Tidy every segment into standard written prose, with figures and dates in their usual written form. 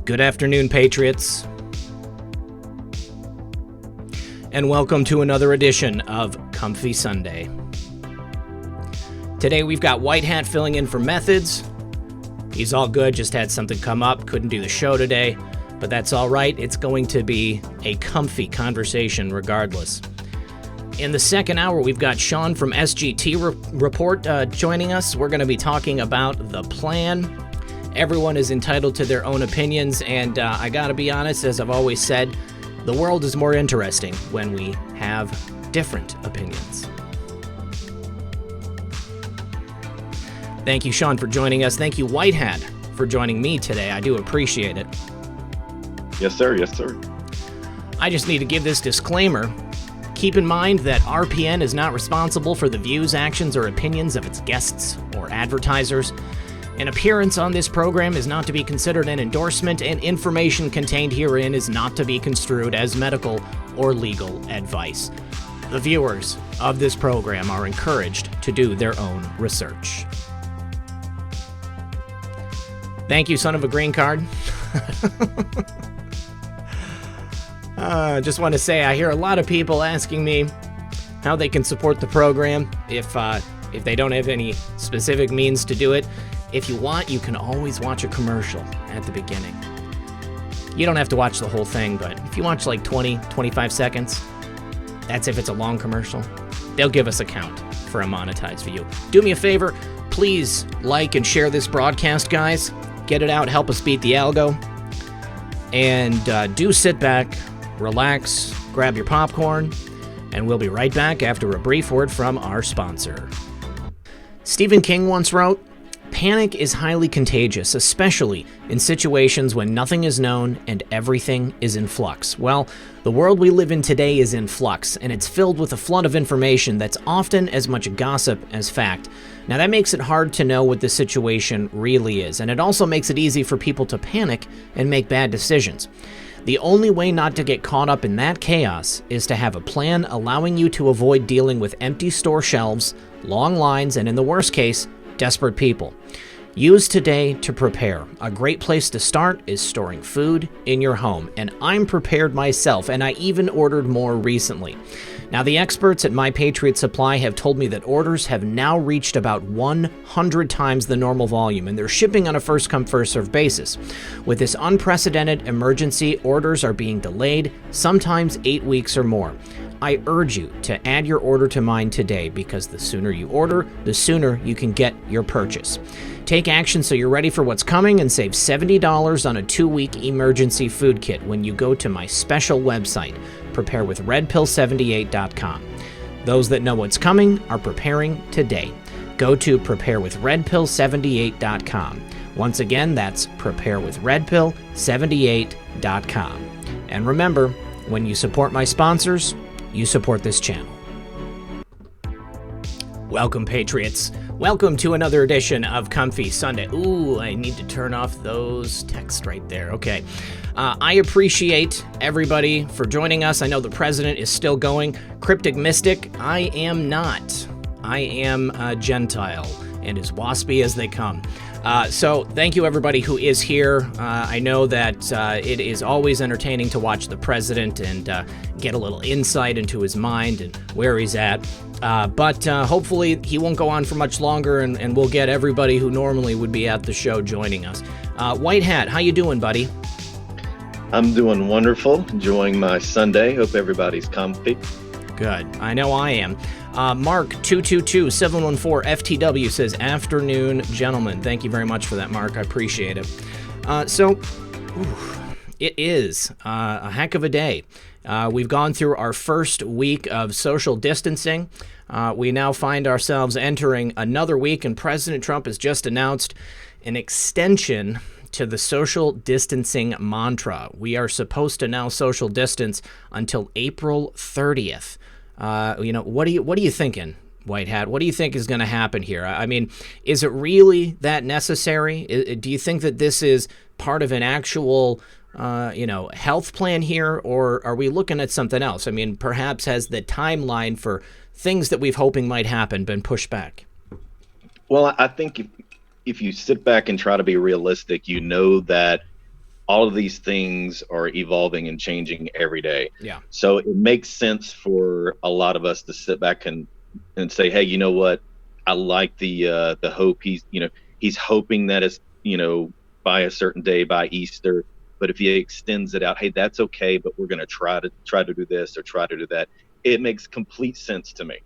Good afternoon, Patriots. And welcome to another edition of Comfy Sunday. Today we've got White Hat filling in for Methods. He's all good, just had something come up, couldn't do the show today, but that's all right. It's going to be a comfy conversation regardless. In the second hour, we've got Sean from SGT Report joining us. We're going to be talking about the plan. Everyone is entitled to their own opinions, and I gotta be honest, as I've always said, the world is more interesting when we have different opinions. Thank you, Sean, for joining us. Thank you, White Hat, for joining me today. I do appreciate it. Yes, sir. Yes, sir. I just need to give this disclaimer. Keep in mind that RPN is not responsible for the views, actions, or opinions of its guests or advertisers. An appearance on this program is not to be considered an endorsement, and information contained herein is not to be construed as medical or legal advice. The viewers of this program are encouraged to do their own research. Thank you, son of a green card. Just want to say I hear a lot of people asking me how they can support the program if they don't have any specific means to do it. If you want, you can always watch a commercial at the beginning. You don't have to watch the whole thing, but if you watch like 20, 25 seconds, that's if it's a long commercial, they'll give us a count for a monetized view. Do me a favor, please like and share this broadcast, guys. Get it out, help us beat the algo. And do sit back, relax, grab your popcorn, and we'll be right back after a brief word from our sponsor. Stephen King once wrote, "Panic is highly contagious, especially in situations when nothing is known and everything is in flux." Well, the world we live in today is in flux, and it's filled with a flood of information that's often as much gossip as fact. Now, that makes it hard to know what the situation really is, and it also makes it easy for people to panic and make bad decisions. The only way not to get caught up in that chaos is to have a plan allowing you to avoid dealing with empty store shelves, long lines, and in the worst case, desperate people. Use today to prepare. A great place to start is storing food in your home, and I'm prepared myself, and I even ordered more recently. Now, the experts at My Patriot Supply have told me that orders have now reached about 100 times the normal volume, and they're shipping on a first-come, first-served basis. With this unprecedented emergency, orders are being delayed, sometimes 8 weeks or more. I urge you to add your order to mine today, because the sooner you order, the sooner you can get your purchase. Take action so you're ready for what's coming and save $70 on a 2-week emergency food kit when you go to my special website, preparewithredpill78.com. Those that know what's coming are preparing today. Go to preparewithredpill78.com. Once again, that's preparewithredpill78.com. And remember, when you support my sponsors, you support this channel. Welcome, Patriots. Welcome to another edition of Comfy Sunday. Ooh, I need to turn off those texts right there. Okay. I appreciate everybody for joining us. I know the president is still going. Cryptic Mystic, I am not. I am a Gentile and as waspy as they come. So thank you, everybody who is here. I know that it is always entertaining to watch the president and get a little insight into his mind and where he's at. But hopefully he won't go on for much longer, and we'll get everybody who normally would be at the show joining us. White Hat, how you doing, buddy? I'm doing wonderful. Enjoying my Sunday. Hope everybody's comfy. Good. I know I am. Mark 222-714-FTW says, "Afternoon, gentlemen." Thank you very much for that, Mark. I appreciate it. It is a heck of a day. We've gone through our first week of social distancing. We now find ourselves entering another week, and President Trump has just announced an extension to the social distancing mantra. We are supposed to now social distance until April 30th. What are you thinking, White Hat? What do you think is going to happen here? I mean, is it really that necessary? Do you think that this is part of an actual, health plan here, or are we looking at something else? I mean, perhaps has the timeline for things that we've hoping might happen been pushed back? Well, I think if you sit back and try to be realistic, you know that all of these things are evolving and changing every day. Yeah. So it makes sense for a lot of us to sit back and say, hey, you know what? I like the hope. He's hoping that it's, by a certain day, by Easter. But if he extends it out, hey, that's okay, but we're going to try to do this or try to do that. It makes complete sense to me.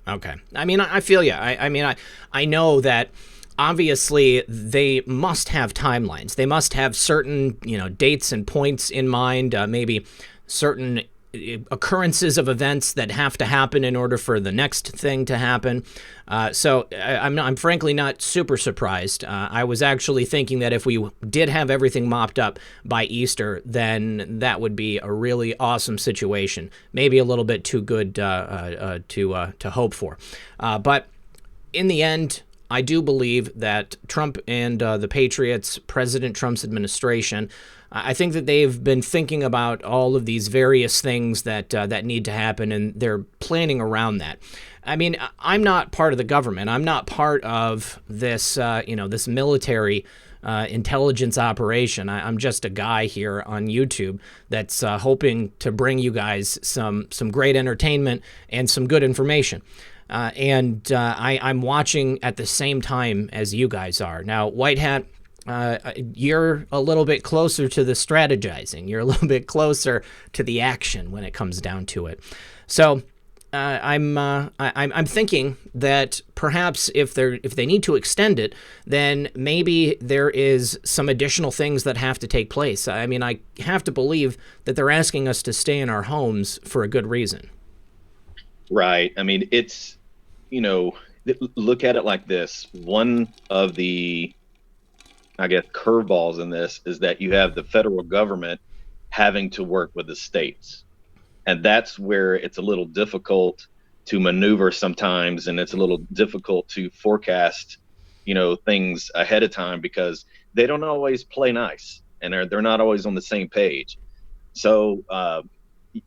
Okay. I mean, I feel you. I know that obviously they must have timelines. They must have certain, dates and points in mind, maybe certain occurrences of events that have to happen in order for the next thing to happen. I'm frankly not super surprised. I was actually thinking that if we did have everything mopped up by Easter, then that would be a really awesome situation. Maybe a little bit too good to hope for, but in the end, I do believe that Trump and the Patriots, President Trump's administration, I think that they've been thinking about all of these various things that need to happen, and they're planning around that. I mean, I'm not part of the government. I'm not part of this, this military intelligence operation. I'm just a guy here on YouTube that's hoping to bring you guys some great entertainment and some good information. I'm watching at the same time as you guys are. Now, White Hat, you're a little bit closer to the strategizing. You're a little bit closer to the action when it comes down to it. So I'm thinking that perhaps if they need to extend it, then maybe there is some additional things that have to take place. I mean, I have to believe that they're asking us to stay in our homes for a good reason. Right. I mean, look at it like this. One of the, I guess, curveballs in this is that you have the federal government having to work with the states. And that's where it's a little difficult to maneuver sometimes. And it's a little difficult to forecast, things ahead of time because they don't always play nice and they're not always on the same page. So,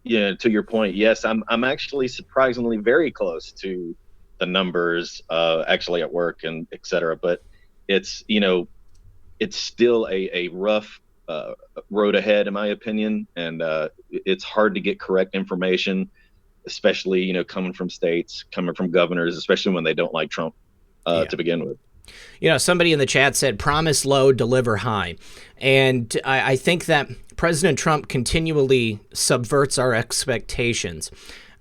to your point, yes, I'm actually surprisingly very close to the numbers, actually at work and et cetera. But it's, it's still a rough road ahead, in my opinion, and it's hard to get correct information, especially coming from states, coming from governors, especially when they don't like Trump Yeah. to begin with. Somebody in the chat said, promise low, deliver high. And I think that President Trump continually subverts our expectations.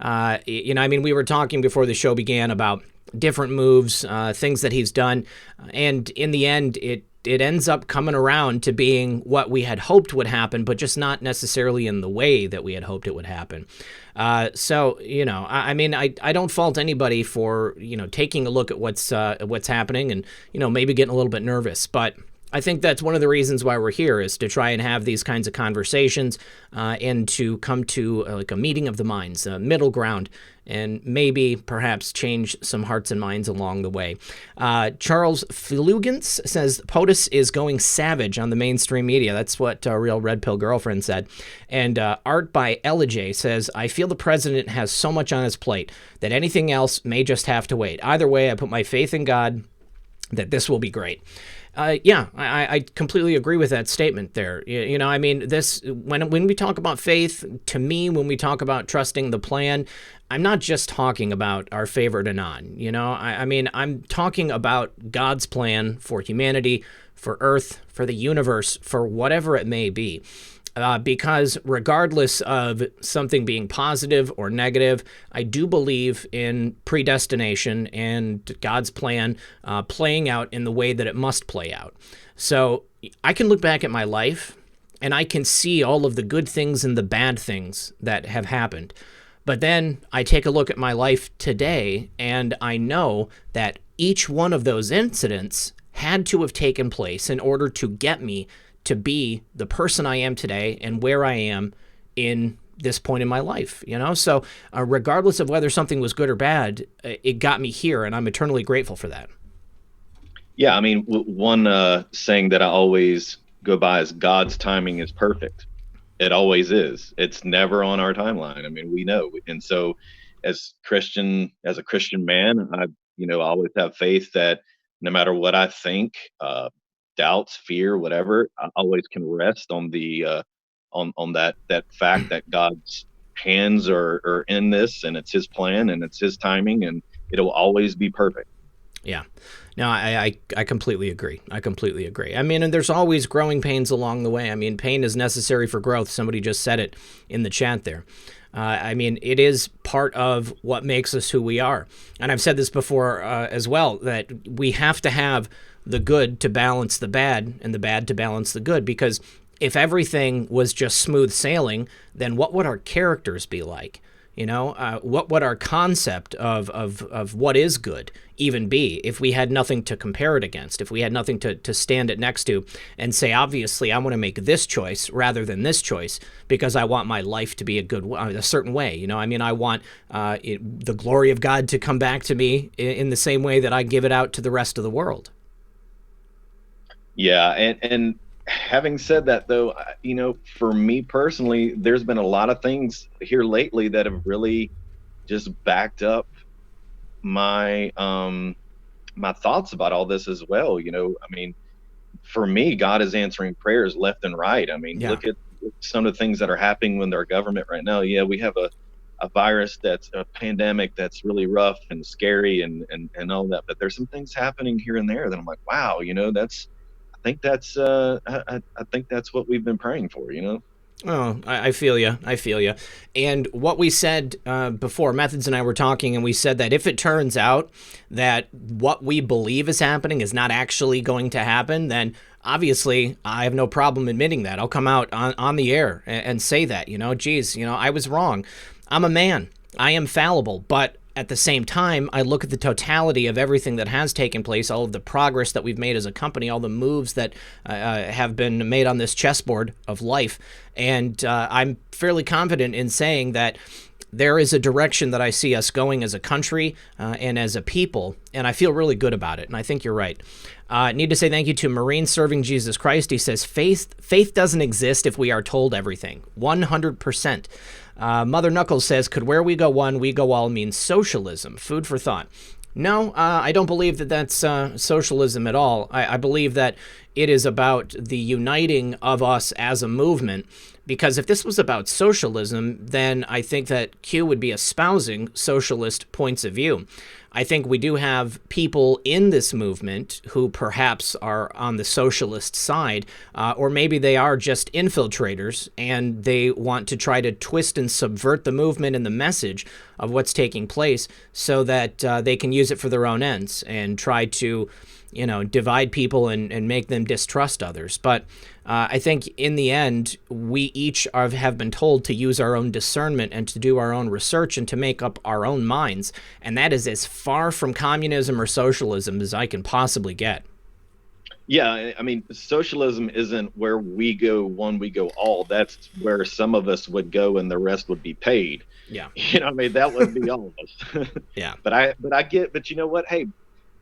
We were talking before the show began about different moves, things that he's done. And in the end, it ends up coming around to being what we had hoped would happen, but just not necessarily in the way that we had hoped it would happen. I don't fault anybody for, taking a look at what's happening and, maybe getting a little bit nervous. But I think that's one of the reasons why we're here is to try and have these kinds of conversations and to come to like a meeting of the minds, a middle ground, and maybe perhaps change some hearts and minds along the way. Charles Flugans says POTUS is going savage on the mainstream media. That's what Real Red Pill Girlfriend said. And Art by Elijah says, I feel the president has so much on his plate that anything else may just have to wait. Either way, I put my faith in God that this will be great. I completely agree with that statement there. This when we talk about faith, to me, when we talk about trusting the plan, I'm not just talking about our favorite Anon. I'm talking about God's plan for humanity, for Earth, for the universe, for whatever it may be. Because regardless of something being positive or negative, I do believe in predestination and God's plan playing out in the way that it must play out. So I can look back at my life and I can see all of the good things and the bad things that have happened. But then I take a look at my life today and I know that each one of those incidents had to have taken place in order to get me to be the person I am today and where I am in this point in my life, So regardless of whether something was good or bad, it got me here, and I'm eternally grateful for that. Yeah, I mean, one saying that I always go by is God's timing is perfect. It always is. It's never on our timeline. I mean, we know. And so as a Christian man, I always have faith that no matter what I think, doubts, fear, whatever, I always can rest on the on that fact that God's hands are in this, and it's His plan, and it's His timing, and it'll always be perfect. Yeah. No, I completely agree. I completely agree. I mean, and there's always growing pains along the way. I mean, pain is necessary for growth. Somebody just said it in the chat there. I mean, it is part of what makes us who we are. And I've said this before as well, that we have to have the good to balance the bad and the bad to balance the good. Because if everything was just smooth sailing, then what would our characters be like? You know, what would our concept of what is good even be if we had nothing to compare it against, if we had nothing to stand it next to and say, obviously, I want to make this choice rather than this choice because I want my life to be a certain way. You know, I mean, I want the glory of God to come back to me in the same way that I give it out to the rest of the world. Yeah, and having said that, though, for me personally, there's been a lot of things here lately that have really just backed up my my thoughts about all this as well. I mean, for me, God is answering prayers left and right. I mean, Yeah. look at some of the things that are happening with our government right now. Yeah, we have a virus that's a pandemic that's really rough and scary and all that, but there's some things happening here and there that I'm like, wow, that's I think that's what we've been praying for. Oh, I feel you. I feel you. And what we said before, Methods and I were talking, and we said that if it turns out that what we believe is happening is not actually going to happen, then obviously I have no problem admitting that. I'll come out on the air and say that, geez, I was wrong. I'm a man. I am fallible, but at the same time, I look at the totality of everything that has taken place, all of the progress that we've made as a company, all the moves that have been made on this chessboard of life, and I'm fairly confident in saying that there is a direction that I see us going as a country and as a people, and I feel really good about it, and I think you're right. Need to say thank you to Marine Serving Jesus Christ. He says, faith doesn't exist if we are told everything. 100%. Mother Knuckles says, could where we go one, we go all mean socialism? Food for thought. No, I don't believe that that's socialism at all. I believe that it is about the uniting of us as a movement, because if this was about socialism, then I think that Q would be espousing socialist points of view. I think we do have people in this movement who perhaps are on the socialist side, or maybe they are just infiltrators and they want to try to twist and subvert the movement and the message of what's taking place so that they can use it for their own ends and try to, divide people and make them distrust others. But I think in the end, we each have been told to use our own discernment and to do our own research and to make up our own minds. And that is as far from communism or socialism as I can possibly get. Yeah, I mean, socialism isn't where we go one, we go all. That's where some of us would go and the rest would be paid. Yeah. I mean, that would be all of us. Yeah. But you know what? Hey,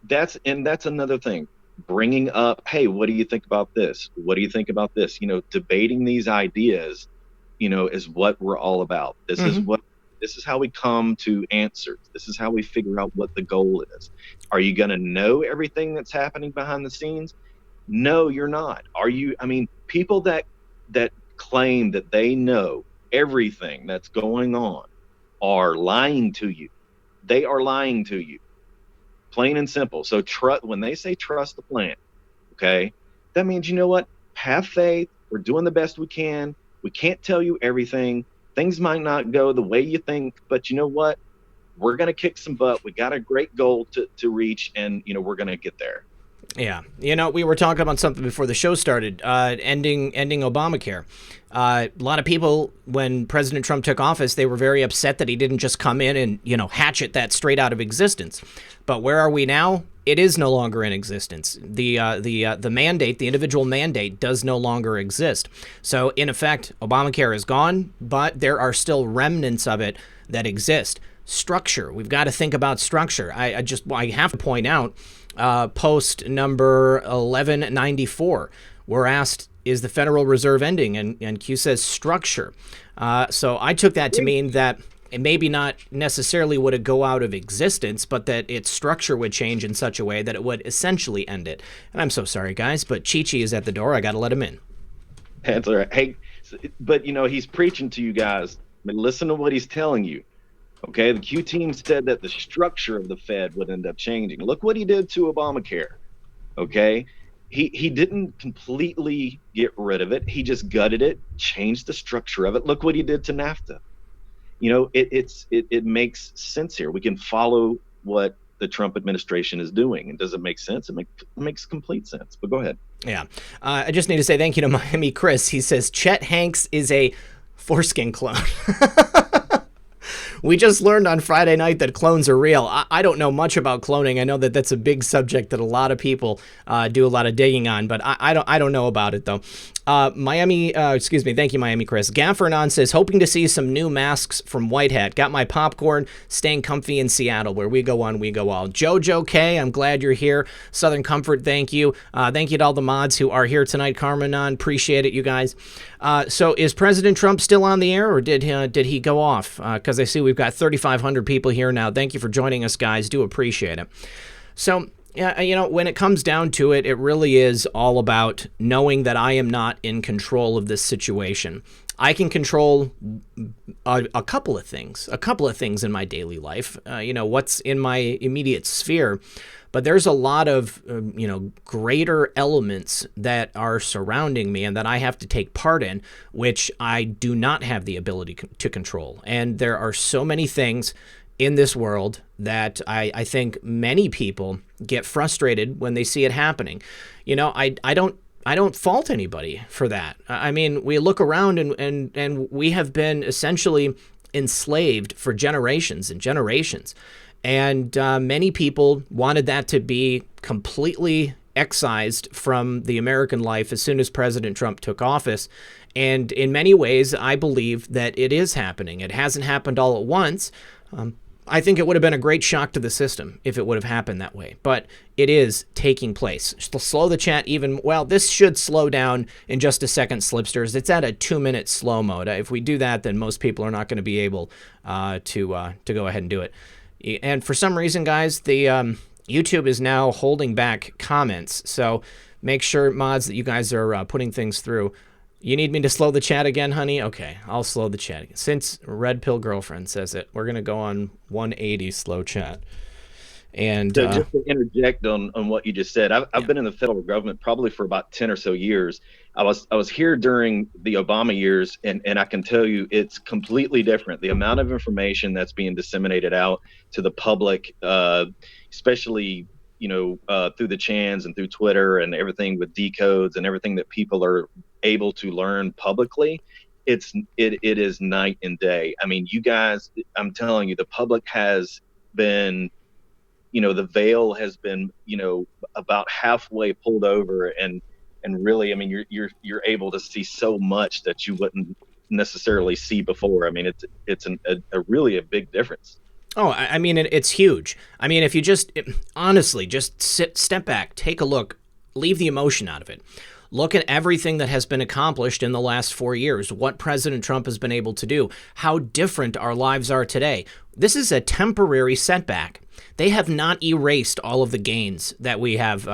that's another thing. Bringing up, hey, what do you think about this? What do you think about this? Debating these ideas, is what we're all about. This is how we come to answers. This is how we figure out what the goal is. Are you going to know everything that's happening behind the scenes? No, you're not. Are you? I mean, people that claim that they know everything that's going on are lying to you. They are lying to you. Plain and simple. So when they say trust the plan, okay, that means, you know what? Have faith. We're doing the best we can. We can't tell you everything. Things might not go the way you think, but you know what? We're going to kick some butt. We got a great goal to reach, and, we're going to get there. Yeah. We were talking about something before the show started, ending Obamacare. A lot of people, when President Trump took office, they were very upset that he didn't just come in and, hatchet that straight out of existence. But where are we now? It is no longer in existence. The mandate, the individual mandate, does no longer exist. So, in effect, Obamacare is gone, but there are still remnants of it that exist. Structure. We've got to think about structure. I have to point out, post number 1194, we're asked, is the Federal Reserve ending? And Q says structure. So I took that to mean that maybe not necessarily would it go out of existence, but that its structure would change in such a way that it would essentially end it. And I'm so sorry, guys, but Chi-Chi is at the door. I got to let him in. That's all right. Hey, but he's preaching to you guys. But listen to what he's telling you. Okay, the Q team said that the structure of the Fed would end up changing. Look what he did to Obamacare. Okay, he didn't completely get rid of it. He just gutted it, changed the structure of it. Look what he did to NAFTA. It makes sense here. We can follow what the Trump administration is doing. And does it make sense? It makes complete sense. But go ahead. Yeah. I just need to say thank you to Miami Chris. He says Chet Hanks is a foreskin clone. We just learned on Friday night that clones are real. I don't know much about cloning. I know that that's a big subject that a lot of people do a lot of digging on, but I don't know about it though. Thank you, Miami Chris. Gaffernon says, hoping to see some new masks from White Hat. Got my popcorn, staying comfy in Seattle, where we go on, we go all. Jojo K, I'm glad you're here. Southern Comfort, thank you. Thank you to all the mods who are here tonight. Carmenon, appreciate it, you guys. So is President Trump still on the air, or did he go off? Because I see we've got 3,500 people here now. Thank you for joining us, guys. Do appreciate it. So, yeah, when it comes down to it, it really is all about knowing that I am not in control of this situation. I can control a couple of things in my daily life, what's in my immediate sphere. But there's a lot of, greater elements that are surrounding me and that I have to take part in, which I do not have the ability to control. And there are so many things in this world that I think many people get frustrated when they see it happening. I don't fault anybody for that. I mean, we look around and we have been essentially enslaved for generations and generations. And many people wanted that to be completely excised from the American life as soon as President Trump took office. And in many ways, I believe that it is happening. It hasn't happened all at once. I think it would have been a great shock to the system if it would have happened that way. But it is taking place. Slow the chat even. Well, this should slow down in just a second, Slipsters. It's at a 2-minute slow mode. If we do that, then most people are not going to be able to go ahead and do it. And for some reason, guys, the YouTube is now holding back comments. So make sure, mods, that you guys are putting things through. You need me to slow the chat again, honey? Okay, I'll slow the chat. Since Red Pill Girlfriend says it, we're going to go on 180 slow chat. And so just to interject on what you just said, I've been in the federal government probably for about 10 or so years. I was here during the Obama years, and I can tell you it's completely different. The amount of information that's being disseminated out to the public, especially through the chans and through Twitter and everything with decodes and everything that people are able to learn publicly, it is night and day. I mean, you guys, I'm telling you, the public has been, the veil has been, about halfway pulled over, and really, I mean, you're able to see so much that you wouldn't necessarily see before. I mean, it's really a big difference. Oh, I mean, it's huge. I mean, if you honestly just step back, take a look, leave the emotion out of it. Look at everything that has been accomplished in the last 4 years, what President Trump has been able to do, how different our lives are today. This is a temporary setback. They have not erased all of the gains that we have,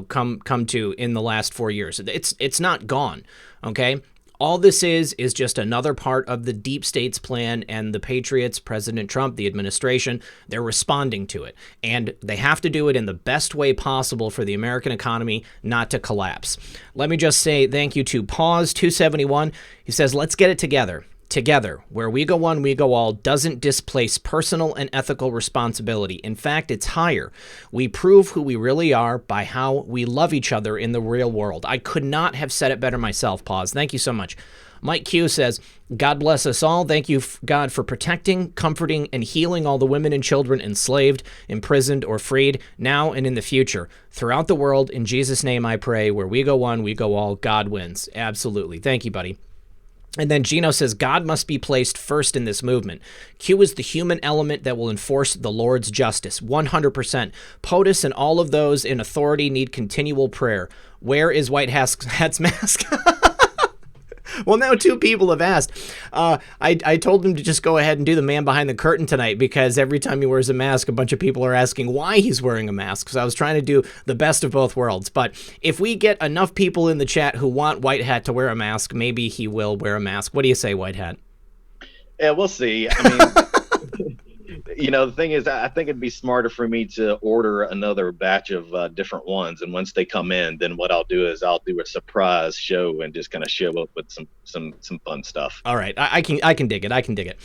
come to in the last 4 years. It's not gone, okay? All this is just another part of the deep state's plan, and the Patriots, President Trump, the administration, they're responding to it. And they have to do it in the best way possible for the American economy not to collapse. Let me just say thank you to Pause271. He says, let's get it together. Together, where we go one, we go all, doesn't displace personal and ethical responsibility. In fact, it's higher. We prove who we really are by how we love each other in the real world. I could not have said it better myself, Pause. Thank you so much. Mike Q says, God bless us all. Thank you, God, for protecting, comforting, and healing all the women and children enslaved, imprisoned, or freed, now and in the future. Throughout the world, in Jesus' name I pray, where we go one, we go all, God wins. Absolutely. Thank you, buddy. And then Gino says, God must be placed first in this movement. Q is the human element that will enforce the Lord's justice. 100%. POTUS and all of those in authority need continual prayer. Where is White Hat's mask? Well, now two people have asked. I told him to just go ahead and do the man behind the curtain tonight, because every time he wears a mask, a bunch of people are asking why he's wearing a mask. So I was trying to do the best of both worlds. But if we get enough people in the chat who want White Hat to wear a mask, maybe he will wear a mask. What do you say, White Hat? Yeah, we'll see. I mean, the thing is, I think it'd be smarter for me to order another batch of different ones, and once they come in, then what I'll do is I'll do a surprise show and just kind of show up with some fun stuff. All right, I can dig it. I can dig it.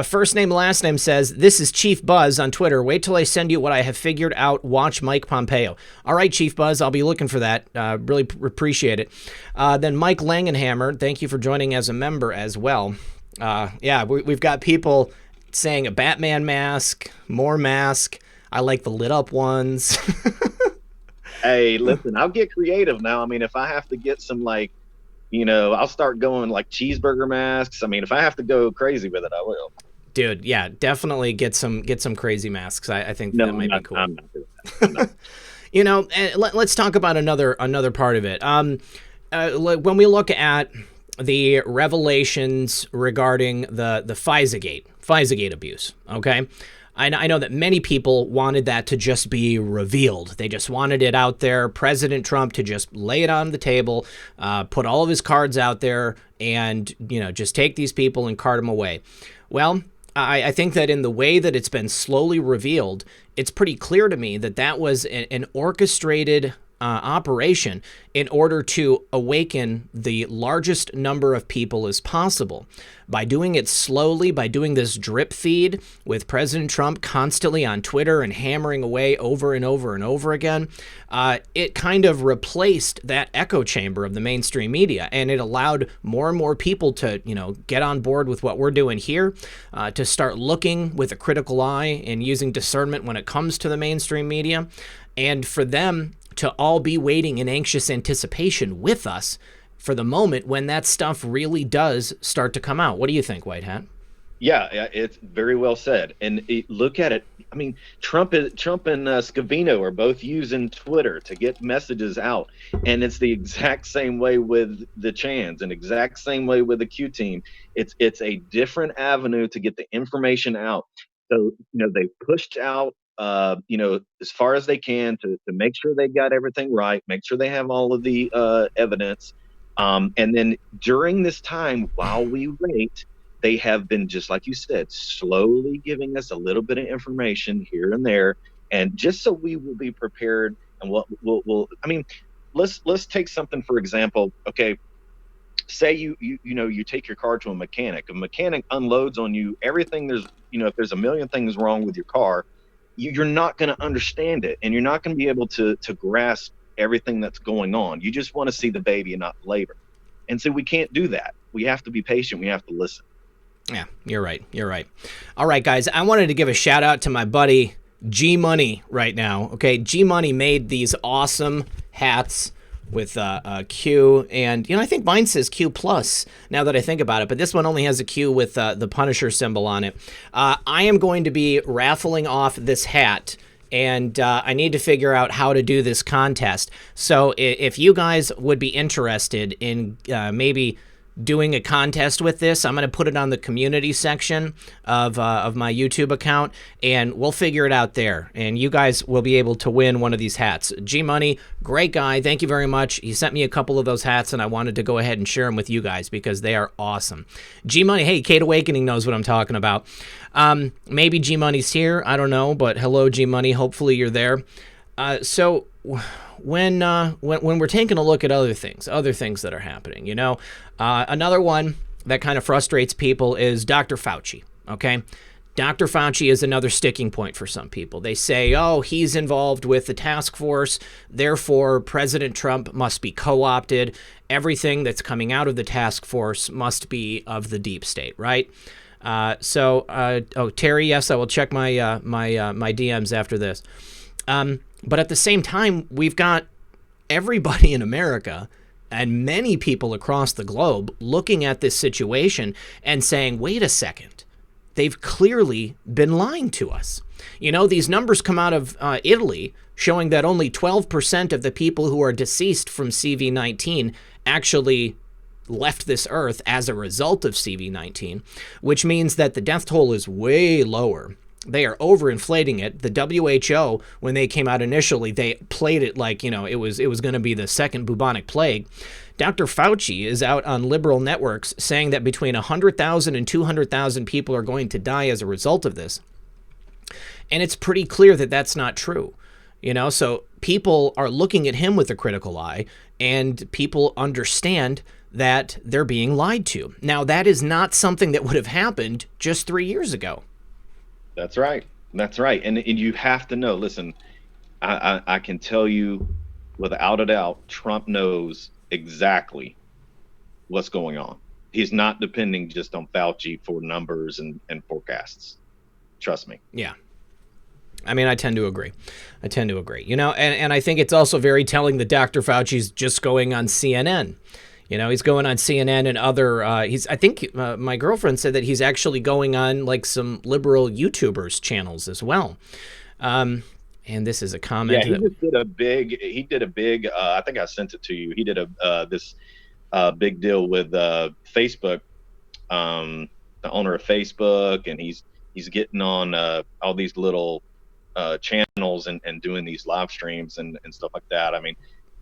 First name, last name says, "This is Chief Buzz on Twitter. Wait till I send you what I have figured out. Watch Mike Pompeo." All right, Chief Buzz, I'll be looking for that. Really appreciate it. Then Mike Langenhammer, thank you for joining as a member as well. Yeah, we've got people saying a Batman mask, more mask. I like the lit up ones. Hey, listen, I'll get creative now. I mean, if I have to get some I'll start going like cheeseburger masks. I mean, if I have to go crazy with it, I will. Dude, yeah, definitely get some crazy masks. I think that might be cool. I'm not doing that. I'm not. Let's talk about another part of it. When we look at the revelations regarding the FISA-gate abuse, okay? I know that many people wanted that to just be revealed. They just wanted it out there, President Trump to just lay it on the table, put all of his cards out there, and, just take these people and cart them away. Well, I think that in the way that it's been slowly revealed, it's pretty clear to me that that was an orchestrated operation in order to awaken the largest number of people as possible. By doing it slowly, by doing this drip feed with President Trump constantly on Twitter and hammering away over and over and over again, it kind of replaced that echo chamber of the mainstream media, and it allowed more and more people to, get on board with what we're doing here, to start looking with a critical eye and using discernment when it comes to the mainstream media, and for them to all be waiting in anxious anticipation with us for the moment when that stuff really does start to come out. What do you think, White Hat? Yeah, it's very well said. And look at it. I mean, Trump and Scavino are both using Twitter to get messages out, and it's the exact same way with the Chans, and exact same way with the Q team. It's a different avenue to get the information out. So they pushed out as far as they can to make sure they got everything right, make sure they have all of the evidence. And then during this time, while we wait, they have been, just like you said, slowly giving us a little bit of information here and there. And just so we will be prepared, and let's take something, for example. Okay, say you take your car to a mechanic unloads on you everything. If there's a million things wrong with your car, you're not going to understand it, and you're not going to be able to grasp everything that's going on. You just want to see the baby and not the labor. And so we can't do that. We have to be patient. We have to listen. Yeah, you're right. All right, guys, I wanted to give a shout out to my buddy G Money right now. Okay, G Money made these awesome hats with Q, and I think mine says Q plus now that I think about it, but this one only has a Q with the Punisher symbol on it. I am going to be raffling off this hat, and I need to figure out how to do this contest. So if you guys would be interested in maybe doing a contest with this, I'm going to put it on the community section of my YouTube account, and we'll figure it out there, and you guys will be able to win one of these hats. G Money, great guy, thank you very much. He sent me a couple of those hats, and I wanted to go ahead and share them with you guys because they are awesome. G Money, hey, Kate Awakening knows what I'm talking about. Maybe G Money's here, I don't know, but hello, G Money, hopefully you're there. So when we're taking a look at other things that are happening, another one that kind of frustrates people is Dr. Fauci, okay? Dr. Fauci is another sticking point for some people. They say, oh, he's involved with the task force, therefore President Trump must be co-opted. Everything that's coming out of the task force must be of the deep state, right? Terry, yes, I will check my my DMs after this. But at the same time, we've got everybody in America and many people across the globe looking at this situation and saying, wait a second, they've clearly been lying to us. These numbers come out of Italy showing that only 12% of the people who are deceased from CV-19 actually left this earth as a result of CV-19, which means that the death toll is way lower. They are overinflating it. The WHO, when they came out initially, they played it like, it was going to be the second bubonic plague. Dr. Fauci is out on liberal networks saying that between 100,000 and 200,000 people are going to die as a result of this. And it's pretty clear that that's not true. So people are looking at him with a critical eye, and people understand that they're being lied to. Now, that is not something that would have happened just 3 years ago. That's right. That's right. And you have to know, listen, I can tell you without a doubt, Trump knows exactly what's going on. He's not depending just on Fauci for numbers and forecasts. Trust me. Yeah. I mean, I tend to agree. And I think it's also very telling that Dr. Fauci's just going on CNN. He's going on CNN and other, I think my girlfriend said that he's actually going on like some liberal YouTubers channels as well. And this is a comment. Yeah, he did a big, I think I sent it to you. He did this big deal with Facebook, the owner of Facebook, and he's getting on all these little channels and doing these live streams and stuff like that. I mean,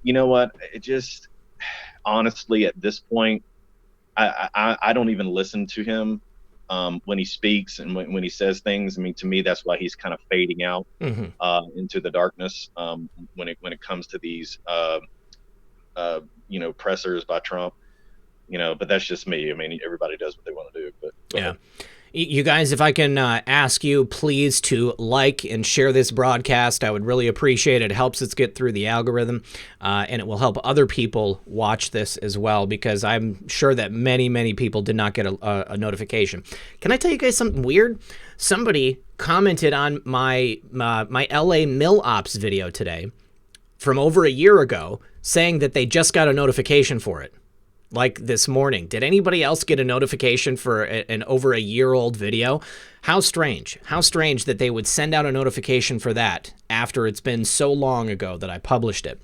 you know what? It just, honestly, at this point, I don't even listen to him when he speaks and when he says things. I mean, to me, that's why he's kind of fading out into the darkness when it comes to these pressers by Trump. But that's just me. I mean, everybody does what they want to do. But yeah. You guys, if I can ask you, please, to like and share this broadcast. I would really appreciate it. It helps us get through the algorithm, and it will help other people watch this as well, because I'm sure that many, many people did not get a notification. Can I tell you guys something weird? Somebody commented on my LA Mill Ops video today from over a year ago saying that they just got a notification for it. Like this morning. Did anybody else get a notification for an over a year-old video? How strange. How strange that they would send out a notification for that after it's been so long ago that I published it.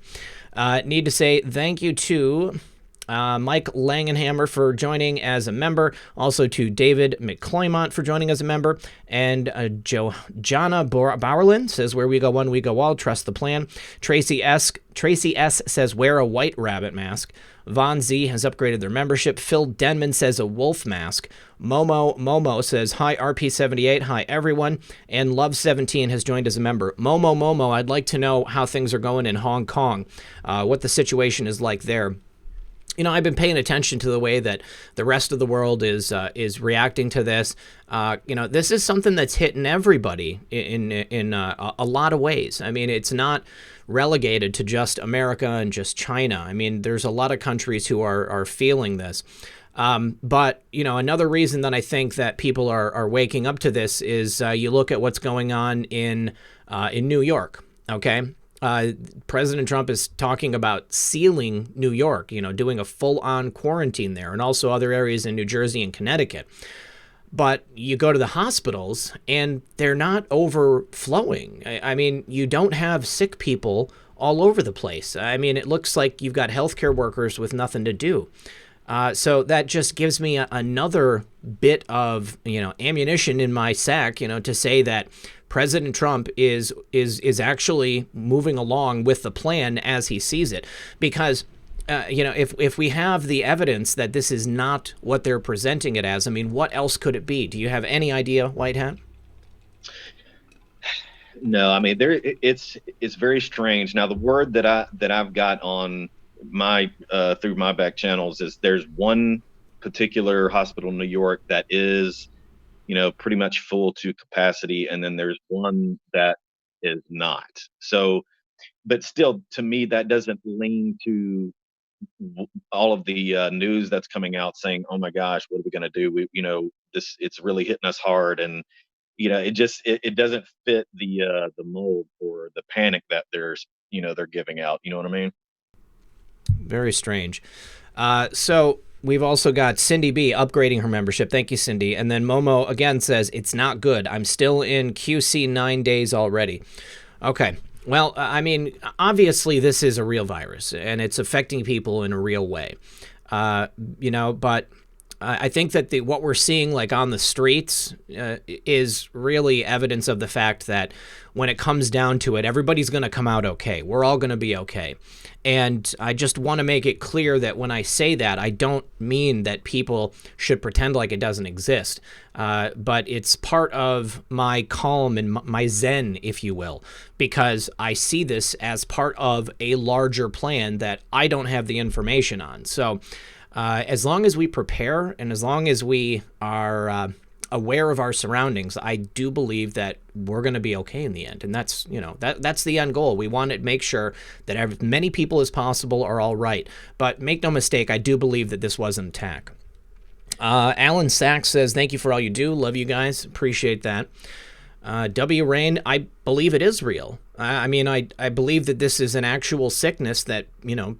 Need to say thank you to Mike Langenhammer for joining as a member. Also to David McCloymont for joining as a member. And Jana Bowerlin says, where we go one, we go all. Trust the plan. Tracy S. says, wear a white rabbit mask. Von Z has upgraded their membership. Phil Denman says a wolf mask. Momo says, hi, RP78. Hi, everyone. And Love17 has joined as a member. Momo, I'd like to know how things are going in Hong Kong, what the situation is like there. I've been paying attention to the way that the rest of the world is reacting to this. This is something that's hitting everybody in a lot of ways. I mean, it's not relegated to just America and just China. I mean, there's a lot of countries who are feeling this. But another reason that I think that people are waking up to this is you look at what's going on in New York. Okay. President Trump is talking about sealing New York, doing a full-on quarantine there, and also other areas in New Jersey and Connecticut. But you go to the hospitals and they're not overflowing. I mean, you don't have sick people all over the place. I mean, it looks like you've got healthcare workers with nothing to do. So that just gives me another bit of, ammunition in my sack, to say that President Trump is actually moving along with the plan as he sees it. Because, if we have the evidence that this is not what they're presenting it as, I mean, what else could it be? Do you have any idea, White Hat? No, I mean, it's very strange. Now, the word that I've got on my through my back channels is there's one particular hospital in New York that is, pretty much full to capacity, and then there's one that is not. So, but still, to me, that doesn't lean to all of the news that's coming out saying, "Oh my gosh, what are we going to do?" It's really hitting us hard, and it doesn't fit the mold or the panic that they're giving out. You know what I mean? Very strange. So we've also got Cindy B upgrading her membership. Thank you, Cindy. And then Momo again says, it's not good. I'm still in QC 9 days already. Okay. Well, I mean, obviously this is a real virus and it's affecting people in a real way. But I think that what we're seeing like on the streets is really evidence of the fact that when it comes down to it, everybody's going to come out okay. We're all going to be okay. And I just want to make it clear that when I say that, I don't mean that people should pretend like it doesn't exist. But it's part of my calm and my zen, if you will, because I see this as part of a larger plan that I don't have the information on. So as long as we prepare and as long as we are aware of our surroundings, I do believe that we're going to be okay in the end. And that's, that's the end goal. We want to make sure that as many people as possible are all right. But make no mistake, I do believe that this was an attack. Alan Sachs says, thank you for all you do. Love you guys. Appreciate that. W. Rain, I believe it is real. I believe that this is an actual sickness that,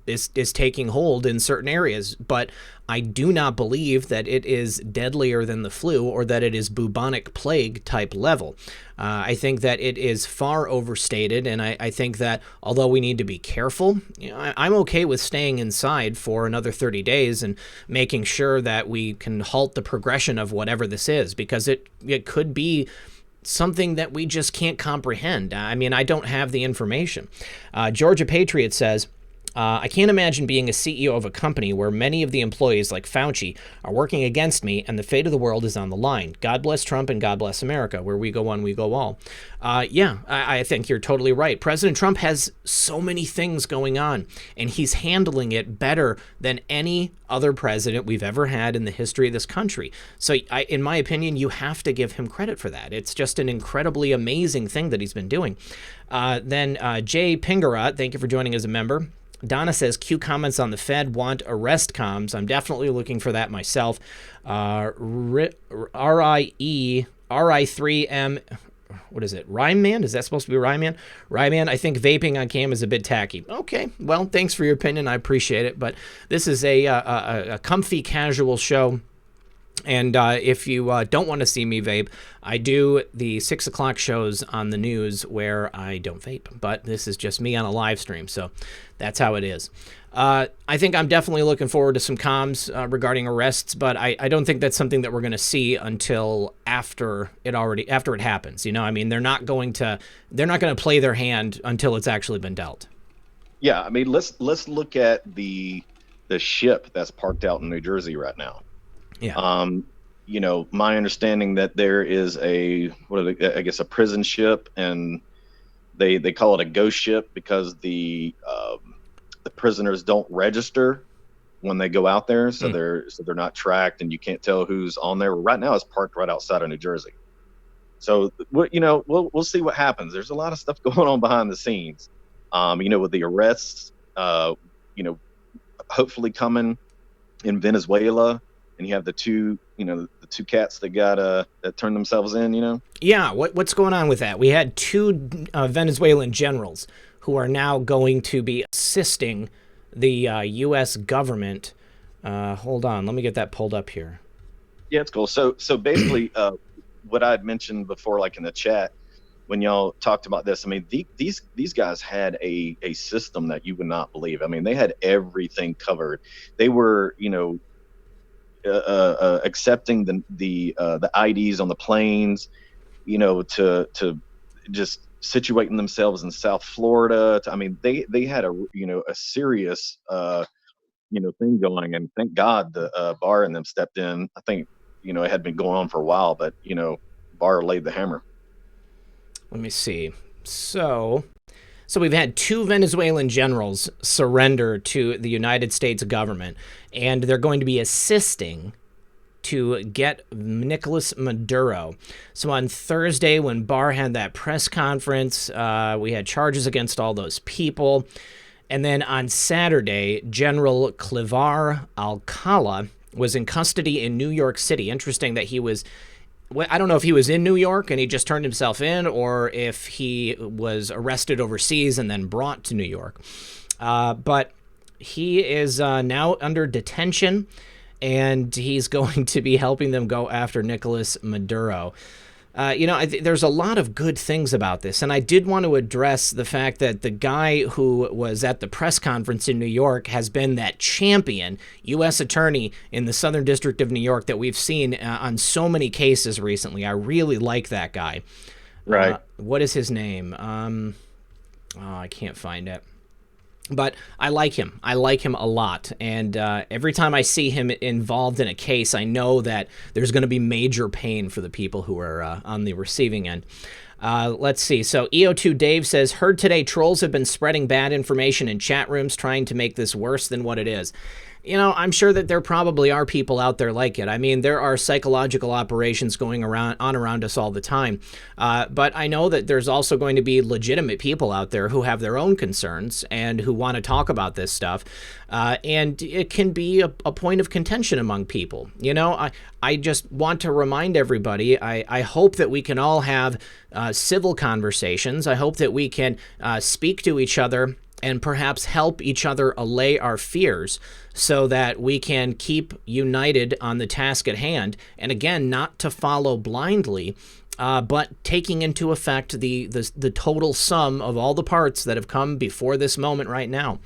is taking hold in certain areas, but I do not believe that it is deadlier than the flu or that it is bubonic plague type level. I think that it is far overstated, and I think that although we need to be careful, I'm okay with staying inside for another 30 days and making sure that we can halt the progression of whatever this is, because it could be something that we just can't comprehend. I don't have the information. Georgia Patriot says, I can't imagine being a CEO of a company where many of the employees, like Fauci, are working against me and the fate of the world is on the line. God bless Trump and God bless America. Where we go one, we go all. I think you're totally right. President Trump has so many things going on, and he's handling it better than any other president we've ever had in the history of this country. So in my opinion, you have to give him credit for that. It's just an incredibly amazing thing that he's been doing. Then Jay Pingarat, thank you for joining as a member. Donna says, Q comments on the Fed want arrest comms. I'm definitely looking for that myself. RI3M, what is it? Rhyme Man? Is that supposed to be Rhyme Man? Rhyme Man, I think vaping on cam is a bit tacky. Okay, well, thanks for your opinion. I appreciate it. But this is a comfy, casual show. And if you don't want to see me vape, I do the 6 o'clock shows on the news where I don't vape. But this is just me on a live stream, so that's how it is. I think I'm definitely looking forward to some comms regarding arrests, but I don't think that's something that we're going to see until after it happens. They're not going to play their hand until it's actually been dealt. Yeah, let's look at the ship that's parked out in New Jersey right now. Yeah. My understanding that there is a prison ship, and they call it a ghost ship because the prisoners don't register when they go out there, so they're not tracked, and you can't tell who's on there. Right now, it's parked right outside of New Jersey. So we'll see what happens. There's a lot of stuff going on behind the scenes. With the arrests, hopefully coming in Venezuela. And you have the two cats that turned themselves in, Yeah, what's going on with that? We had two Venezuelan generals who are now going to be assisting the U.S. government. Hold on, let me get that pulled up here. Yeah, it's cool. So basically, what I had mentioned before, like in the chat, when y'all talked about this, these guys had a system that you would not believe. They had everything covered. They were, accepting the IDs on the planes, to just situating themselves in South Florida. They had a serious thing going, and thank God the Barr and them stepped in. I think it had been going on for a while, but Barr laid the hammer. Let me see. So we've had two Venezuelan generals surrender to the United States government, and they're going to be assisting to get Nicolas Maduro. So on Thursday, when Barr had that press conference, we had charges against all those people. And then on Saturday, General Clivar Alcala was in custody in New York City. Interesting that he was... I don't know if he was in New York and he just turned himself in, or if he was arrested overseas and then brought to New York. But he is now under detention, and he's going to be helping them go after Nicolas Maduro. There's a lot of good things about this, and I did want to address the fact that the guy who was at the press conference in New York has been that champion U.S. attorney in the Southern District of New York that we've seen on so many cases recently. I really like that guy. Right. What is his name? I can't find it. But I like him. I like him a lot. And every time I see him involved in a case, I know that there's going to be major pain for the people who are on the receiving end. Let's see. So EO2 Dave says, heard today trolls have been spreading bad information in chat rooms trying to make this worse than what it is. I'm sure that there probably are people out there like it. I mean, there are psychological operations going around us all the time. But I know that there's also going to be legitimate people out there who have their own concerns and who want to talk about this stuff. And it can be a point of contention among people. I just want to remind everybody, I hope that we can all have civil conversations. I hope that we can speak to each other and perhaps help each other allay our fears so that we can keep united on the task at hand. And again, not to follow blindly, but taking into effect the total sum of all the parts that have come before this moment right now.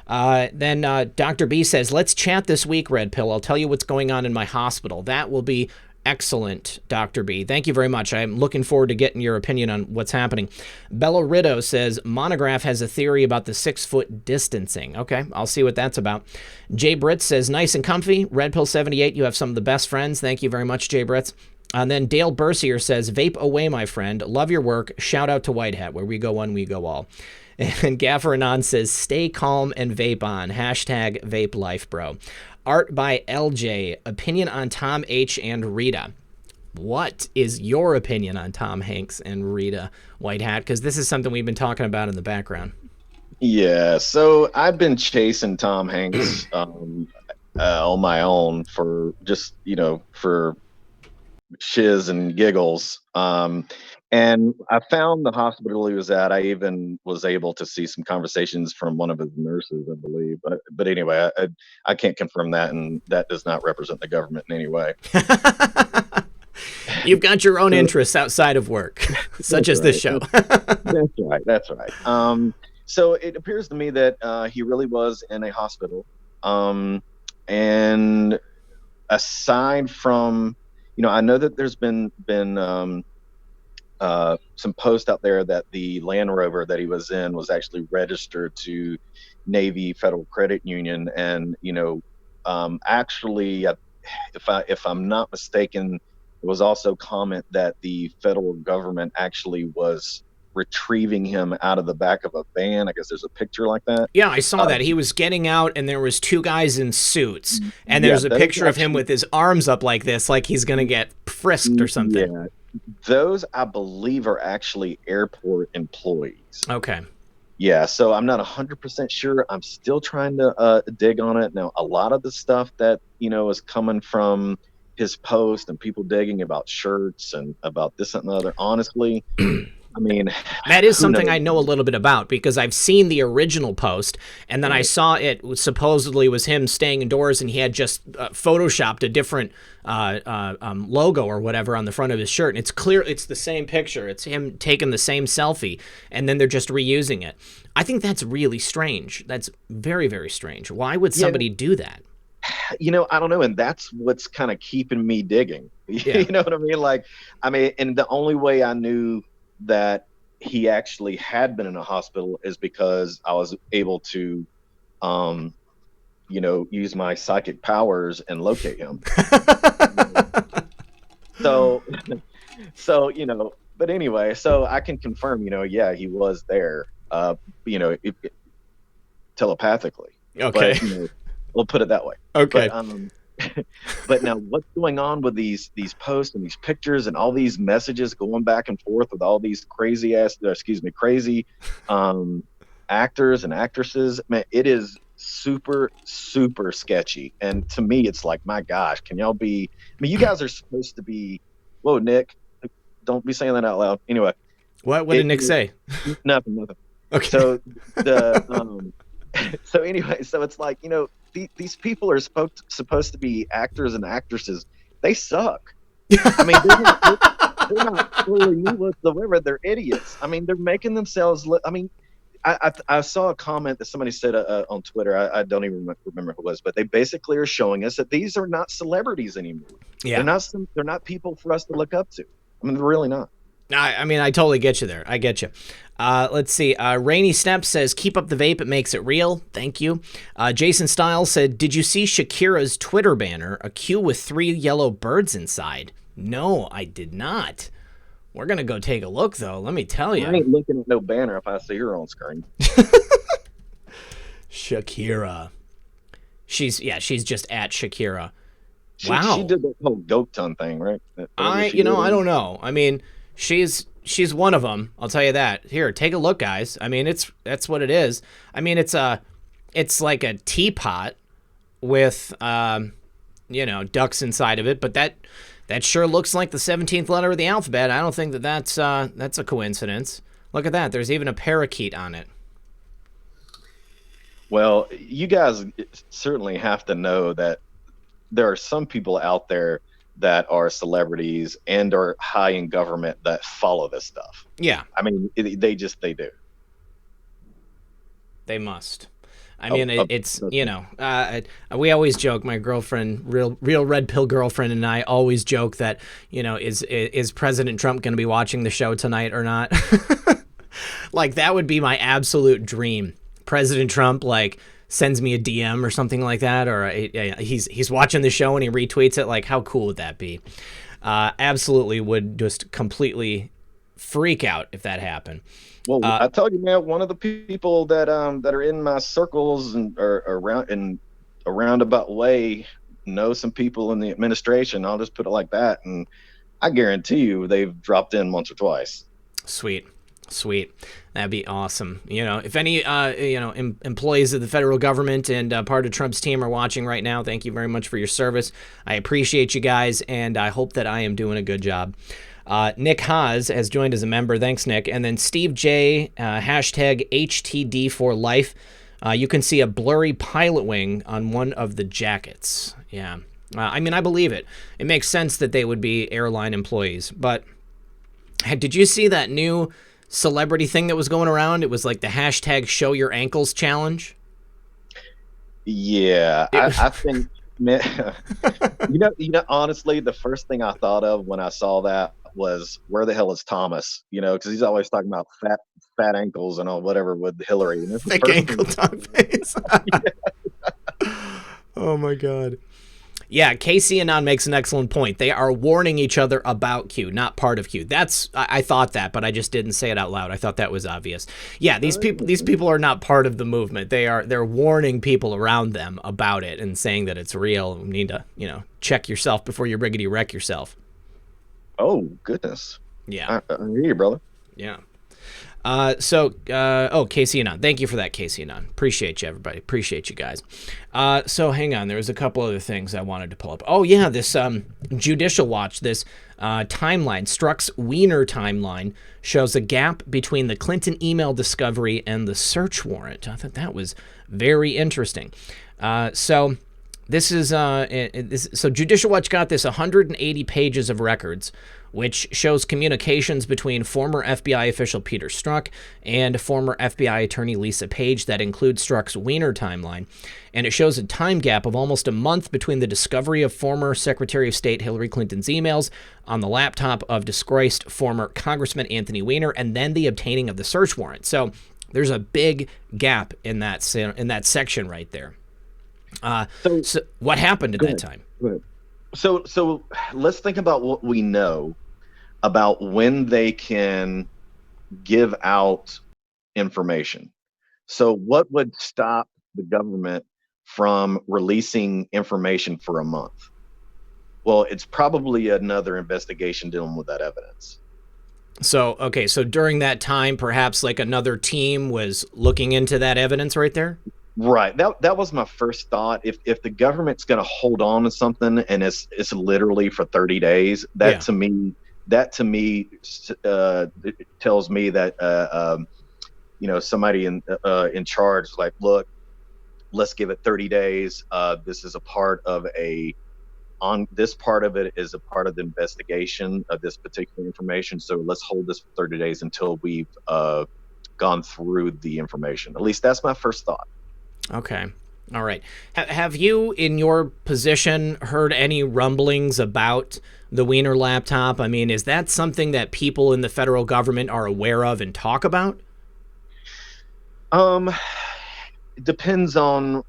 Then Dr. B says, let's chat this week, Red Pill. I'll tell you what's going on in my hospital. That will be excellent, Dr. B. Thank you very much. I'm looking forward to getting your opinion on what's happening. Bella Rideau says, Monograph has a theory about the 6-foot distancing. Okay, I'll see what that's about. Jay Britz says, nice and comfy. Red Pill 78, you have some of the best friends. Thank you very much, Jay Britz. And then Dale Bercier says, vape away, my friend. Love your work. Shout out to White Hat. Where we go one, we go all. And Gaffer Anon says, stay calm and vape on. Hashtag vape life, bro. Art by LJ. Opinion on Tom H. and Rita. What is your opinion on Tom Hanks and Rita White Hat? Because this is something we've been talking about in the background. Yeah, so I've been chasing Tom Hanks on my own for just, for shiz and giggles. And I found the hospital he was at. I even was able to see some conversations from one of his nurses, I believe. But anyway, I can't confirm that, and that does not represent the government in any way. You've got your own interests outside of work, such as this show. That's right. So it appears to me that he really was in a hospital. And aside from, I know that there's been some post out there that the Land Rover that he was in was actually registered to Navy Federal Credit Union, and actually, if I'm not mistaken, there was also comment that the federal government actually was retrieving him out of the back of a van. I guess there's a picture like that. Yeah, I saw that. He was getting out, and there was 2 guys in suits, and there's a picture of him with his arms up like this, like he's going to get frisked or something. Yeah. Those, I believe, are actually airport employees. Okay. Yeah, so I'm not 100% sure. I'm still trying to dig on it. Now, a lot of the stuff that, is coming from his post and people digging about shirts and about this and the other, honestly, I mean, that is something I know a little bit about because I've seen the original post, and then I saw it supposedly was him staying indoors, and he had just photoshopped a different logo or whatever on the front of his shirt. And it's clear it's the same picture. It's him taking the same selfie, and then they're just reusing it. I think that's really strange. That's very, very strange. Why would somebody do that? I don't know. And that's what's kind of keeping me digging. Yeah. You know what I mean? And the only way I knew that he actually had been in a hospital is because I was able to, use my psychic powers and locate him. so, but anyway, so I can confirm, he was there, telepathically. Okay. But, we'll put it that way. Okay. But now what's going on with these posts and these pictures and all these messages going back and forth with all these crazy actors and actresses? Man, it is super, super sketchy. And to me, it's like, my gosh, can y'all be, you guys are supposed to be, whoa, Nick, don't be saying that out loud. Anyway. What did Nick say? Nothing. Okay. So so anyway, so it's like, these people are supposed to be actors and actresses. They suck. I mean, They're not fooling me whatsoever. They're idiots. I mean, they're making themselves look. I mean, I saw a comment that somebody said on Twitter. I don't even remember who it was, but they basically are showing us that these are not celebrities anymore. Yeah. They're not people for us to look up to. I mean, they're really not. I mean, I totally get you there. I get you. Let's see. Rainy Step says, keep up the vape. It makes it real. Thank you. Jason Stiles said, did you see Shakira's Twitter banner? A queue with 3 yellow birds inside. No, I did not. We're going to go take a look, though. Let me tell you. I ain't looking at no banner if I see her on screen. Shakira. She's just at Shakira. Wow. She did that whole goat tongue thing, right? I don't know. I mean, she's one of them. I'll tell you that. Here, take a look, guys. I mean, that's what it is. I mean, it's like a teapot with ducks inside of it, but that sure looks like the 17th letter of the alphabet. I don't think that's a coincidence. Look at that. There's even a parakeet on it. Well, you guys certainly have to know that there are some people out there that are celebrities and are high in government that follow this stuff. Yeah. I mean, they do. They must. I mean, it's, we always joke, my girlfriend, real red pill girlfriend, and I always joke that, is President Trump going to be watching the show tonight or not? Like, that would be my absolute dream. President Trump, like, sends me a DM or something like that, or he's watching the show and he retweets it. Like, how cool would that be? Absolutely would just completely freak out if that happened. Well, I tell you, man, one of the people that are in my circles and are around in a roundabout way know some people in the administration. I'll just put it like that, and I guarantee you they've dropped in once or twice. Sweet. That'd be awesome. If any employees of the federal government and part of Trump's team are watching right now, thank you very much for your service. I appreciate you guys, and I hope that I am doing a good job. Nick Haas has joined as a member. Thanks, Nick. And then Steve J, hashtag HTD for life. You can see a blurry pilot wing on one of the jackets. Yeah. I mean, I believe it. It makes sense that they would be airline employees. But did you see that new celebrity thing that was going around? It was like the hashtag show your ankles challenge. Yeah, I think, man, honestly, the first thing I thought of when I saw that was, where the hell is Thomas? Because he's always talking about fat ankles and all whatever with Hillary. And thick ankle dog face. Oh my God. Yeah, Casey Anon makes an excellent point. They are warning each other about Q, not part of Q. I thought that, but I just didn't say it out loud. I thought that was obvious. Yeah, these people are not part of the movement. They're warning people around them about it and saying that it's real. You need to, check yourself before you riggedy wreck yourself. Oh, goodness. Yeah. I hear you, brother. Yeah. Casey Anon. Thank you for that, Casey Anon. Appreciate you, everybody. Appreciate you guys. So hang on. There was a couple other things I wanted to pull up. Oh, yeah, this Judicial Watch, this timeline, Strzok's Wiener timeline, shows a gap between the Clinton email discovery and the search warrant. I thought that was very interesting. So this is so Judicial Watch got this 180 pages of records, which shows communications between former FBI official Peter Strzok and former FBI attorney Lisa Page that includes Strzok's Wiener timeline. And it shows a time gap of almost a month between the discovery of former Secretary of State Hillary Clinton's emails on the laptop of disgraced former Congressman Anthony Weiner and then the obtaining of the search warrant. So there's a big gap in that section right there. So what happened at that time? So let's think about what we know about when they can give out information. So what would stop the government from releasing information for a month? Well, it's probably another investigation dealing with that evidence. So during that time, perhaps like another team was looking into that evidence right there? Right. That was my first thought. If the government's going to hold on to something and it's literally for 30 days, to me it tells me that somebody in charge, like, look, let's give it 30 days. This is a part of a on this part of it is a part of the investigation of this particular information. So let's hold this for 30 days until we've gone through the information. At least that's my first thought. Okay. All right. Have you, in your position, heard any rumblings about the Wiener laptop? I mean, is that something that people in the federal government are aware of and talk about? It depends on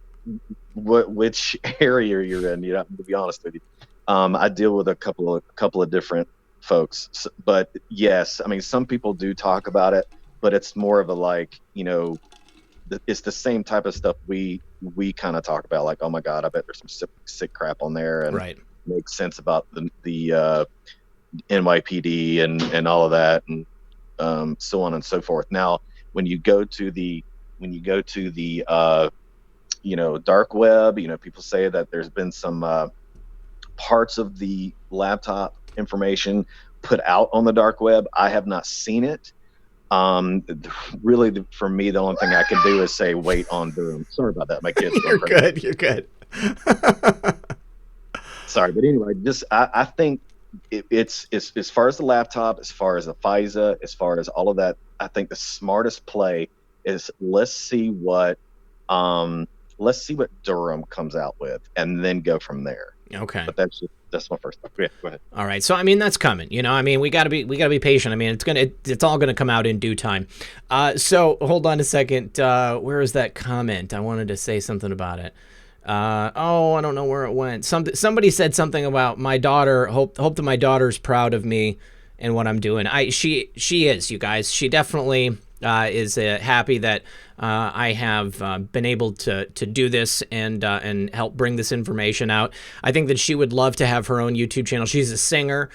which area you're in. To be honest with you, I deal with a couple of different folks, but yes, I mean, some people do talk about it, but it's more of a like, it's the same type of stuff we kind of talk about, like, oh my God, I bet there's some sick crap on there, and right. Makes sense about the NYPD and all of that, and so on and so forth. Now, when you go to the dark web, people say that there's been some parts of the laptop information put out on the dark web. I have not seen it. Really, for me, the only thing I can do is say wait on Doom. Sorry about that, my kids. You're good. Sorry, but anyway, I think it's as far as the laptop, as far as the FISA, as far as all of that. I think the smartest play is let's see what Durham comes out with, and then go from there. Okay. But that's my first thought. Yeah, go ahead. All right. So I mean, that's coming. I mean, we gotta be patient. I mean, it's all gonna come out in due time. So hold on a second. Where is that comment? I wanted to say something about it. I don't know where it went. Somebody said something about my daughter. Hope that my daughter's proud of me and what I'm doing. She is, you guys. She definitely is happy that I have been able to do this and help bring this information out. I think that she would love to have her own YouTube channel. She's a singer,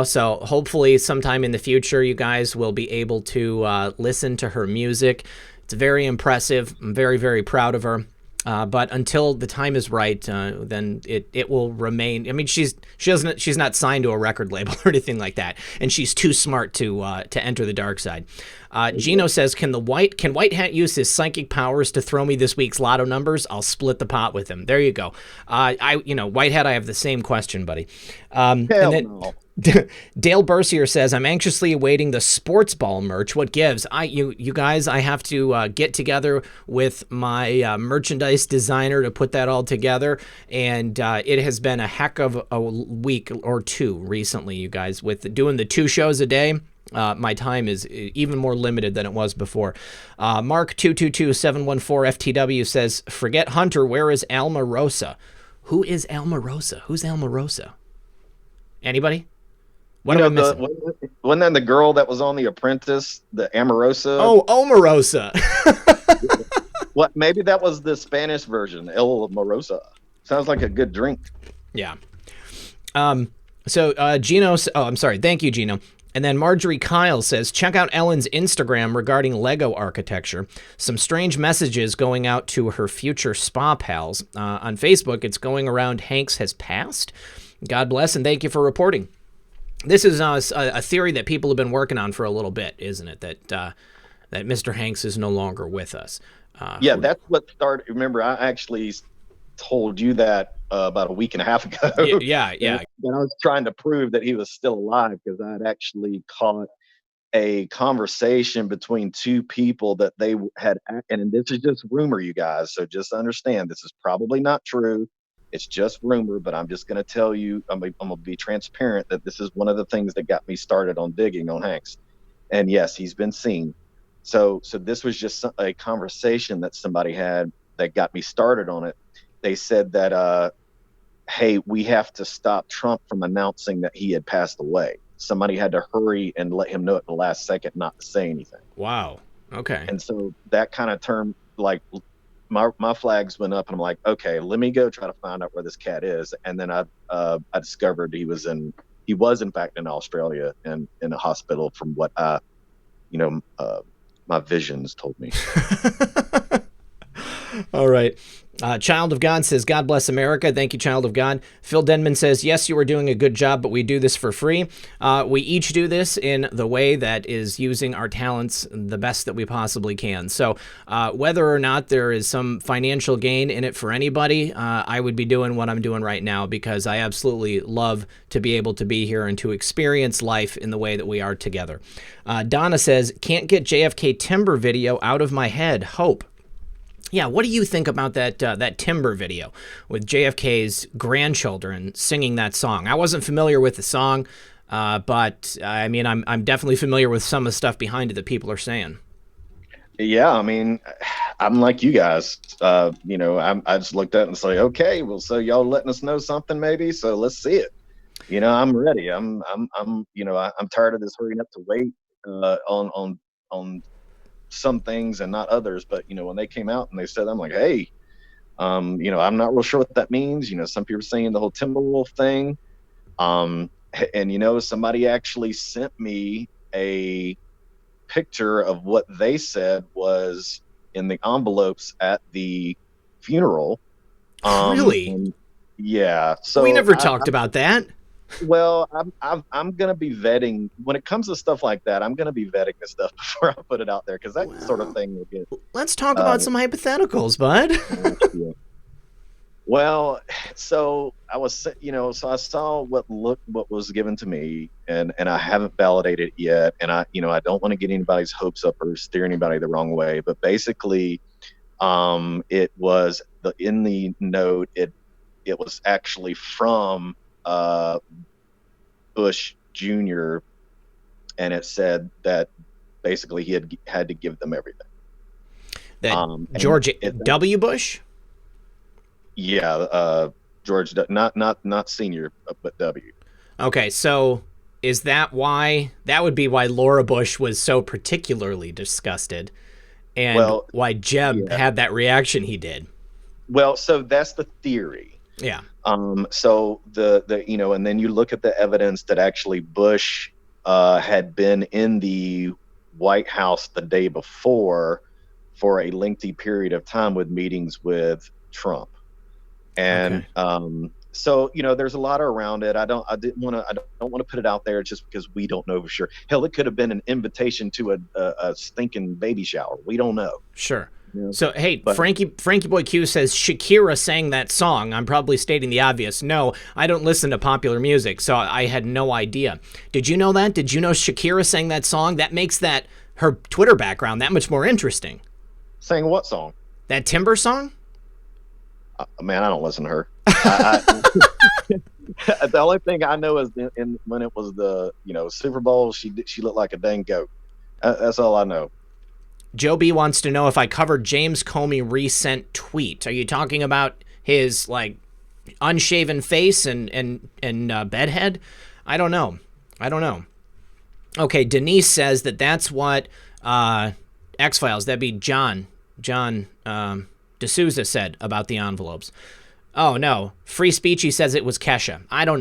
so hopefully sometime in the future you guys will be able to listen to her music. It's very impressive. I'm very, very proud of her. But until the time is right, then it will remain. I mean, she's not signed to a record label or anything like that, and she's too smart to enter the dark side. Gino says, can White Hat use his psychic powers to throw me this week's lotto numbers? I'll split the pot with him. There you go. White Hat, I have the same question, buddy. No. Dale Bercier says, I'm anxiously awaiting the sports ball merch. What gives? You guys, I have to get together with my merchandise designer to put that all together. And it has been a heck of a week or two recently, you guys, with doing the 2 shows a day. My time is even more limited than it was before. Mark 222714FTW says, forget Hunter. Where is Alma Rosa? Who is Alma Rosa? Who's Alma Rosa? Anybody? What am I missing? Wasn't that the girl that was on The Apprentice, the Amorosa? Oh, Omarosa. What? Maybe that was the Spanish version, El Amorosa. Sounds like a good drink. Yeah. So Gino. Oh, I'm sorry. Thank you, Gino. And then Marjorie Kyle says, check out Ellen's Instagram regarding Lego architecture. Some strange messages going out to her future spa pals. On Facebook, it's going around Hanks has passed. God bless, and thank you for reporting. This is a theory that people have been working on for a little bit, isn't it? That Mr. Hanks is no longer with us. Yeah, that's what started. Remember, I actually told you that about a week and a half ago. Yeah. And I was trying to prove that he was still alive because I had actually caught a conversation between 2 people that they had, and this is just rumor, you guys. So just understand, this is probably not true. It's just rumor, but I'm just going to tell you, I'm going to be transparent that this is one of the things that got me started on digging on Hanks. And yes, he's been seen. So this was just a conversation that somebody had that got me started on it. They said that, hey, we have to stop Trump from announcing that he had passed away. Somebody had to hurry and let him know at the last second not to say anything. Wow. Okay. And so that kind of turned, like, my flags went up, and I'm like, okay, let me go try to find out where this cat is. And then I discovered he was in fact in Australia and in a hospital, from what my visions told me. All right. Child of God says, God bless America. Thank you, Child of God. Phil Denman says, yes, you are doing a good job, but we do this for free. We each do this in the way that is using our talents the best that we possibly can. So whether or not there is some financial gain in it for anybody, I would be doing what I'm doing right now because I absolutely love to be able to be here and to experience life in the way that we are together. Donna says, can't get JFK Timber video out of my head. Hope. Yeah, what do you think about that Timber video with JFK's grandchildren singing that song? I wasn't familiar with the song, but I mean, I'm definitely familiar with some of the stuff behind it that people are saying. Yeah, I mean, I'm like you guys. I just looked at it and say, okay, well, so y'all letting us know something, maybe. So let's see it. I'm ready. I'm tired of this hurrying up to wait on some things and not others. But when they came out and they said, I'm like, hey, I'm not real sure what that means. Some people are saying the whole Timberwolf thing. And somebody actually sent me a picture of what they said was in the envelopes at the funeral. Really? Yeah. We So never talked about that. well, I'm gonna be vetting when it comes to stuff like that. I'm gonna be vetting this stuff before I put it out there because that sort of thing will get. Let's talk about some hypotheticals, bud. Yeah. Well, so so I saw what was given to me, and I haven't validated it yet, and I don't want to get anybody's hopes up or steer anybody the wrong way, but basically, it was in the note. It was actually from Bush Jr., and it said that basically he had to give them everything. That George W. Bush? Yeah, George, not senior, but W. Okay, so is that would be why Laura Bush was so particularly disgusted and why Jeb had that reaction he did? Well, so that's the theory. Yeah. So and then you look at the evidence that actually Bush had been in the White House the day before for a lengthy period of time with meetings with Trump. And so there's a lot around it. I don't want to put it out there just because we don't know for sure. Hell, it could have been an invitation to a stinking baby shower. We don't know. Sure. So, hey, Frankie Boy Q says Shakira sang that song. I'm probably stating the obvious. No, I don't listen to popular music, so I had no idea. Did you know that? Did you know Shakira sang that song? That makes her Twitter background that much more interesting. Sang what song? That Timber song? Man, I don't listen to her. The only thing I know is when it was the Super Bowl, she looked like a dang goat. That's all I know. Joe B wants to know if I covered James Comey recent tweet. Are you talking about his unshaven face and bedhead? I don't know. Okay, Denise says that's what X-Files. That'd be John D'Souza said about the envelopes. Oh, no. Free Speech, he says it was Kesha. I don't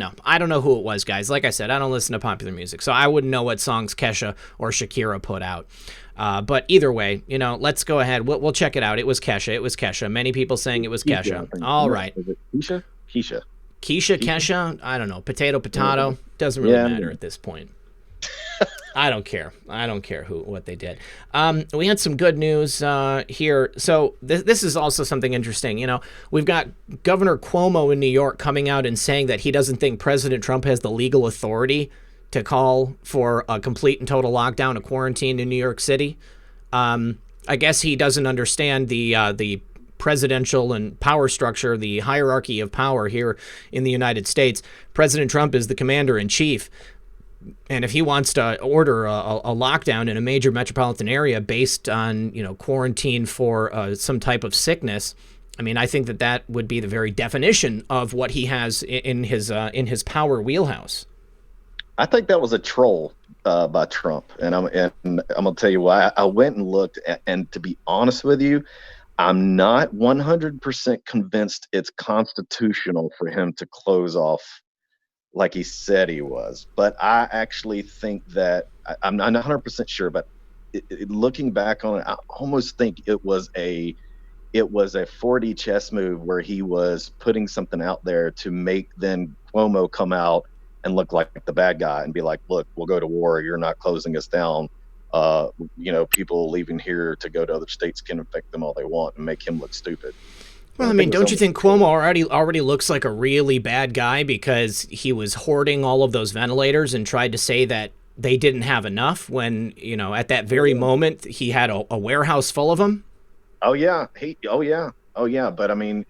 know who it was, guys. Like I said, I don't listen to popular music, so I wouldn't know what songs Kesha or Shakira put out. But either way, let's go ahead. We'll check it out. It was Kesha. Many people saying it was Kesha. All right. Is it Keisha? Kesha? I don't know. Potato. Doesn't really matter at this point. I don't care what they did. We had some good news here. So this is also something interesting. We've got Governor Cuomo in New York coming out and saying that he doesn't think President Trump has the legal authority to call for a complete and total lockdown, a quarantine in New York City. I guess he doesn't understand the presidential and power structure, the hierarchy of power here in the United States. President Trump is the commander-in-chief. And if he wants to order a lockdown in a major metropolitan area based on, quarantine for some type of sickness, I mean, I think that would be the very definition of what he has in his power wheelhouse. I think that was a troll by Trump, and I'm gonna tell you why. I went and looked, and to be honest with you, I'm not 100% convinced it's constitutional for him to close off like he said he was. But I actually think that I'm not 100% sure, but looking back on it, I almost think it was a it was a 4D chess move where he was putting something out there to make then Cuomo come out and look like the bad guy and be like, look, we'll go to war. You're not closing us down. People leaving here to go to other states can infect them all they want and make him look stupid. So Well, I I think mean, it was don't you almost think Cuomo already looks like a really bad guy because he was hoarding all of those ventilators and tried to say that they didn't have enough when, at that very moment he had a warehouse full of them? oh yeah, oh yeah. But I mean,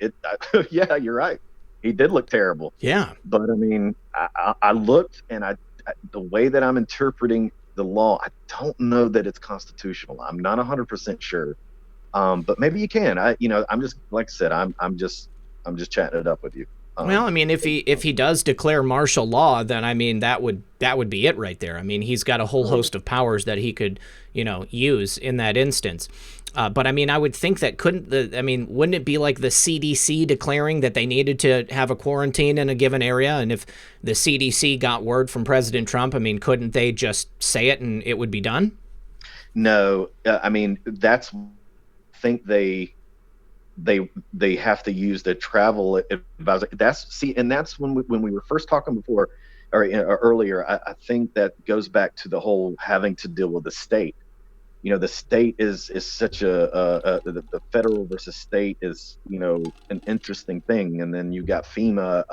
yeah, you're right. He did look terrible. Yeah. But I mean, I looked and the way that I'm interpreting the law, I don't know that it's constitutional. I'm not 100% sure. But maybe you can. I'm just like I said, I'm just chatting it up with you. Well, I mean, if he does declare martial law, then I mean that would be it right there. I mean, he's got a whole host of powers that he could, use in that instance. But I mean, I would think that wouldn't it be like the CDC declaring that they needed to have a quarantine in a given area? And if the CDC got word from President Trump, I mean, couldn't they just say it and it would be done? No, I mean that's I think they have to use the travel advisor. And that's when we were first talking before or earlier. I think that goes back to the whole having to deal with the state. The state is such the federal versus state is an interesting thing, and then you got FEMA,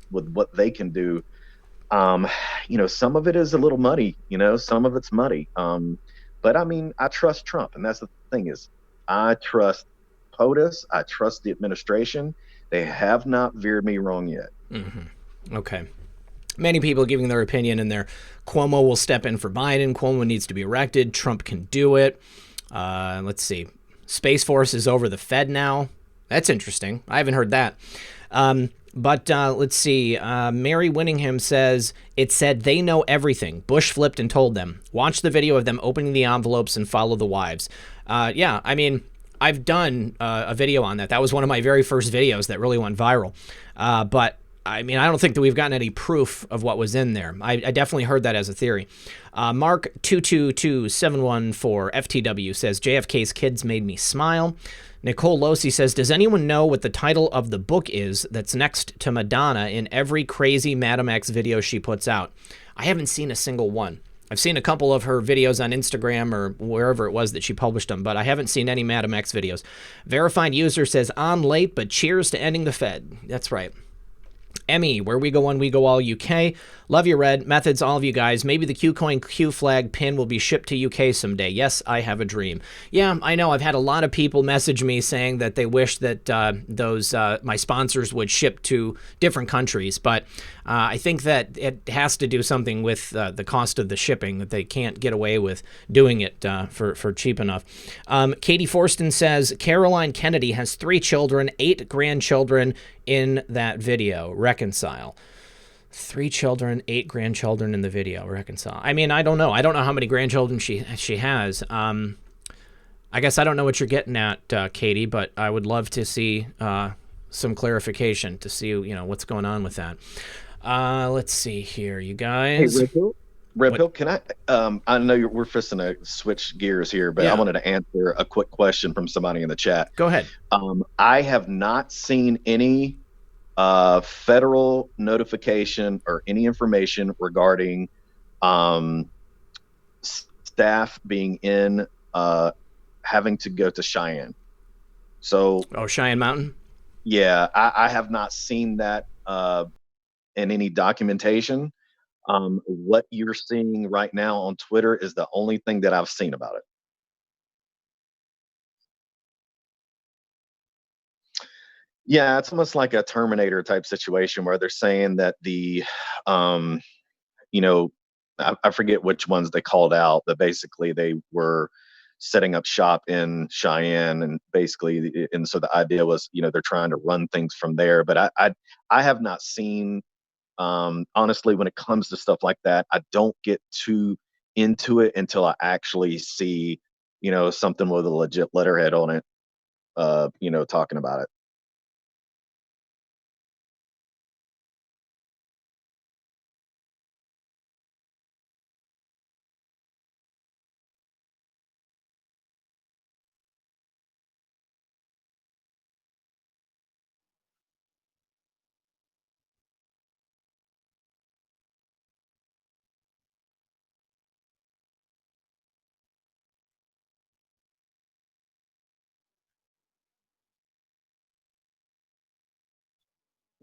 with what they can do. um some of it is a little muddy, some of it's muddy. But I mean, I trust Trump, and that's the thing is, I trust POTUS, I trust the administration. They have not veered me wrong yet. Okay. Many people giving their opinion in there. Cuomo will step in for Biden. Cuomo needs to be elected. Trump can do it. Let's see. Space Force is over the Fed now. That's interesting. I haven't heard that. But let's see. Mary Winningham says, it said they know everything. Bush flipped and told them. Watch the video of them opening the envelopes and follow the wives. Yeah, I mean, I've done a video on that. That was one of my very first videos that really went viral. But I mean, I don't think that we've gotten any proof of what was in there. I definitely heard that as a theory. Mark222714 FTW says, JFK's kids made me smile. Nicole Losi says, does anyone know what the title of the book is that's next to Madonna in every crazy Madam X video she puts out? I haven't seen a single one. I've seen a couple of her videos on Instagram or wherever it was that she published them, but I haven't seen any Madam X videos. Verified user says, on late, but cheers to ending the Fed. That's right. Emmy, where we go one, we go all UK. Love you, Red. Methods, all of you guys. Maybe the Qcoin Q flag pin will be shipped to UK someday. Yes, I have a dream. Yeah, I know. I've had a lot of people message me saying that they wish that my sponsors would ship to different countries, but I think that it has to do something with the cost of the shipping, that they can't get away with doing it for cheap enough. Katie Forston says, Caroline Kennedy has 3 children, 8 grandchildren in that video. Reconcile. 3 children, 8 grandchildren in the video. Reconcile. I mean, I don't know. I don't know how many grandchildren she has. I guess I don't know what you're getting at, Katie, but I would love to see some clarification to see what's going on with that. Let's see here, you guys. Hey, Red Pill, can I know we're fisting to switch gears here, but Yeah. I wanted to answer a quick question from somebody in the chat. Go ahead. I have not seen any federal notification or any information regarding staff being in having to go to Cheyenne. So, Cheyenne Mountain? yeah, I have not seen that in any documentation. What you're seeing right now on Twitter is the only thing that I've seen about it. Yeah, it's almost like a Terminator type situation where they're saying that you know, I forget which ones they called out, but basically they were setting up shop in Cheyenne, and basically, and so the idea was, they're trying to run things from there. But I have not seen, honestly, when it comes to stuff like that, I don't get too into it until I actually see, something with a legit letterhead on it, talking about it.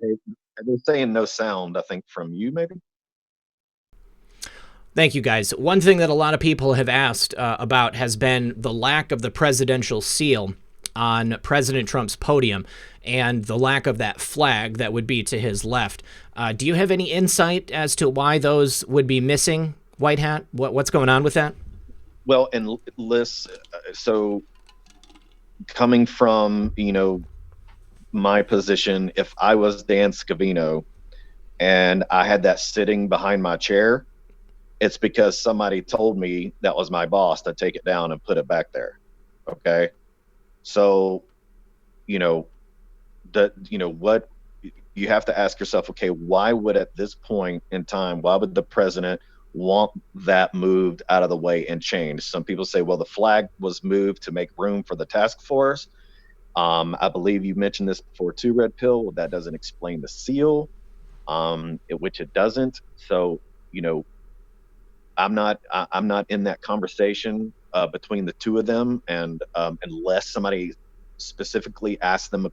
They're saying no sound, I think, from you, maybe? Thank you, guys. One thing that a lot of people have asked about has been the lack of the presidential seal on President Trump's podium and the lack of that flag that would be to his left. Do you have any insight as to why those would be missing, White Hat? What's going on with that? Well, and Liz, so coming from, my position, if I was Dan Scavino and I had that sitting behind my chair, it's because somebody told me that was my boss to take it down and put it back there. Okay. So, you know, what you have to ask yourself, okay, why would at this point in time, why would the president want that moved out of the way and changed? Some people say, well, the flag was moved to make room for the task force. I believe you mentioned this before too, Red Pill. Well, that doesn't explain the seal, which it doesn't. So, I'm not in that conversation between the two of them, and unless somebody specifically asks them,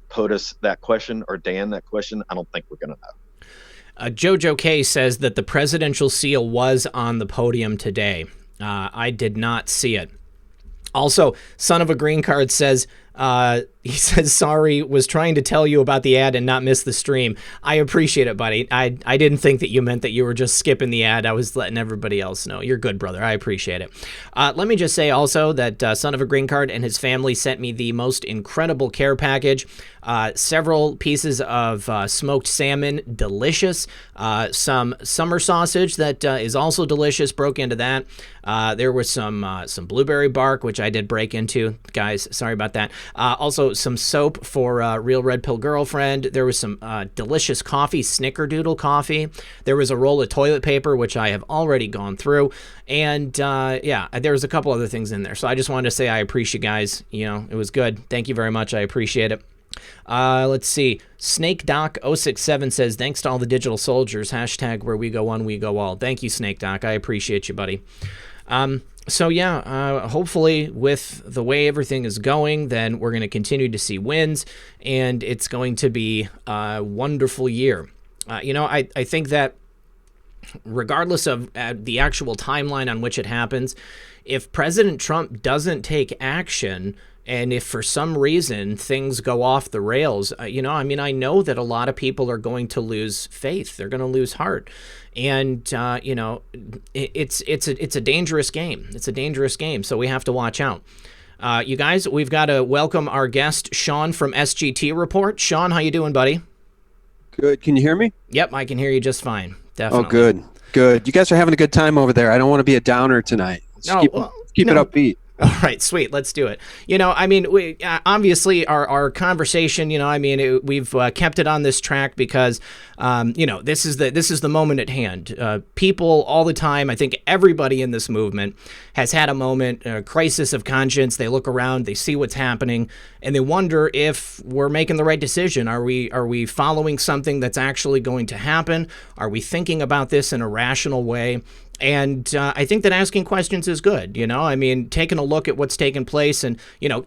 POTUS that question or Dan that question, I don't think we're going to know. Jojo K says that the presidential seal was on the podium today. I did not see it. Also, Son of a Green Card says, he says, sorry, was trying to tell you about the ad and not miss the stream. I appreciate it, buddy. I didn't think that you meant that you were just skipping the ad. I was letting everybody else know. You're good, brother. I appreciate it. Let me just say also that Son of a Green Card and his family sent me the most incredible care package. Several pieces of smoked salmon, delicious. Some summer sausage that is also delicious, broke into that. There was some blueberry bark, which I did break into. Guys, sorry about that. Also, some soap for Real Red Pill Girlfriend. There was some delicious coffee, Snickerdoodle coffee. There was a roll of toilet paper, which I have already gone through. And yeah, there was a couple other things in there. So I just wanted to say I appreciate you guys. It was good. Thank you very much. I appreciate it. Let's see. Snake Doc 067 says, thanks to all the digital soldiers. Hashtag where we go one, we go all. Thank you, Snake Doc. I appreciate you, buddy. So yeah, hopefully with the way everything is going, then we're going to continue to see wins, and it's going to be a wonderful year. I think that regardless of the actual timeline on which it happens, if President Trump doesn't take action, and if for some reason things go off the rails, I know that a lot of people are going to lose faith. They're going to lose heart. And, it's a dangerous game. It's a dangerous game. So we have to watch out. You guys, we've got to welcome our guest, Sean from SGT Report. Sean, how you doing, buddy? Good. Can you hear me? Yep, I can hear you just fine. Definitely. Oh, good. Good. You guys are having a good time over there. I don't want to be a downer tonight. Keep it upbeat. All right, sweet. Let's do it. We obviously our conversation. We've kept it on this track because, this is the moment at hand. People all the time. I think everybody in this movement has had a moment, a crisis of conscience. They look around, they see what's happening, and they wonder if we're making the right decision. Are we following something that's actually going to happen? Are we thinking about this in a rational way? And I think that asking questions is good, taking a look at what's taken place and,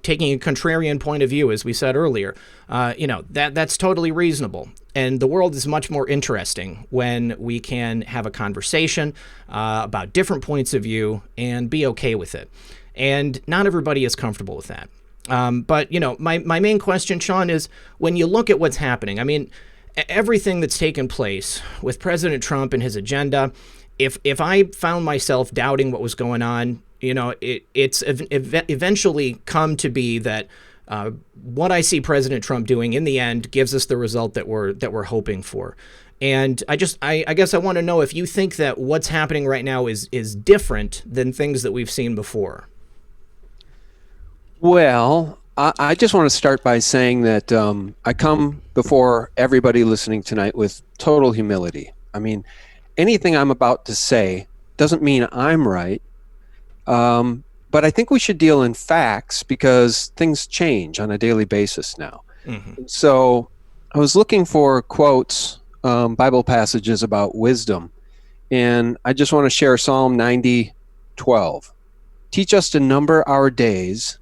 taking a contrarian point of view, as we said earlier, that's totally reasonable. And the world is much more interesting when we can have a conversation about different points of view and be okay with it. And not everybody is comfortable with that. But my main question, Sean, is when you look at what's happening, everything that's taken place with President Trump and his agenda, if I found myself doubting what was going on, it's eventually come to be that what I see President Trump doing in the end gives us the result that we're hoping for. And I guess I want to know if you think that what's happening right now is different than things that we've seen before. Well, I just want to start by saying that I come before everybody listening tonight with total humility. Anything I'm about to say doesn't mean I'm right, but I think we should deal in facts because things change on a daily basis now. Mm-hmm. So I was looking for quotes, Bible passages about wisdom, and I just want to share Psalm 90:12. Teach us to number our days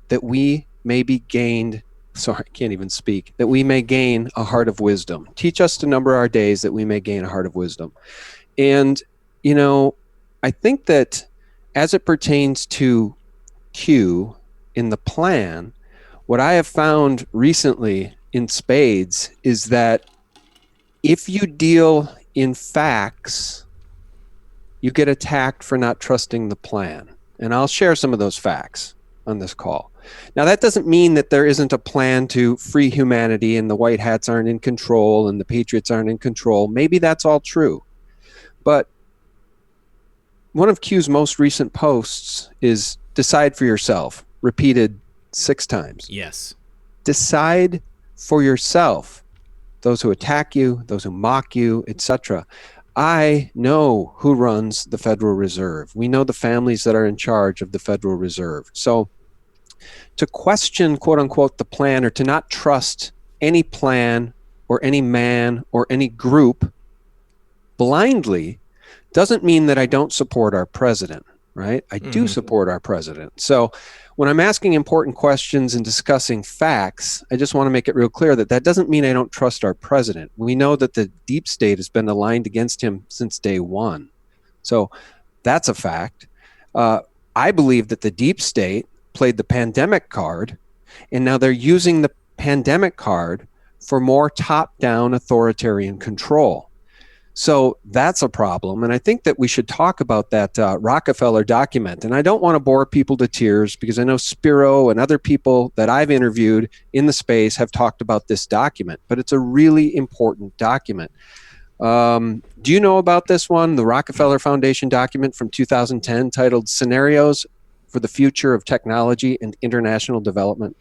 that we may be gained sorry, I can't even speak, that we may gain a heart of wisdom. Teach us to number our days that we may gain a heart of wisdom. And, I think that as it pertains to Q in the plan, what I have found recently in spades is that if you deal in facts, you get attacked for not trusting the plan. And I'll share some of those facts on this call. Now, that doesn't mean that there isn't a plan to free humanity and the white hats aren't in control and the patriots aren't in control. Maybe that's all true. But one of Q's most recent posts is decide for yourself, repeated 6 times. Yes. Decide for yourself. Those who attack you, those who mock you, etc. I know who runs the Federal Reserve. We know the families that are in charge of the Federal Reserve. So to question, quote unquote, the plan, or to not trust any plan or any man or any group blindly doesn't mean that I don't support our president, right? I do support our president. So when I'm asking important questions and discussing facts, I just want to make it real clear that that doesn't mean I don't trust our president. We know that the deep state has been aligned against him since day one. So that's a fact. I believe that the deep state played the pandemic card, and now they're using the pandemic card for more top-down authoritarian control. So that's a problem, and I think that we should talk about that Rockefeller document. And I don't want to bore people to tears because I know Spiro and other people that I've interviewed in the space have talked about this document, but it's a really important document. Do you know about this one, the Rockefeller Foundation document from 2010 titled Scenarios for the Future of Technology and International Development?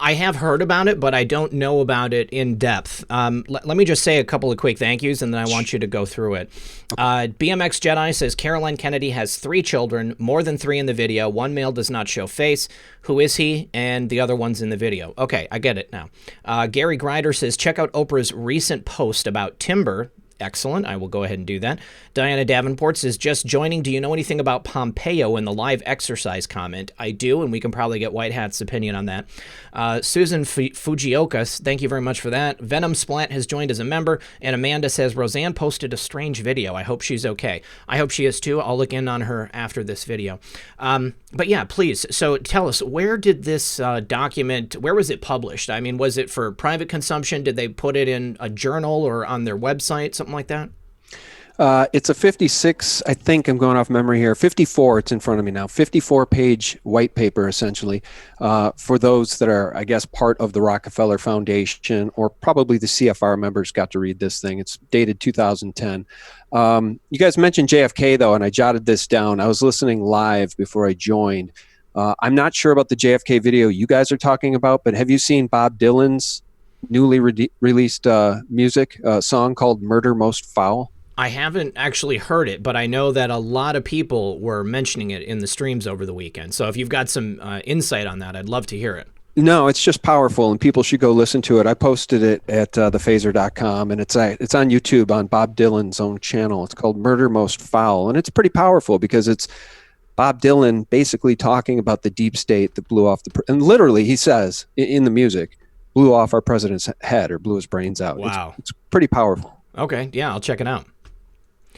I have heard about it, but I don't know about it in depth. Let me just say a couple of quick thank yous, and then I want you to go through it. BMX Jedi says, Caroline Kennedy has 3 children, more than 3 in the video. 1 male does not show face. Who is he? And the other one's in the video. Okay, I get it now. Gary Grider says, check out Oprah's recent post about timber. Excellent. I will go ahead and do that. Diana Davenport says, just joining. Do you know anything about Pompeo and the live exercise comment? I do, and we can probably get White Hat's opinion on that. Susan Fujioka, thank you very much for that. Venom Splat has joined as a member, and Amanda says, Roseanne posted a strange video. I hope she's okay. I hope she is too. I'll look in on her after this video. But yeah, please. So tell us, where did this document, where was it published? I mean, was it for private consumption? Did they put it in a journal or on their website, something like that? It's a 56, I think I'm going off memory here, 54, it's in front of me now, 54-page white paper, essentially, for those that are, I guess, part of the Rockefeller Foundation, or probably the CFR members got to read this thing. It's dated 2010. You guys mentioned JFK, though, and I jotted this down. I was listening live before I joined. I'm not sure about the JFK video you guys are talking about, but have you seen Bob Dylan's newly released music song called Murder Most Foul? I haven't actually heard it, but I know that a lot of people were mentioning it in the streams over the weekend. So if you've got some insight on that, I'd love to hear it. No, it's just powerful, and people should go listen to it. I posted it at thephaser.com, and it's on YouTube on Bob Dylan's own channel. It's called Murder Most Foul, and it's pretty powerful because it's Bob Dylan basically talking about the deep state that blew off and literally he says in the music, blew off our president's head or blew his brains out. Wow. It's pretty powerful. Okay, yeah, I'll check it out.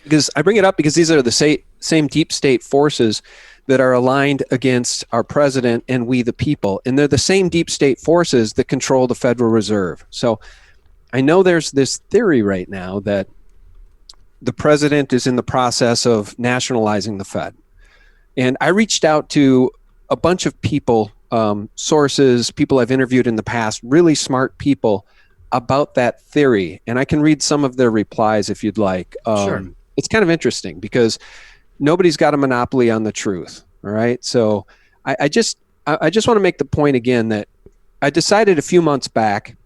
Because I bring it up because these are the same deep state forces that are aligned against our president and we the people. And they're the same deep state forces that control the Federal Reserve. So I know there's this theory right now that the president is in the process of nationalizing the Fed. And I reached out to a bunch of people, sources, people I've interviewed in the past, really smart people about that theory. And I can read some of their replies if you'd like. Sure. It's kind of interesting because nobody's got a monopoly on the truth. All right. So I just want to make the point again that I decided a few months back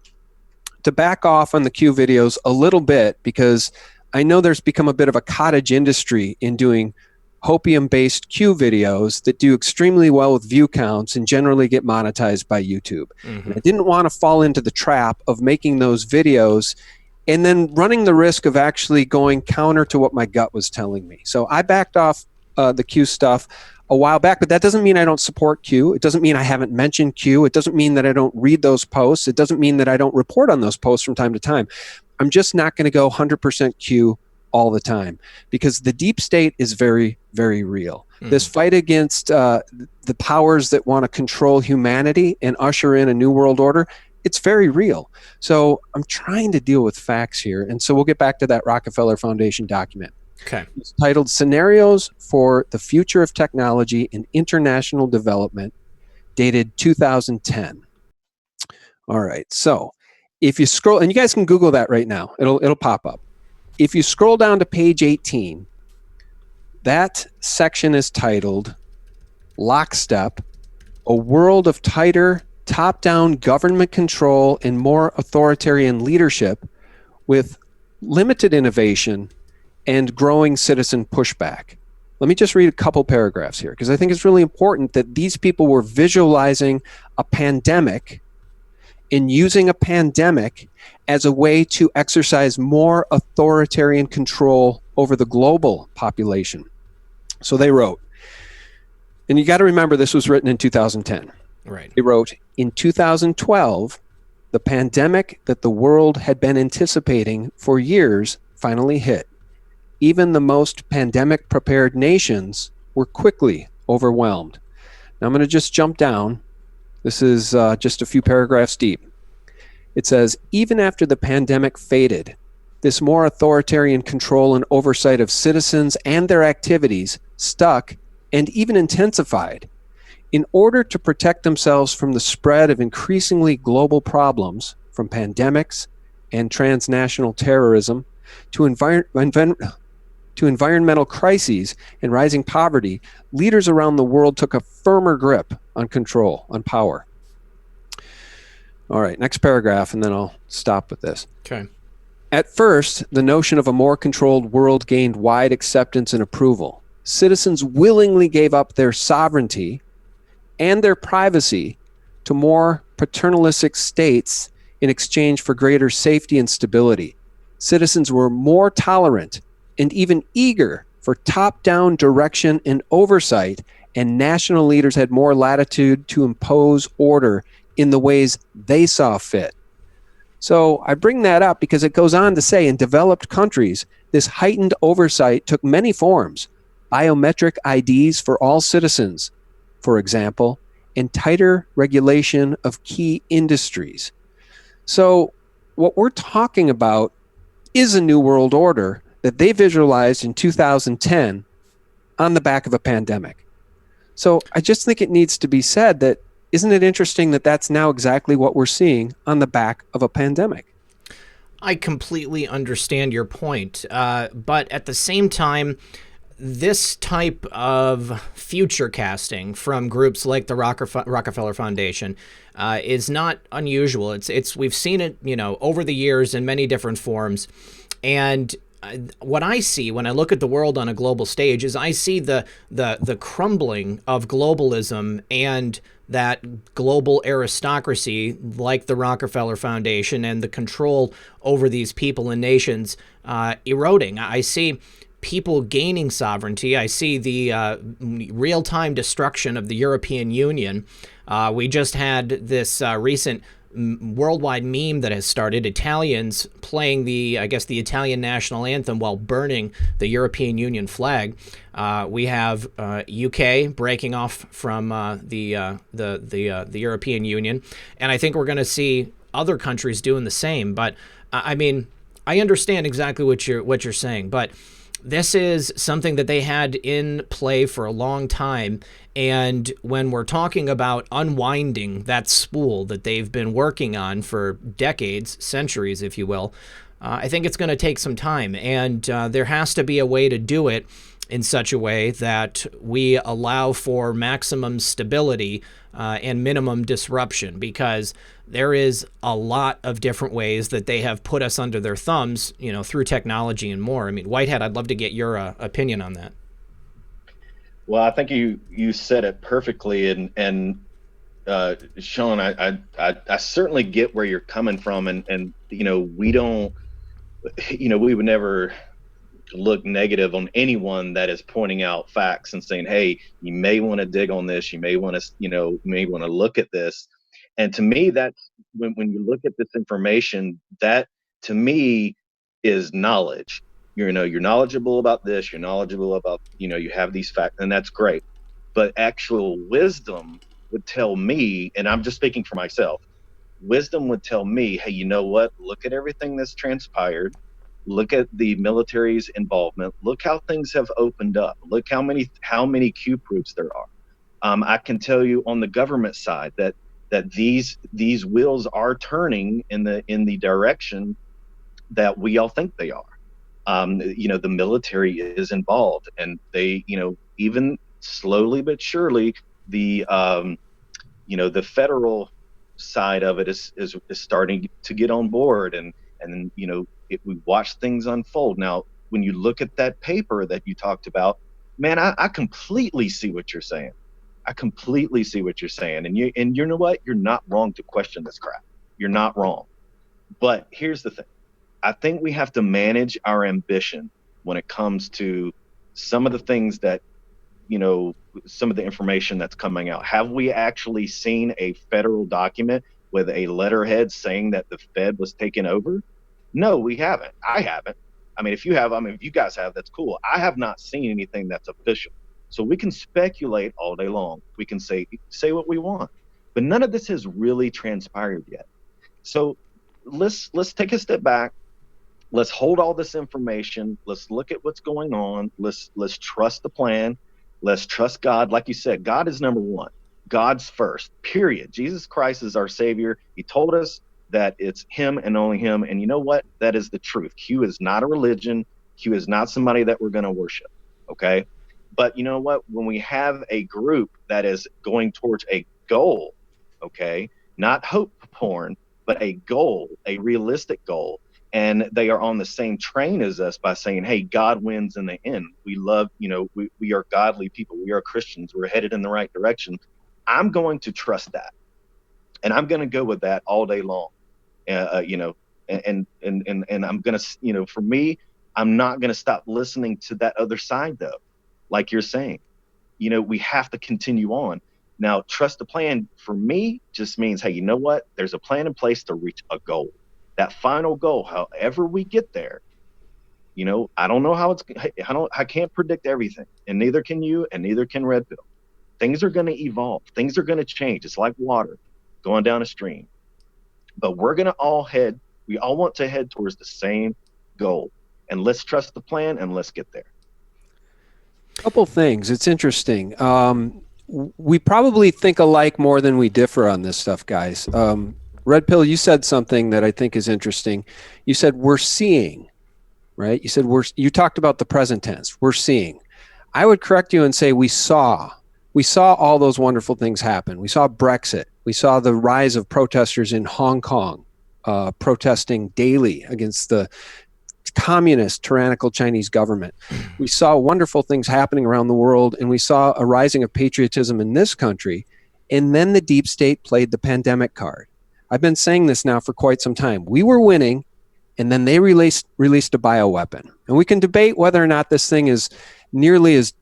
to back off on the Q videos a little bit because I know there's become a bit of a cottage industry in doing Hopium-based Q videos that do extremely well with view counts and generally get monetized by YouTube. Mm-hmm. I didn't want to fall into the trap of making those videos and then running the risk of actually going counter to what my gut was telling me. So I backed off the Q stuff. a while back, but that doesn't mean I don't support Q. It doesn't mean I haven't mentioned Q. It doesn't mean that I don't read those posts. It doesn't mean that I don't report on those posts from time to time. I'm just not going to go 100% Q all the time, because the deep state is very, very real. This fight against the powers that want to control humanity and usher in a new world order, it's very real. So I'm trying to deal with facts here. And so we'll get back to that Rockefeller Foundation document. Okay. It's titled Scenarios for the Future of Technology and International Development, dated 2010. All right. So if you scroll, and you guys can Google that right now, it'll pop up. If you scroll down to page 18, that section is titled Lockstep, a world of tighter top-down government control and more authoritarian leadership with limited innovation and growing citizen pushback. Let me just read a couple paragraphs here, because I think it's really important that these people were visualizing a pandemic and using a pandemic as a way to exercise more authoritarian control over the global population. So they wrote, and you got to remember this was written in 2010. Right. They wrote, in 2012, the pandemic that the world had been anticipating for years finally hit. Even the most pandemic-prepared nations were quickly overwhelmed. Now I'm going to just jump down. This is just a few paragraphs deep. It says, even after the pandemic faded, this more authoritarian control and oversight of citizens and their activities stuck and even intensified. In order to protect themselves from the spread of increasingly global problems, from pandemics and transnational terrorism to environmental crises and rising poverty, leaders around the world took a firmer grip on control, on power. All right, next paragraph, and then I'll stop with this. Okay. At first, the notion of a more controlled world gained wide acceptance and approval. Citizens willingly gave up their sovereignty and their privacy to more paternalistic states in exchange for greater safety and stability. Citizens were more tolerant and even eager for top-down direction and oversight, and national leaders had more latitude to impose order in the ways they saw fit. So I bring that up because it goes on to say, in developed countries, this heightened oversight took many forms. Biometric IDs for all citizens, for example, and tighter regulation of key industries. So what we're talking about is a new world order that they visualized in 2010 on the back of a pandemic. So I just think it needs to be said that, isn't it interesting that that's now exactly what we're seeing on the back of a pandemic? I completely understand your point, but at the same time, this type of future casting from groups like the Rockefeller Foundation is not unusual. It's we've seen it, over the years in many different forms, and what I see when I look at the world on a global stage is I see the crumbling of globalism and that global aristocracy like the Rockefeller Foundation and the control over these people and nations eroding. I see people gaining sovereignty. I see the real-time destruction of the European Union. We just had this recent worldwide meme that has started, Italians playing the Italian national anthem while burning the European Union flag. We have UK breaking off from the European Union, and I think we're going to see other countries doing the same. But I mean, I understand exactly what you're saying, but this is something that they had in play for a long time. And when we're talking about unwinding that spool that they've been working on for decades, centuries, if you will, I think it's going to take some time. And there has to be a way to do it in such a way that we allow for maximum stability and minimum disruption, because there is a lot of different ways that they have put us under their thumbs, through technology and more. I mean, Whitehead, I'd love to get your opinion on that. Well, I think you said it perfectly, and Sean, I certainly get where you're coming from, and we don't, we would never look negative on anyone that is pointing out facts and saying, hey, you may want to dig on this, you may want to, may want to look at this. And to me, that's when you look at this information, that to me is knowledge. You're knowledgeable about this, you're knowledgeable about, you have these facts, and that's great. But actual wisdom would tell me, and I'm just speaking for myself, wisdom would tell me, hey, you know what? Look at everything that's transpired. Look at the military's involvement. Look how things have opened up. Look how many Q proofs there are. I can tell you on the government side that these wheels are turning in the direction that we all think they are. The military is involved, and they, even slowly but surely, the federal side of it is starting to get on board, and we watch things unfold. Now, when you look at that paper that you talked about, man, I completely see what you're saying. I completely see what you're saying, and you know what? You're not wrong to question this crap. You're not wrong. But here's the thing. I think we have to manage our ambition when it comes to some of the things that, some of the information that's coming out. Have we actually seen a federal document with a letterhead saying that the Fed was taken over? No, we haven't. I haven't. I mean, if you guys have, that's cool. I have not seen anything that's official. So we can speculate all day long. We can say what we want, but none of this has really transpired yet. So let's take a step back. Let's hold all this information. Let's look at what's going on. Let's trust the plan. Let's trust God. Like you said, God is number one. God's first, period. Jesus Christ is our Savior. He told us that it's him and only him. And you know what? That is the truth. Q is not a religion. Q is not somebody that we're going to worship. Okay. But you know what? When we have a group that is going towards a goal, okay, not hope porn, but a goal, a realistic goal, and they are on the same train as us by saying, hey, God wins in the end. We love, we are godly people. We are Christians. We're headed in the right direction. I'm going to trust that. And I'm going to go with that all day long. And I'm going to, for me, I'm not going to stop listening to that other side, though. Like you're saying, we have to continue on. Now, trust the plan for me just means, hey, you know what? There's a plan in place to reach a goal. That final goal, however we get there, I don't know I can't predict everything, and neither can you, and neither can Red Pill. Things are going to evolve. Things are going to change. It's like water going down a stream. But we're going to we all want to head towards the same goal. And let's trust the plan and let's get there. Couple things. It's interesting. We probably think alike more than we differ on this stuff, guys. Red Pill, you said something that I think is interesting. You said we're seeing, right? You said you talked about the present tense. We're seeing. I would correct you and say we saw all those wonderful things happen. We saw Brexit. We saw the rise of protesters in Hong Kong, protesting daily against the communist, tyrannical Chinese government. We saw wonderful things happening around the world, and we saw a rising of patriotism in this country. And then the deep state played the pandemic card. I've been saying this now for quite some time. We were winning, and then they released a bioweapon. And we can debate whether or not this thing is nearly as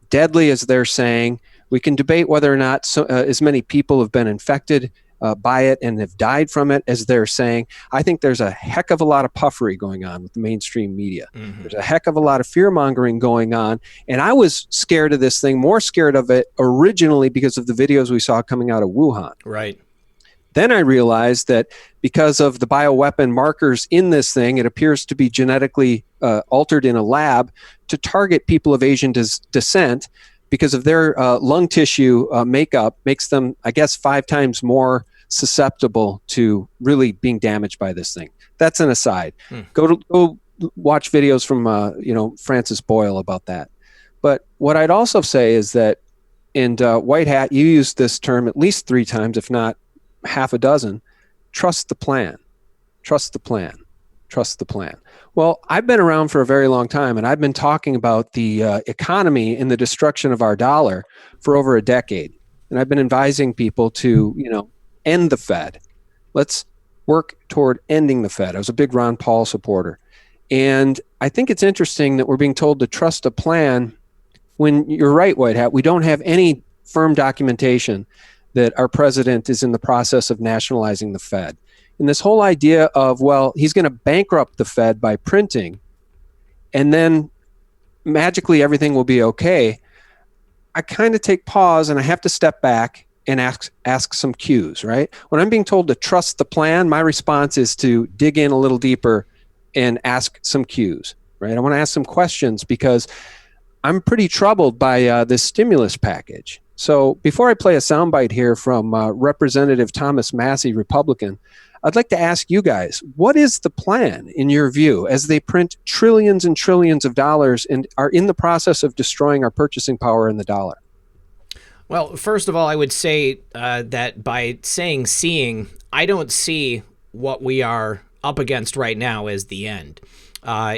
deadly as they're saying. We can debate whether or not as many people have been infected by it and have died from it as they're saying. I think there's a heck of a lot of puffery going on with the mainstream media. Mm-hmm. There's a heck of a lot of fear-mongering going on. And I was scared of this thing, more scared of it originally because of the videos we saw coming out of Wuhan. Right. Then I realized that because of the bioweapon markers in this thing, it appears to be genetically altered in a lab to target people of Asian descent because of their lung tissue makeup makes them, I guess, 5 times more susceptible to really being damaged by this thing. That's an aside. Go watch videos from Francis Boyle about that. But what I'd also say is that in White Hat, you used this term at least 3 times, if not half a dozen. Trust the plan. Trust the plan. Trust the plan. Well, I've been around for a very long time, and I've been talking about the economy and the destruction of our dollar for over a decade. And I've been advising people to, end the Fed. Let's work toward ending the Fed. I was a big Ron Paul supporter. And I think it's interesting that we're being told to trust a plan when you're right, White Hat, we don't have any firm documentation that our president is in the process of nationalizing the Fed. And this whole idea of, well, he's going to bankrupt the Fed by printing and then magically everything will be okay. I kind of take pause and I have to step back and ask some cues, right? When I'm being told to trust the plan, my response is to dig in a little deeper and ask some cues, right? I want to ask some questions because I'm pretty troubled by this stimulus package. So before I play a soundbite here from Representative Thomas Massey, Republican, I'd like to ask you guys, what is the plan in your view as they print trillions and trillions of dollars and are in the process of destroying our purchasing power in the dollar? Well, first of all, I would say that by saying seeing, I don't see what we are up against right now as the end.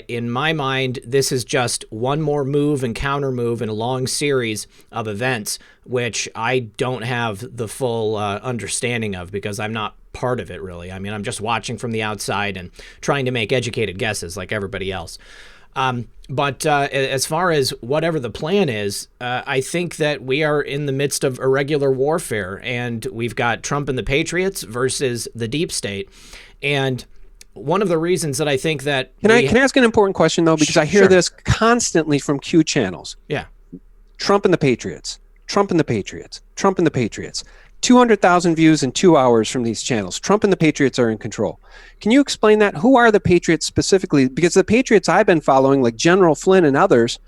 In my mind, this is just one more move and counter move in a long series of events, which I don't have the full understanding of because I'm not part of it, really. I mean, I'm just watching from the outside and trying to make educated guesses like everybody else. But as far as whatever the plan is, I think that we are in the midst of irregular warfare, and we've got Trump and the Patriots versus the deep state. And one of the reasons that I think that can I ask an important question though, because I hear this constantly from Q channels. Yeah. Trump and the Patriots, Trump and the Patriots, Trump and the Patriots. 200,000 views in 2 hours from these channels. Trump and the Patriots are in control. Can you explain that? Who are the Patriots specifically? Because the Patriots I've been following, like General Flynn and others,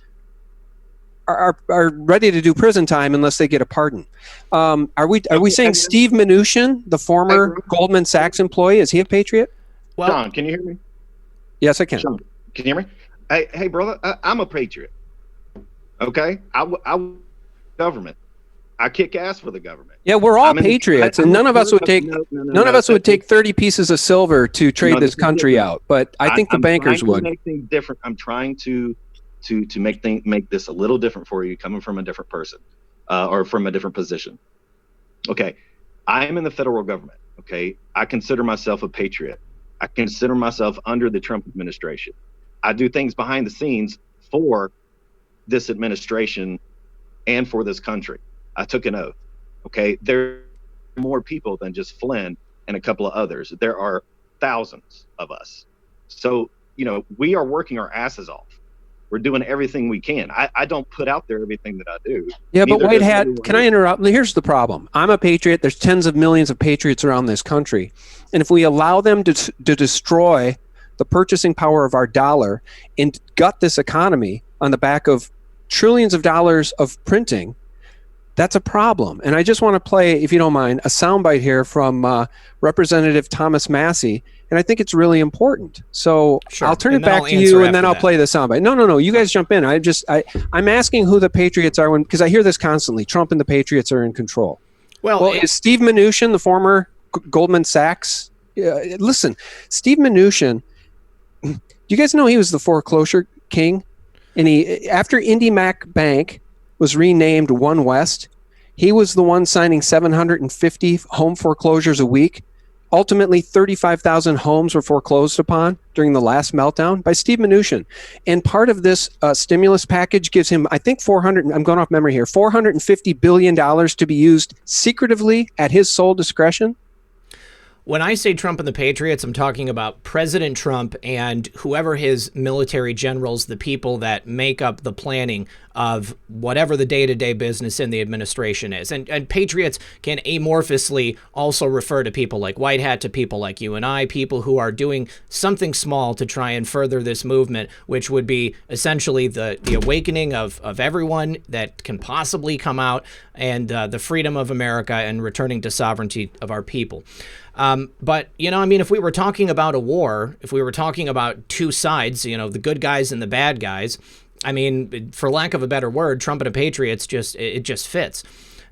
are ready to do prison time unless they get a pardon. Are we saying Steve Mnuchin, the former Goldman Sachs employee, is he a Patriot? Well, John, can you hear me? Yes, I can. John, can you hear me? Hey, brother, I'm a Patriot. Okay, I government. I kick ass for the government. Yeah, we're all patriots, and none of us would take 30 pieces of silver to trade this country out. But I think the bankers would. Make things different. I'm trying to make this a little different for you, coming from a different person, or from a different position. Okay, I am in the federal government. Okay, I consider myself a patriot. I consider myself under the Trump administration. I do things behind the scenes for this administration and for this country. I took an oath. Okay, there are more people than just Flynn and a couple of others. There are thousands of us. So, we are working our asses off. We're doing everything we can. I don't put out there everything that I do. Yeah, but White Hat, can I interrupt? Here's the problem. I'm a patriot. There's tens of millions of patriots around this country. And if we allow them to destroy the purchasing power of our dollar and gut this economy on the back of trillions of dollars of printing, that's a problem. And I just want to play, if you don't mind, a soundbite here from Representative Thomas Massey. And I think it's really important. So sure. I'll turn it back to you and then I'll play the soundbite. No. You guys jump in. I'm asking who the Patriots are because I hear this constantly. Trump and the Patriots are in control. Well, is Steve Mnuchin, the former Goldman Sachs? Listen, Steve Mnuchin, do you guys know he was the foreclosure king? And after IndyMac Bank was renamed One West, he was the one signing 750 home foreclosures a week. Ultimately, 35,000 homes were foreclosed upon during the last meltdown by Steve Mnuchin. And part of this stimulus package gives him, I think, I'm going off memory here, $450 billion to be used secretively at his sole discretion. When I say Trump and the Patriots, I'm talking about President Trump and whoever his military generals, the people that make up the planning of whatever the day-to-day business in the administration is. And Patriots can amorphously also refer to people like White Hat, to people like you and I, people who are doing something small to try and further this movement, which would be essentially the awakening of everyone that can possibly come out and the freedom of America and returning to sovereignty of our people. But, if we were talking about a war, if we were talking about two sides, the good guys and the bad guys, for lack of a better word, Trump and the Patriots it just fits.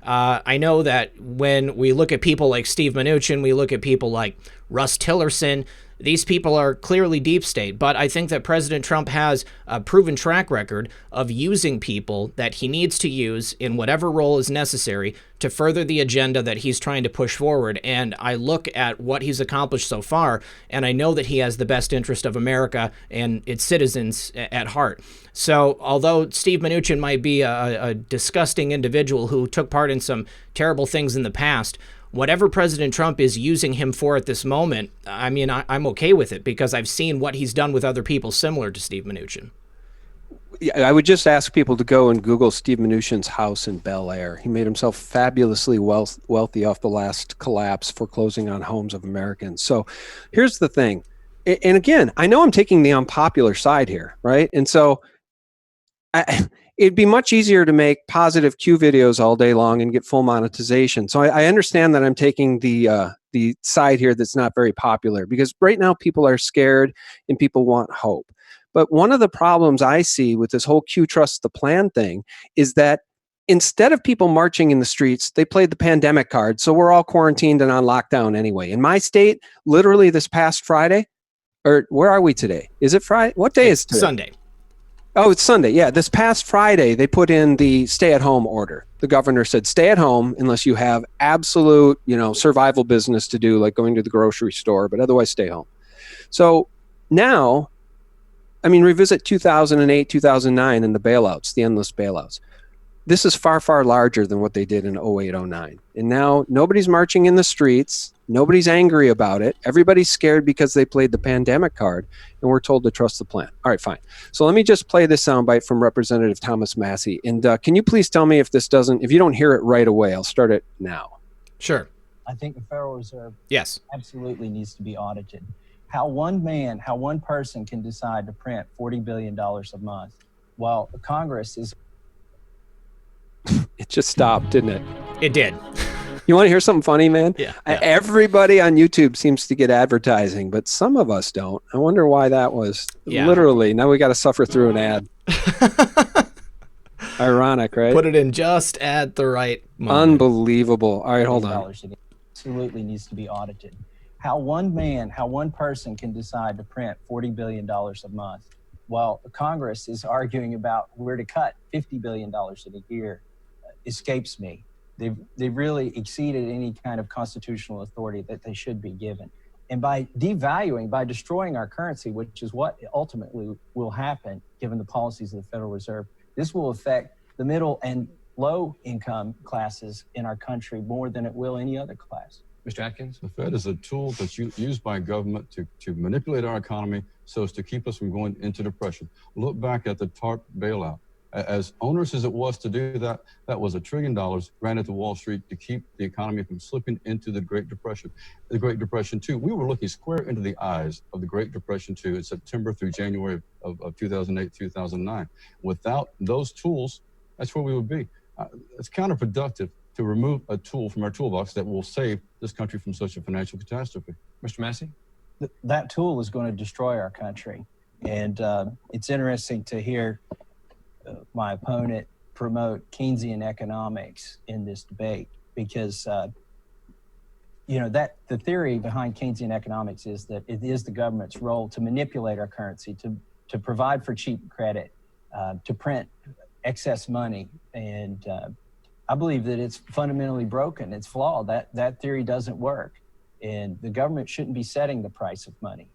I know that when we look at people like Steve Mnuchin, we look at people like Russ Tillerson, these people are clearly deep state, but I think that President Trump has a proven track record of using people that he needs to use in whatever role is necessary to further the agenda that he's trying to push forward. And I look at what he's accomplished so far, and I know that he has the best interest of America and its citizens at heart. So although Steve Mnuchin might be a disgusting individual who took part in some terrible things in the past, whatever President Trump is using him for at this moment, I mean, I'm okay with it because I've seen what he's done with other people similar to Steve Mnuchin. Yeah, I would just ask people to go and Google Steve Mnuchin's house in Bel Air. He made himself fabulously wealthy off the last collapse, foreclosing on homes of Americans. So here's the thing. And again, I know I'm taking the unpopular side here, right? And so it'd be much easier to make positive Q videos all day long and get full monetization. So I understand that I'm taking the side here that's not very popular, because right now people are scared and people want hope. But one of the problems I see with this whole Q trust the plan thing is that instead of people marching in the streets, they played the pandemic card. So we're all quarantined and on lockdown anyway. In my state, literally this past Friday, or where are we today? Is it Friday? What day is today? Sunday. Oh, it's Sunday. Yeah, this past Friday, they put in the stay-at-home order. The governor said, stay at home unless you have absolute, survival business to do, like going to the grocery store, but otherwise stay home. So now, revisit 2008, 2009 and the bailouts, the endless bailouts. This is far, far larger than what they did in 08, 09. And now nobody's marching in the streets. Nobody's angry about it. Everybody's scared because they played the pandemic card, and we're told to trust the plan. All right, fine. So let me just play this soundbite from Representative Thomas Massey. And can you please tell me if you don't hear it right away? I'll start it now. Sure. I think the Federal Reserve absolutely needs to be audited. How one person can decide to print $40 billion a month while Congress is... It just stopped, didn't it? It did. You want to hear something funny, man? Yeah. Everybody on YouTube seems to get advertising, but some of us don't. I wonder why that was. Yeah. Literally, now we got to suffer through an ad. Ironic, right? Put it in just at the right moment. Unbelievable. All right, hold on. Absolutely needs to be audited. How one person can decide to print $40 billion a month while Congress is arguing about where to cut $50 billion in a year escapes me. They've really exceeded any kind of constitutional authority that they should be given. And by devaluing, by destroying our currency, which is what ultimately will happen given the policies of the Federal Reserve, this will affect the middle and low income classes in our country more than it will any other class. Mr. Atkins? The Fed is a tool that's used by government to manipulate our economy so as to keep us from going into depression. Look back at the TARP bailout. As onerous as it was to do that, that was $1 trillion granted to Wall Street to keep the economy from slipping into the Great Depression. The Great Depression, too. We were looking square into the eyes of the Great Depression, too, in September through January of 2008, 2009. Without those tools, that's where we would be. It's counterproductive to remove a tool from our toolbox that will save this country from such a financial catastrophe. Mr. Massey? That tool is going to destroy our country. And it's interesting to hear my opponent promote Keynesian economics in this debate because, that the theory behind Keynesian economics is that it is the government's role to manipulate our currency, to provide for cheap credit, to print excess money. And I believe that it's fundamentally broken. It's flawed. That theory doesn't work. And the government shouldn't be setting the price of money.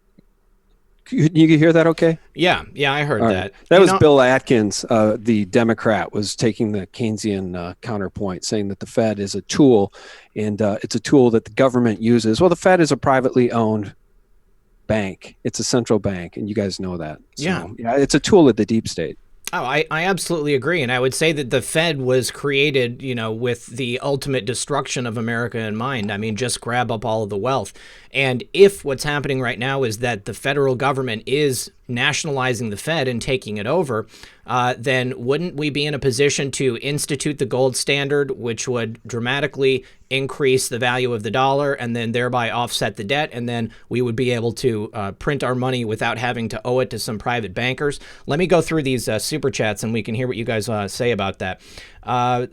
You can hear that okay? Yeah, I heard that. That was Bill Atkins, the Democrat, was taking the Keynesian counterpoint, saying that the Fed is a tool, and it's a tool that the government uses. Well, the Fed is a privately owned bank. It's a central bank, and you guys know that. So, yeah, it's a tool of the deep state. Oh, I absolutely agree. And I would say that the Fed was created, with the ultimate destruction of America in mind. I mean, just grab up all of the wealth. And if what's happening right now is that the federal government is nationalizing the Fed and taking it over, then wouldn't we be in a position to institute the gold standard, which would dramatically increase the value of the dollar and then thereby offset the debt? And then we would be able to print our money without having to owe it to some private bankers. Let me go through these super chats and we can hear what you guys say about that.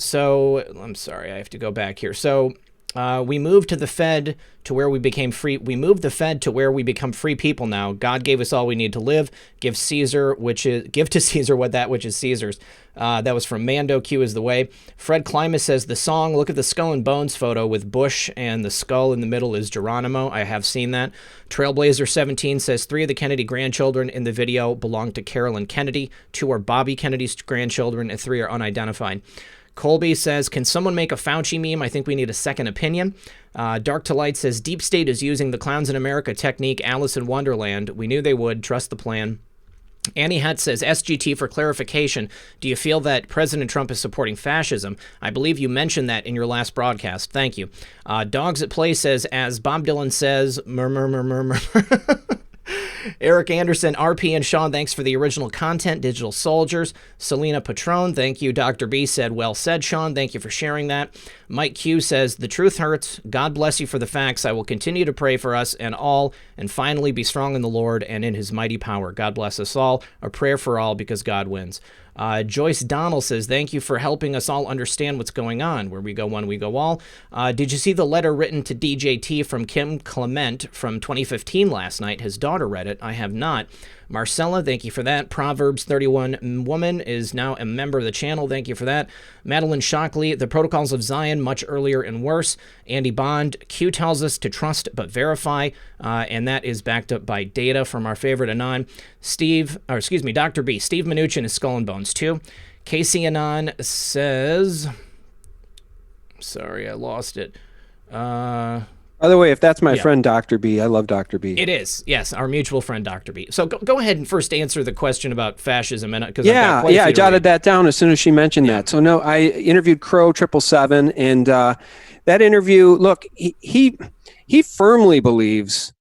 So I'm sorry, I have to go back here. So We moved to the Fed to where we became free. We moved the Fed to where we become free people now. God gave us all we need to live. Give to Caesar that which is Caesar's. That was from Mando. Q is the way. Fred Klimas says the song. Look at the skull and bones photo with Bush and the skull in the middle is Geronimo. I have seen that. Trailblazer 17 says 3 of the Kennedy grandchildren in the video belong to Carolyn Kennedy. 2 are Bobby Kennedy's grandchildren, and 3 are unidentified. Colby says, can someone make a Fauci meme? I think we need a second opinion. Dark to Light says, Deep State is using the Clowns in America technique, Alice in Wonderland. We knew they would. Trust the plan. Annie Hutt says, SGT for clarification. Do you feel that President Trump is supporting fascism? I believe you mentioned that in your last broadcast. Thank you. Dogs at Play says, as Bob Dylan says, murmur. Eric Anderson, RP, and Sean, thanks for the original content. Digital Soldiers. Selena Patron, thank you. Dr. B said, well said, Sean. Thank you for sharing that. Mike Q says, the truth hurts. God bless you for the facts. I will continue to pray for us and all, and finally be strong in the Lord and in his mighty power. God bless us all. A prayer for all because God wins. Joyce Donnell says, thank you for helping us all understand what's going on. Where we go one, we go all. Did you see the letter written to DJT from Kim Clement from 2015 last night? His daughter read it. I have not. Marcella, thank you for that. Proverbs 31 woman is now a member of the channel. Thank you for that. Madeline Shockley, the protocols of Zion, much earlier and worse. Andy Bond, Q tells us to trust but verify, and that is backed up by data from our favorite Anon. Dr. B, Steve Mnuchin is Skull and Bones too. Casey Anon says, sorry, I lost it. By the way, if that's my friend Dr. B, I love Dr. B. It is, yes, our mutual friend Dr. B. So go ahead and first answer the question about fascism, and because I jotted that down as soon as she mentioned that. So no, I interviewed Crow 777, and that interview. Look, he firmly believes.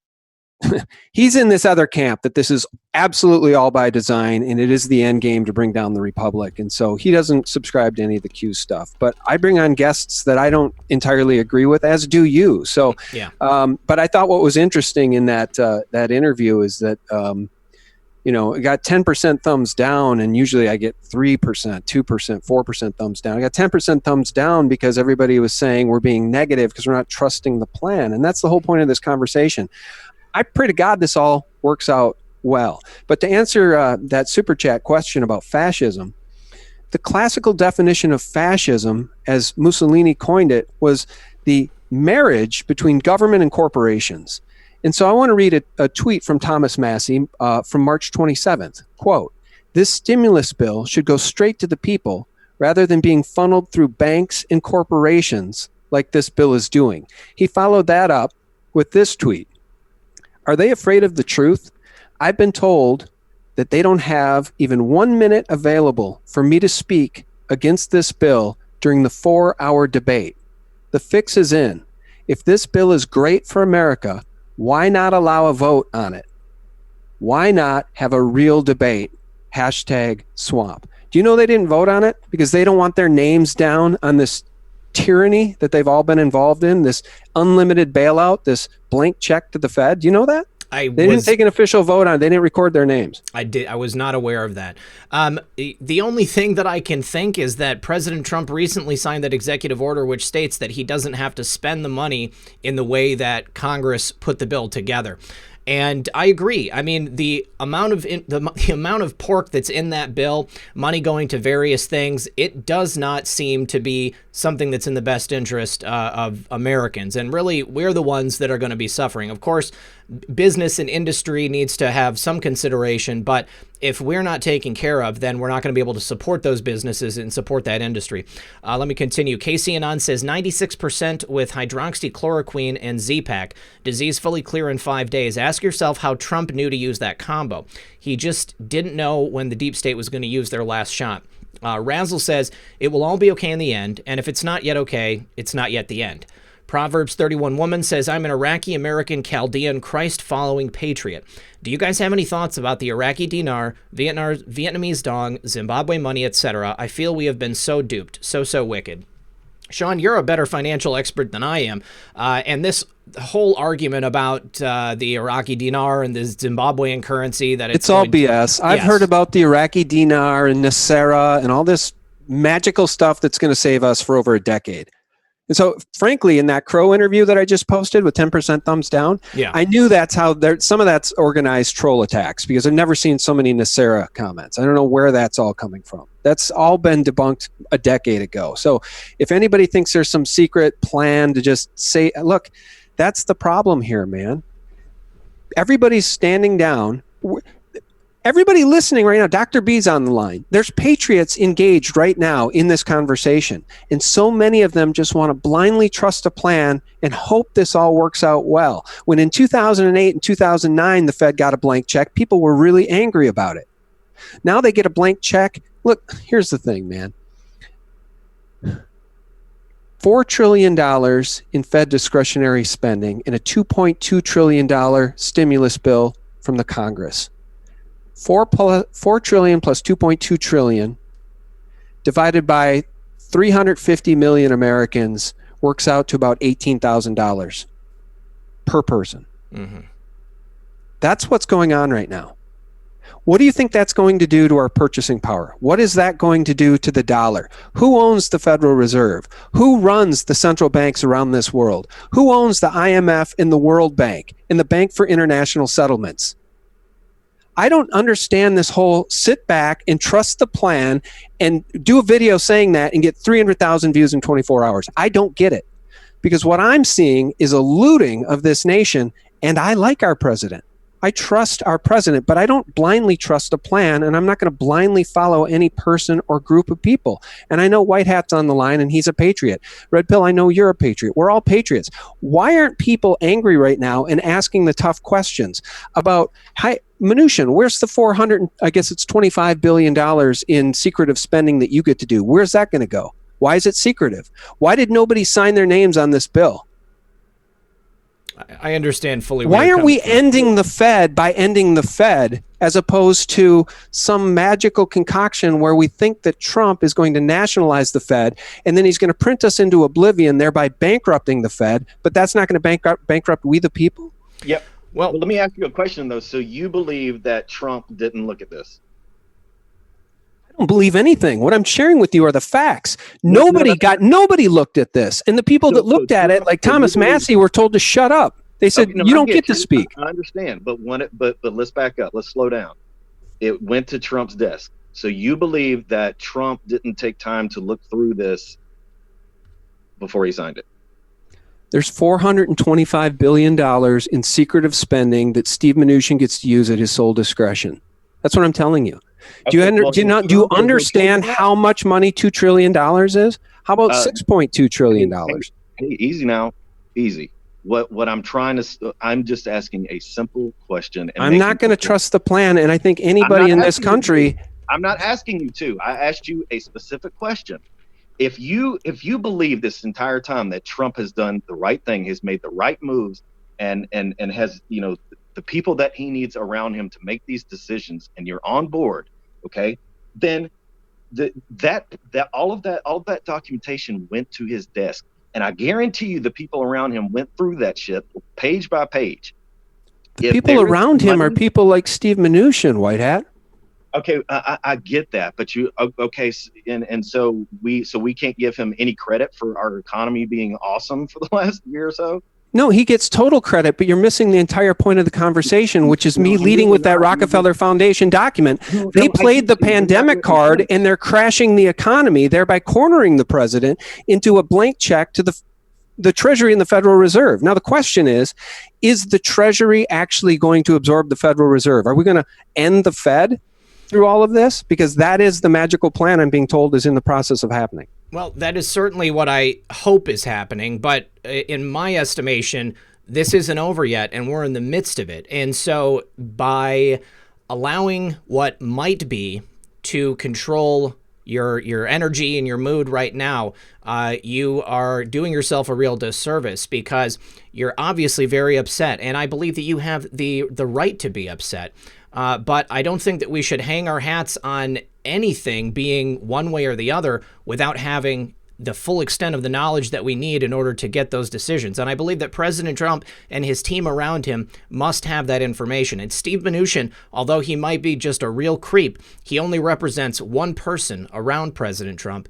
He's in this other camp that this is absolutely all by design and it is the end game to bring down the republic. And so he doesn't subscribe to any of the Q stuff. But I bring on guests that I don't entirely agree with, as do you. So, but I thought what was interesting in that interview is that, it got 10% thumbs down, and usually I get 3%, 2%, 4% thumbs down. I got 10% thumbs down because everybody was saying we're being negative because we're not trusting the plan. And that's the whole point of this conversation. I pray to God this all works out well. But to answer that super chat question about fascism, the classical definition of fascism, as Mussolini coined it, was the marriage between government and corporations. And so I want to read a tweet from Thomas Massey from March 27th. Quote, this stimulus bill should go straight to the people rather than being funneled through banks and corporations like this bill is doing. He followed that up with this tweet. Are they afraid of the truth? I've been told that they don't have even 1 minute available for me to speak against this bill during the 4-hour debate. The fix is in. If this bill is great for America, why not allow a vote on it? Why not have a real debate? #swamp. Do you know they didn't vote on it? Because they don't want their names down on this tyranny that they've all been involved in, this unlimited bailout, this blank check to the Fed. Do you know that? They didn't take an official vote on it. They didn't record their names. I was not aware of that. The only thing that I can think is that President Trump recently signed that executive order which states that he doesn't have to spend the money in the way that Congress put the bill together. And I agree. I mean, the amount of pork that's in that bill, money going to various things, it does not seem to be something that's in the best interest of Americans. And really, we're the ones that are going to be suffering. Of course, business and industry needs to have some consideration, but if we're not taken care of, then we're not going to be able to support those businesses and support that industry. Let me continue. Casey Anon says 96% with hydroxychloroquine and Z-Pak. Disease fully clear in 5 days. Ask yourself how Trump knew to use that combo. He just didn't know when the deep state was going to use their last shot. Razzle says it will all be okay in the end, and if it's not yet okay, it's not yet the end. Proverbs 31 woman says, I'm an Iraqi American Chaldean Christ-following patriot. Do you guys have any thoughts about the Iraqi dinar, Vietnamese dong, Zimbabwe money, etc.? I feel we have been so duped, so wicked. Sean, you're a better financial expert than I am. And this whole argument about the Iraqi dinar and the Zimbabwean currency, that it's all BS. I've heard about the Iraqi dinar and Nasera and all this magical stuff that's going to save us for over a decade. And so, frankly, in that Crow interview that I just posted with 10% thumbs down, Yeah. I knew that's how some of that's organized troll attacks, because I've never seen so many Nasera comments. I don't know where that's all coming from. That's all been debunked a decade ago. So if anybody thinks there's some secret plan to just say, look, that's the problem here, man. Everybody's standing down. Everybody listening right now, Dr. B's on the line. There's patriots engaged right now in this conversation. And so many of them just want to blindly trust a plan and hope this all works out well. When in 2008 and 2009, the Fed got a blank check, people were really angry about it. Now they get a blank check. Look, here's the thing, man. $4 trillion in Fed discretionary spending and a $2.2 trillion stimulus bill from the Congress. 4 trillion plus 2.2 trillion divided by 350 million Americans works out to about $18,000 per person. Mm-hmm. That's what's going on right now. What do you think that's going to do to our purchasing power? What is that going to do to the dollar? Who owns the Federal Reserve? Who runs the central banks around this world? Who owns the IMF and the World Bank and the Bank for International Settlements? I don't understand this whole sit back and trust the plan and do a video saying that and get 300,000 views in 24 hours. I don't get it, because what I'm seeing is a looting of this nation, and I like our president. I trust our president, but I don't blindly trust a plan, and I'm not going to blindly follow any person or group of people. And I know White Hat's on the line, and he's a patriot. Red Pill, I know you're a patriot. We're all patriots. Why aren't people angry right now and asking the tough questions about, hi, Mnuchin, where's the $25 billion in secretive spending that you get to do? Where's that going to go? Why is it secretive? Why did nobody sign their names on this bill? I understand fully. Why aren't we ending the Fed by ending the Fed, as opposed to some magical concoction where we think that Trump is going to nationalize the Fed and then he's going to print us into oblivion, thereby bankrupting the Fed, but that's not going to bankrupt we the people? Yep. Well, let me ask you a question, though. So you believe that Trump didn't look at this? I don't believe anything. What I'm sharing with you are the facts. Nobody looked at this. And the people that looked at it, like Thomas Massey, were told to shut up. They said, you don't get to speak. I understand. But let's back up. Let's slow down. It went to Trump's desk. So you believe that Trump didn't take time to look through this before he signed it? There's $425 billion in secretive spending that Steve Mnuchin gets to use at his sole discretion. That's what I'm telling you. Do you understand how much money $2 trillion is? How about $6.2 trillion? Hey, easy now. Easy. What I'm trying to, I'm just asking a simple question. And I'm not going to trust the plan. And I think anybody in this country. I'm not asking you to. I asked you a specific question. If you believe this entire time that Trump has done the right thing, has made the right moves, and has, the people that he needs around him to make these decisions, and you're on board, okay, then all of that documentation went to his desk, and I guarantee you the people around him went through that shit page by page. The people around him are people like Steve Mnuchin, White Hat. Okay, I get that, but so we can't give him any credit for our economy being awesome for the last year or so. No, he gets total credit, but you're missing the entire point of the conversation, which is me leading with that Rockefeller Foundation document. They played the pandemic card, and they're crashing the economy, thereby cornering the president into a blank check to the Treasury and the Federal Reserve. Now, the question is the Treasury actually going to absorb the Federal Reserve? Are we going to end the Fed through all of this? Because that is the magical plan I'm being told is in the process of happening. Well, that is certainly what I hope is happening, but in my estimation, this isn't over yet, and we're in the midst of it. And so by allowing what might be to control your energy and your mood right now, you are doing yourself a real disservice, because you're obviously very upset, and I believe that you have the right to be upset. But I don't think that we should hang our hats on anything being one way or the other without having the full extent of the knowledge that we need in order to get those decisions. And I believe that President Trump and his team around him must have that information. And Steve Mnuchin, although he might be just a real creep, he only represents one person around President Trump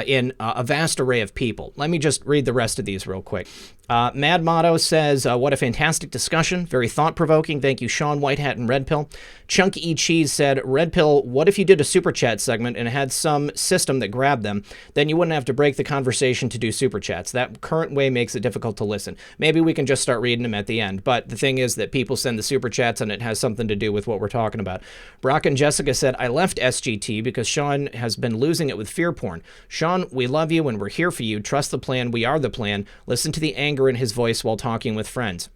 in a vast array of people. Let me just read the rest of these real quick. Mad Motto says, what a fantastic discussion. Very thought-provoking. Thank you, Sean Whitehat and Red Pill. Chunky E. Cheese said, Red Pill, what if you did a Super Chat segment and had some system that grabbed them? Then you wouldn't have to break the conversation to do Super Chats. That current way makes it difficult to listen. Maybe we can just start reading them at the end. But the thing is that people send the Super Chats and it has something to do with what we're talking about. Brock and Jessica said, I left SGT because Sean has been losing it with fear porn. Sean, we love you and we're here for you. Trust the plan. We are the plan. Listen to the anger in his voice while talking with friends.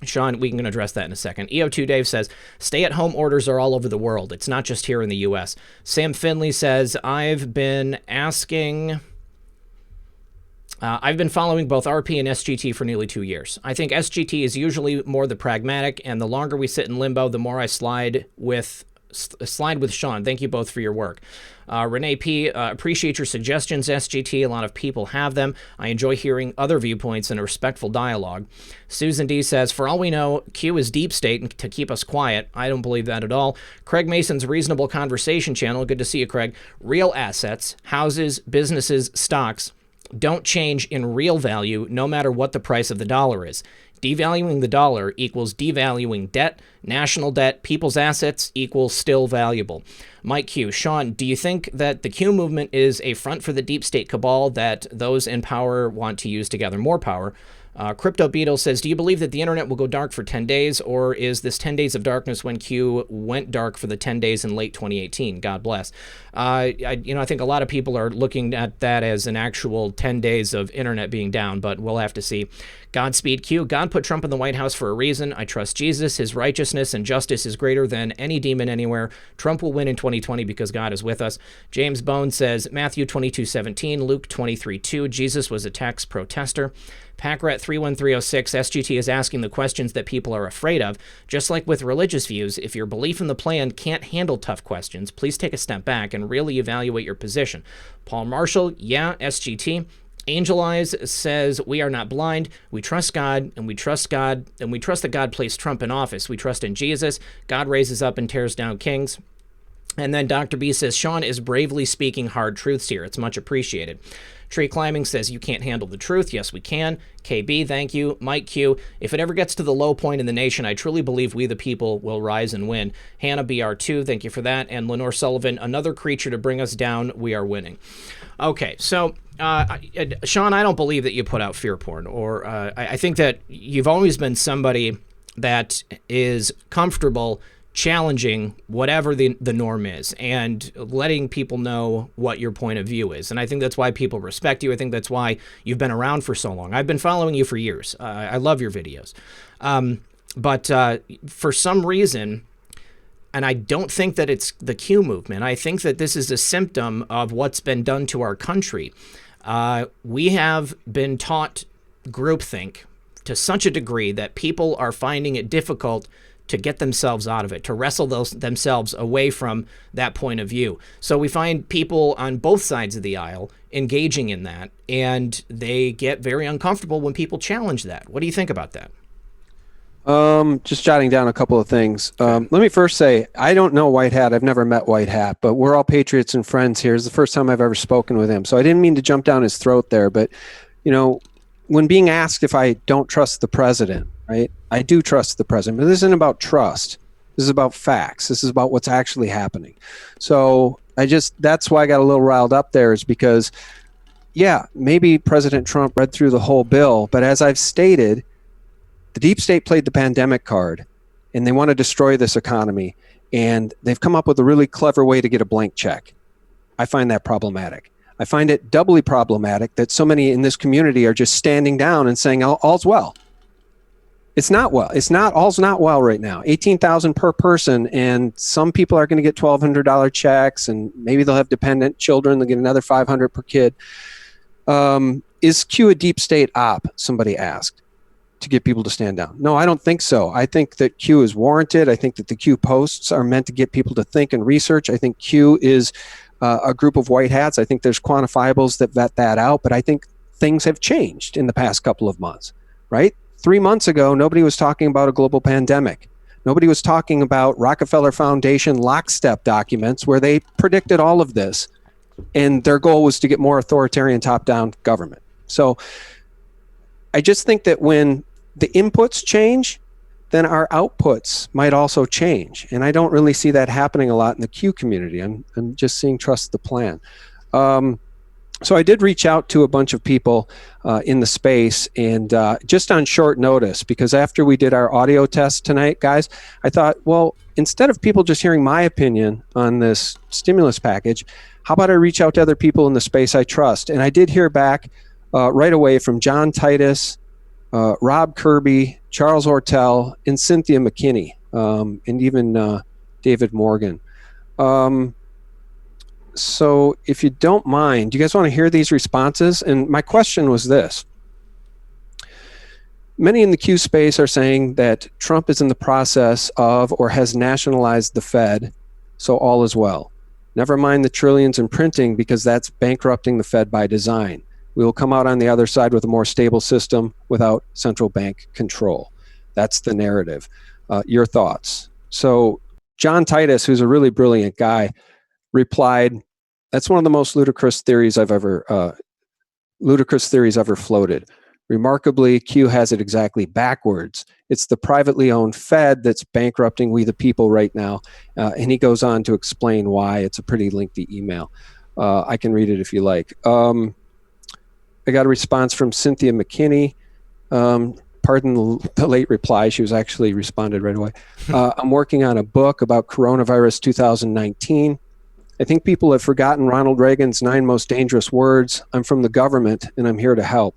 Sean, we can address that in a second. EO2 Dave says, stay-at-home orders are all over the world. It's not just here in the U.S. Sam Finley says, I've been following both RP and SGT for nearly 2 years. I think SGT is usually more the pragmatic, and the longer we sit in limbo, the more I slide with Sean. Thank you both for your work. Renee P., appreciate your suggestions, SGT. A lot of people have them. I enjoy hearing other viewpoints and a respectful dialogue. Susan D. says, for all we know, Q is deep state to keep us quiet. I don't believe that at all. Craig Mason's Reasonable Conversation channel. Good to see you, Craig. Real assets, houses, businesses, stocks don't change in real value no matter what the price of the dollar is. Devaluing the dollar equals devaluing debt, national debt, people's assets equals still valuable. Mike Q. Sean, do you think that the Q movement is a front for the deep state cabal that those in power want to use to gather more power? Crypto Beetle says, do you believe that the internet will go dark for 10 days, or is this 10 days of darkness when Q went dark for the 10 days in late 2018? God bless. I think a lot of people are looking at that as an actual 10 days of internet being down, but we'll have to see. Godspeed Q. God put Trump in the White House for a reason. I trust Jesus. His righteousness and justice is greater than any demon anywhere. Trump will win in 2020 because God is with us. James Bone says, Matthew 22:17, Luke 23:2, Jesus was a tax protester. Packrat 31306, SGT is asking the questions that people are afraid of. Just like with religious views, if your belief in the plan can't handle tough questions, please take a step back and really evaluate your position. Paul Marshall, yeah, SGT. Angel Eyes says, we are not blind. We trust God, and we trust that God placed Trump in office. We trust in Jesus. God raises up and tears down kings. And then Dr. B says, Sean is bravely speaking hard truths here. It's much appreciated. Tree Climbing says, you can't handle the truth. Yes, we can. KB, thank you. Mike Q, if it ever gets to the low point in the nation, I truly believe we the people will rise and win. Hannah BR2, thank you for that. And Lenore Sullivan, another creature to bring us down. We are winning. Okay, so Sean, I don't believe that you put out fear porn, or I think that you've always been somebody that is comfortable challenging whatever the norm is and letting people know what your point of view is. And I think that's why people respect you. I think that's why you've been around for so long. I've been following you for years. I love your videos. But for some reason, and I don't think that it's the Q movement, I think that this is a symptom of what's been done to our country. We have been taught groupthink to such a degree that people are finding it difficult to get themselves out of it, to wrestle themselves away from that point of view. So we find people on both sides of the aisle engaging in that, and they get very uncomfortable when people challenge that. What do you think about that? Just jotting down a couple of things. Let me first say, I don't know White Hat. I've never met White Hat, but we're all patriots and friends here. It's the first time I've ever spoken with him. So I didn't mean to jump down his throat there, but when being asked if I don't trust the president, right? I do trust the president, but this isn't about trust. This is about facts. This is about what's actually happening. So that's why I got a little riled up there, is because, yeah, maybe President Trump read through the whole bill, but as I've stated, the deep state played the pandemic card, and they want to destroy this economy, and they've come up with a really clever way to get a blank check. I find that problematic. I find it doubly problematic that so many in this community are just standing down and saying all's well. It's not well. All's not well right now. $18,000 per person, and some people are going to get $1,200 checks, and maybe they'll have dependent children. They'll get another $500 per kid. Is Q a deep state op? Somebody asked, to get people to stand down. No, I don't think so. I think that Q is warranted. I think that the Q posts are meant to get people to think and research. I think Q is a group of white hats. I think there's quantifiables that vet that out, but I think things have changed in the past couple of months, right? 3 months ago, nobody was talking about a global pandemic. Nobody was talking about Rockefeller Foundation lockstep documents where they predicted all of this, and their goal was to get more authoritarian top-down government. So I just think that when the inputs change, then our outputs might also change. And I don't really see that happening a lot in the Q community. I'm just seeing trust the plan. So I did reach out to a bunch of people in the space, and just on short notice, because after we did our audio test tonight, guys, I thought, well, instead of people just hearing my opinion on this stimulus package, how about I reach out to other people in the space I trust? And I did hear back right away from John Titus, Rob Kirby, Charles Ortel, and Cynthia McKinney, and even David Morgan. So if you don't mind, do you guys want to hear these responses? And my question was this. Many in the Q space are saying that Trump is in the process of or has nationalized the Fed, so all is well. Never mind the trillions in printing, because that's bankrupting the Fed by design. We will come out on the other side with a more stable system without central bank control. That's the narrative. Your thoughts? So John Titus, who's a really brilliant guy, replied, "That's one of the most ludicrous theories ever floated. Remarkably, Q has it exactly backwards. It's the privately owned Fed that's bankrupting we the people right now." And he goes on to explain why. It's a pretty lengthy email. I can read it if you like. I got a response from Cynthia McKinney. Pardon the late reply. She was actually responded right away. "I'm working on a book about coronavirus 2019. I think people have forgotten Ronald Reagan's 9 most dangerous words. I'm from the government and I'm here to help.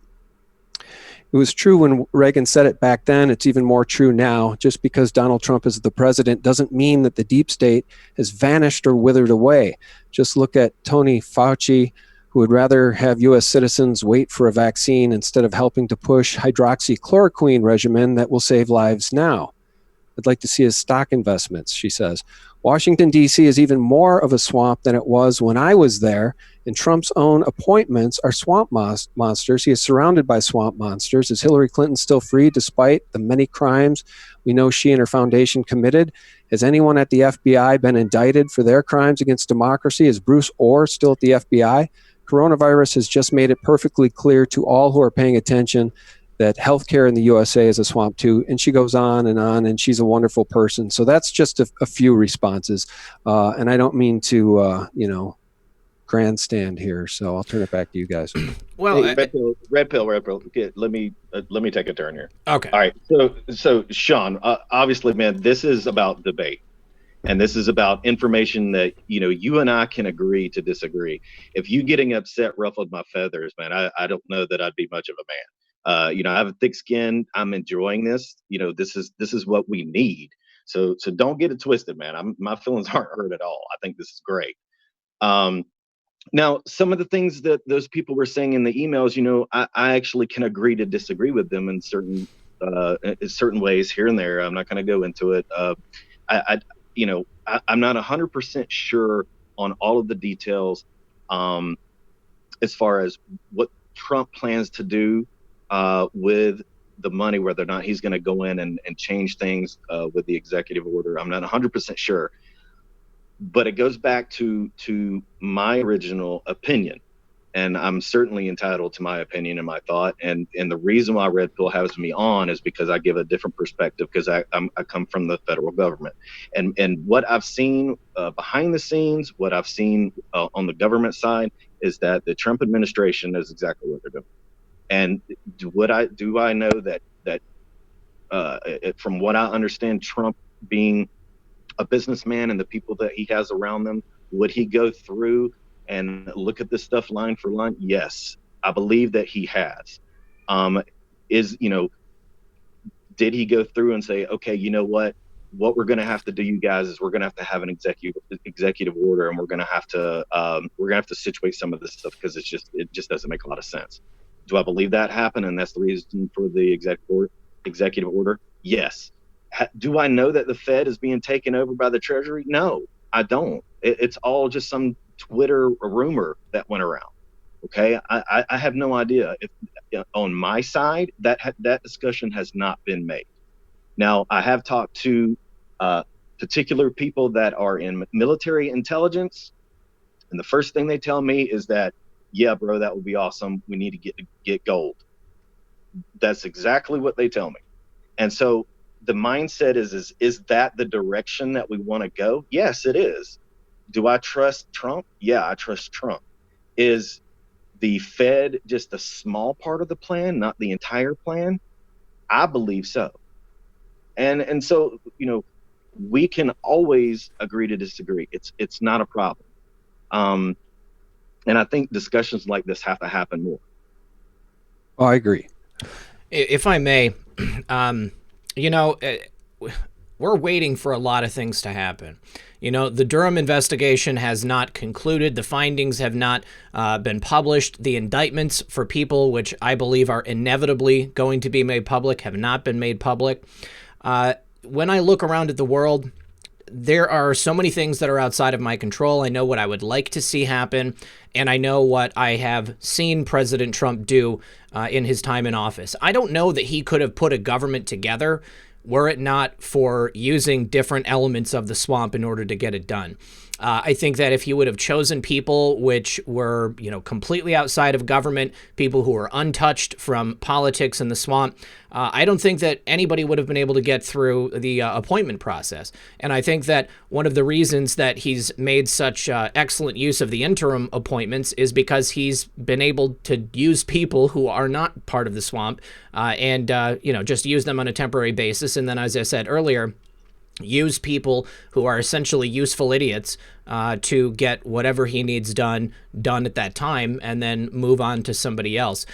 It was true when Reagan said it back then. It's even more true now. Just because Donald Trump is the president doesn't mean that the deep state has vanished or withered away. Just look at Tony Fauci, who would rather have U.S. citizens wait for a vaccine instead of helping to push hydroxychloroquine regimen that will save lives now. I'd like to see his stock investments," she says. "Washington, D.C. is even more of a swamp than it was when I was there, and Trump's own appointments are swamp monsters. He is surrounded by swamp monsters. Is Hillary Clinton still free despite the many crimes we know she and her foundation committed? Has anyone at the FBI been indicted for their crimes against democracy? Is Bruce Orr still at the FBI? Coronavirus has just made it perfectly clear to all who are paying attention that healthcare in the USA is a swamp too." And she goes on, and she's a wonderful person. So that's just a few responses. And I don't mean to, grandstand here. So I'll turn it back to you guys. Well, hey, red pill. Okay, let me take a turn here. Okay. All right. So Sean, obviously, man, this is about debate. And this is about information that, you and I can agree to disagree. If you getting upset ruffled my feathers, man, I don't know that I'd be much of a man. I have a thick skin. I'm enjoying this. This is what we need. So don't get it twisted, man. My feelings aren't hurt at all. I think this is great. Now, some of the things that those people were saying in the emails, I actually can agree to disagree with them in certain ways here and there. I'm not going to go into it. I'm not 100% sure on all of the details as far as what Trump plans to do with the money, whether or not he's going to go in and change things with the executive order. I'm not 100% sure. But it goes back to my original opinion. And I'm certainly entitled to my opinion and my thought. And the reason why Red Pill has me on is because I give a different perspective, because I come from the federal government. And what I've seen behind the scenes, what I've seen on the government side, is that the Trump administration is exactly what they're doing. And do I know that from what I understand, Trump being a businessman and the people that he has around them, would he go through and look at this stuff line for line? Yes, I believe that he has. Did he go through and say, okay, you know what we're going to have to do, you guys, is we're going to have an executive order, and we're going to have to situate some of this stuff, because it just doesn't make a lot of sense. Do I believe that happened, and that's the reason for the executive order? Yes. Do I know that the Fed is being taken over by the Treasury? No, I don't. It's all just some Twitter rumor that went around. Okay, I have no idea if on my side that discussion has not been made. Now, I have talked to particular people that are in military intelligence, and the first thing they tell me is that, yeah, bro, that would be awesome. We need to get gold. That's exactly what they tell me. And so the mindset is that the direction that we want to go? Yes, it is. Do I trust Trump? Yeah, I trust Trump. Is the Fed just a small part of the plan, not the entire plan? I believe so. And so, we can always agree to disagree. It's not a problem. And I think discussions like this have to happen more. Oh, I agree. If I may, we're waiting for a lot of things to happen. The Durham investigation has not concluded. The findings have not been published. The indictments for people, which I believe are inevitably going to be made public, have not been made public. When I look around at the world, there are so many things that are outside of my control. I know what I would like to see happen, and I know what I have seen President Trump do in his time in office. I don't know that he could have put a government together were it not for using different elements of the swamp in order to get it done. I think that if he would have chosen people which were, completely outside of government, people who were untouched from politics in the swamp, I don't think that anybody would have been able to get through the appointment process. And I think that one of the reasons that he's made such excellent use of the interim appointments is because he's been able to use people who are not part of the swamp and just use them on a temporary basis. And then, as I said earlier, use people who are essentially useful idiots to get whatever he needs done at that time and then move on to somebody else.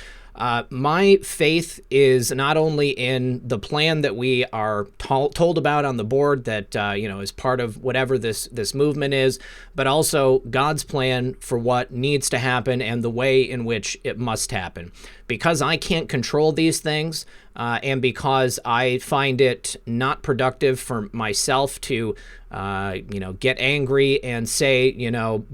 My faith is not only in the plan that we are told about on the board that, is part of whatever this movement is, but also God's plan for what needs to happen and the way in which it must happen. Because I can't control these things, and because I find it not productive for myself to, get angry and say,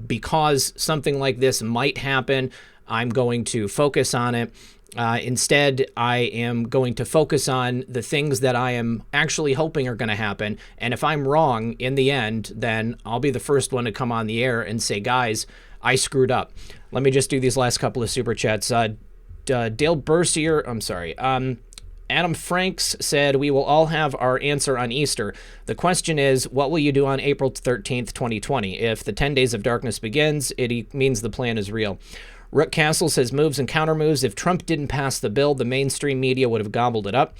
because something like this might happen, I'm going to focus on it. Instead, I am going to focus on the things that I am actually hoping are going to happen. And if I'm wrong in the end, then I'll be the first one to come on the air and say, guys, I screwed up. Let me just do these last couple of super chats. Dale Bercier, I'm sorry. Adam Franks said, we will all have our answer on Easter. The question is, what will you do on April 13th, 2020? If the 10 days of darkness begins, it means the plan is real. Rook Castle says, moves and countermoves. If Trump didn't pass the bill, the mainstream media would have gobbled it up.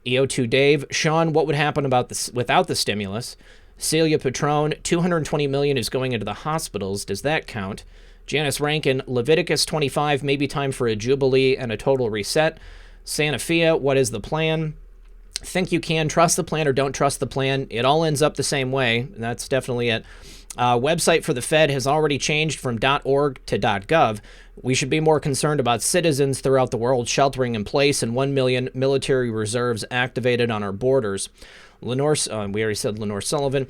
EO2 Dave, Sean, what would happen about this without the stimulus? Celia Patron, $220 million is going into the hospitals. Does that count? Janice Rankin, Leviticus 25, maybe time for a jubilee and a total reset. Santa Fe, what is the plan? Think you can trust the plan or don't trust the plan. It all ends up the same way. That's definitely it. Website for the Fed has already changed from .org to .gov. We should be more concerned about citizens throughout the world sheltering in place and 1 million military reserves activated on our borders. Lenore, we already said Lenore Sullivan.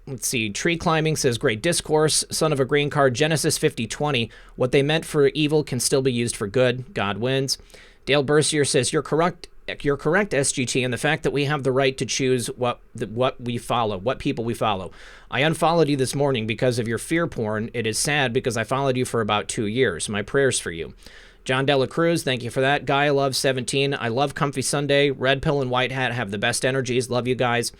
Let's see. Tree Climbing says, great discourse. Son of a green card. Genesis 50:20. What they meant for evil can still be used for good. God wins. Dale Bercier says, you're correct, SGT, and the fact that we have the right to choose what we follow, what people we follow. I unfollowed you this morning because of your fear porn. It is sad because I followed you for about 2 years. My prayers for you. John Dela Cruz, thank you for that. Guy Love 17. I love Comfy Sunday. Red Pill and White Hat have the best energies. Love you guys.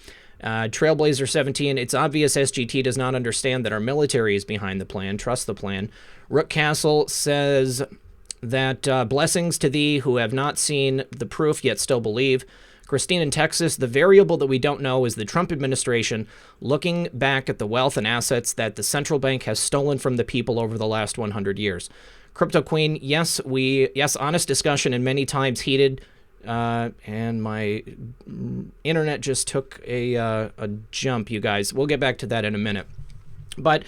Trailblazer 17. It's obvious SGT does not understand that our military is behind the plan. Trust the plan. Rook Castle says that blessings to thee who have not seen the proof yet still believe. Christine in Texas, the variable that we don't know is the Trump administration looking back at the wealth and assets that the central bank has stolen from the people over the last 100 years. Crypto Queen, yes, honest discussion and many times heated. And my internet just took a jump, you guys. We'll get back to that in a minute. But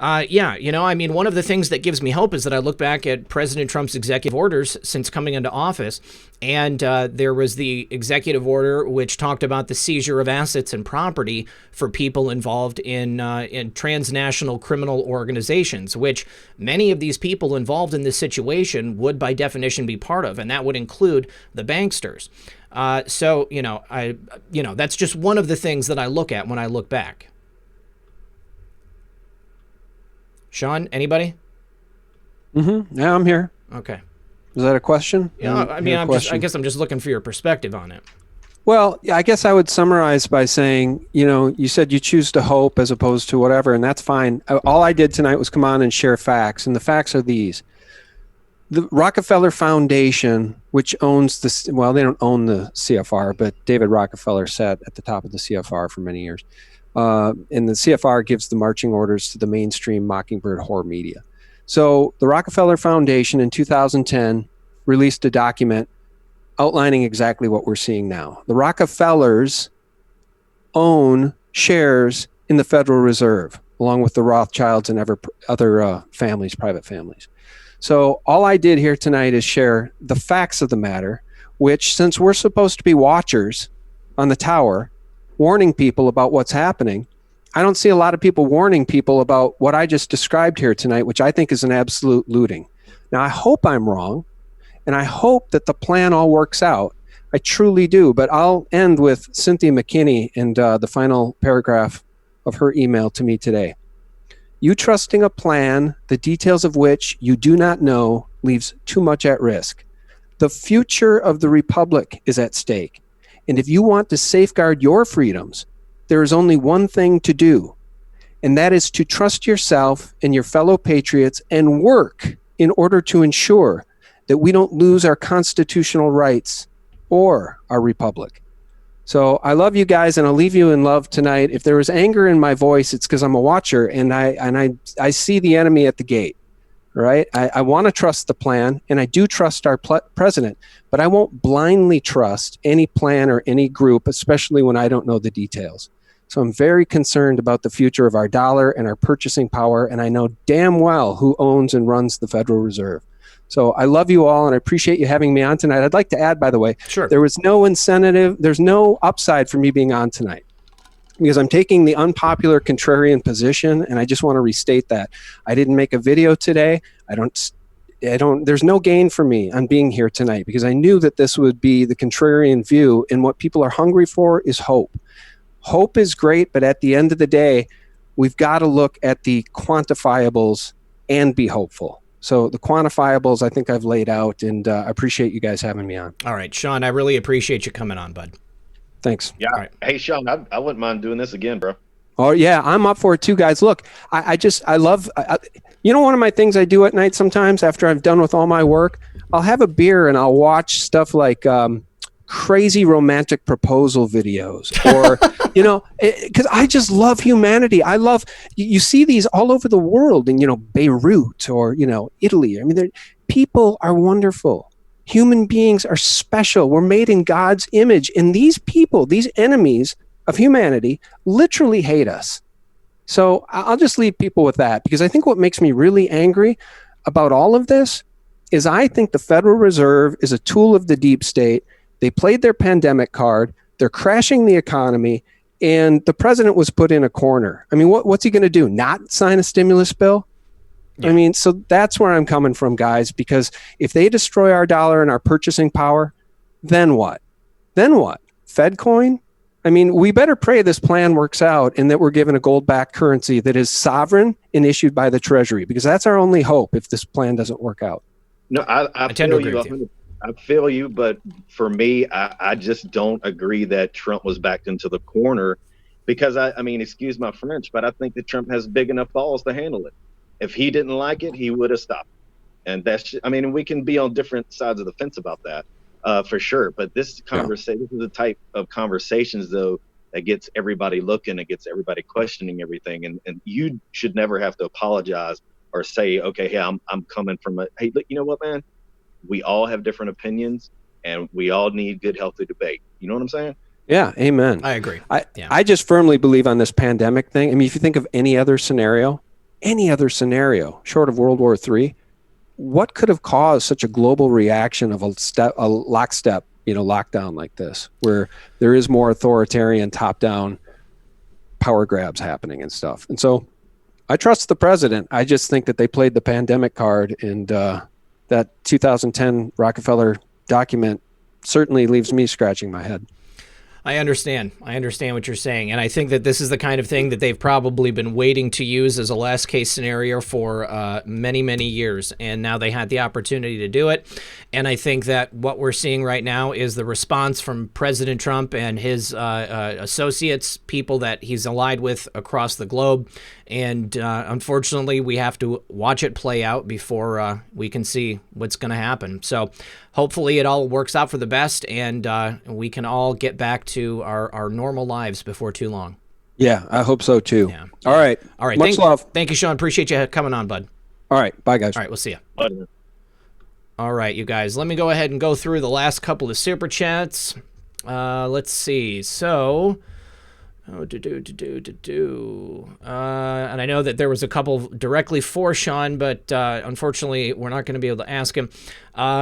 yeah, I mean, one of the things that gives me hope is that I look back at President Trump's executive orders since coming into office, and there was the executive order which talked about the seizure of assets and property for people involved in transnational criminal organizations, which many of these people involved in this situation would, by definition, be part of, and that would include the banksters. So that's just one of the things that I look at when I look back. Sean, anybody? Yeah, I'm here. Okay. Is that a question? Yeah, I mean, I guess I'm just looking for your perspective on it. Well, I guess I would summarize by saying, you said you choose to hope as opposed to whatever, and that's fine. All I did tonight was come on and share facts, and the facts are these. The Rockefeller Foundation, which owns they don't own the CFR, but David Rockefeller sat at the top of the CFR for many years. And the CFR gives the marching orders to the mainstream Mockingbird horror media. So the Rockefeller Foundation in 2010 released a document outlining exactly what we're seeing now. The Rockefellers own shares in the Federal Reserve, along with the Rothschilds and other families, private families. So all I did here tonight is share the facts of the matter, which, since we're supposed to be watchers on the tower, warning people about what's happening, I don't see a lot of people warning people about what I just described here tonight, which I think is an absolute looting. Now, I hope I'm wrong, and I hope that the plan all works out. I truly do, but I'll end with Cynthia McKinney and the final paragraph of her email to me today. You trusting a plan, the details of which you do not know, leaves too much at risk. The future of the Republic is at stake. And if you want to safeguard your freedoms, there is only one thing to do, and that is to trust yourself and your fellow patriots and work in order to ensure that we don't lose our constitutional rights or our republic. So I love you guys, and I'll leave you in love tonight. If there was anger in my voice, it's because I'm a watcher, and I see the enemy at the gate. Right? I want to trust the plan, and I do trust our president, but I won't blindly trust any plan or any group, especially when I don't know the details. So I'm very concerned about the future of our dollar and our purchasing power, and I know damn well who owns and runs the Federal Reserve. So I love you all, and I appreciate you having me on tonight. I'd like to add, by the way, sure, there was no incentive, there's no upside for me being on tonight, because I'm taking the unpopular contrarian position, and I just want to restate that. I didn't make a video today. There's no gain for me on being here tonight, because I knew that this would be the contrarian view, and what people are hungry for is hope. Hope is great, but at the end of the day, we've got to look at the quantifiables and be hopeful. So the quantifiables, I think I've laid out, and I appreciate you guys having me on. All right, Sean, I really appreciate you coming on, bud. Thanks. Yeah. All right. Hey, Sean, I wouldn't mind doing this again, bro. Oh yeah, I'm up for it too, guys. Look, I love, one of my things I do at night sometimes after I've done with all my work, I'll have a beer and I'll watch stuff like crazy romantic proposal videos, or, because I just love humanity. I love, you see these all over the world in, Beirut or, Italy. I mean, people are wonderful. Human beings are special. We're made in God's image. And these people, these enemies of humanity, literally hate us. So I'll just leave people with that, because I think what makes me really angry about all of this is I think the Federal Reserve is a tool of the deep state. They played their pandemic card. They're crashing the economy. And the president was put in a corner. I mean, what's he going to do? Not sign a stimulus bill? Yeah. I mean, so that's where I'm coming from, guys, because if they destroy our dollar and our purchasing power, then what? Then what? Fed coin? I mean, we better pray this plan works out and that we're given a gold-backed currency that is sovereign and issued by the Treasury, because that's our only hope if this plan doesn't work out. No, I tend to feel agree you. with you. I feel you, but for me, I just don't agree that Trump was backed into the corner, because I mean, excuse my French, but I think that Trump has big enough balls to handle it. If he didn't like it, he would have stopped. And we can be on different sides of the fence about that, for sure. But this conversation, this is the type of conversations, though, that gets everybody looking, it gets everybody questioning everything. And you should never have to apologize or say, okay, hey, I'm coming from hey, look, you know what, man? We all have different opinions, and we all need good, healthy debate. You know what I'm saying? Yeah, amen. I agree. I just firmly believe on this pandemic thing. I mean, if you think of any other scenario short of World War III, what could have caused such a global reaction of a lockstep, lockdown like this, where there is more authoritarian top-down power grabs happening and stuff? And so I trust the president. I just think that they played the pandemic card, and that 2010 Rockefeller document certainly leaves me scratching my head. I understand what you're saying. And I think that this is the kind of thing that they've probably been waiting to use as a last case scenario for many, many years. And now they had the opportunity to do it. And I think that what we're seeing right now is the response from President Trump and his associates, people that he's allied with across the globe. And unfortunately, we have to watch it play out before we can see what's going to happen. So hopefully it all works out for the best, and we can all get back to our normal lives before too long. Yeah, I hope so too. Yeah. All right. Much love. Thank you, Sean. Appreciate you coming on, bud. All right. Bye, guys. All right. We'll see you. Bye. All right, you guys. Let me go ahead and go through the last couple of super chats. Let's see. So... and I know that there was a couple directly for Sean, but unfortunately, we're not going to be able to ask him.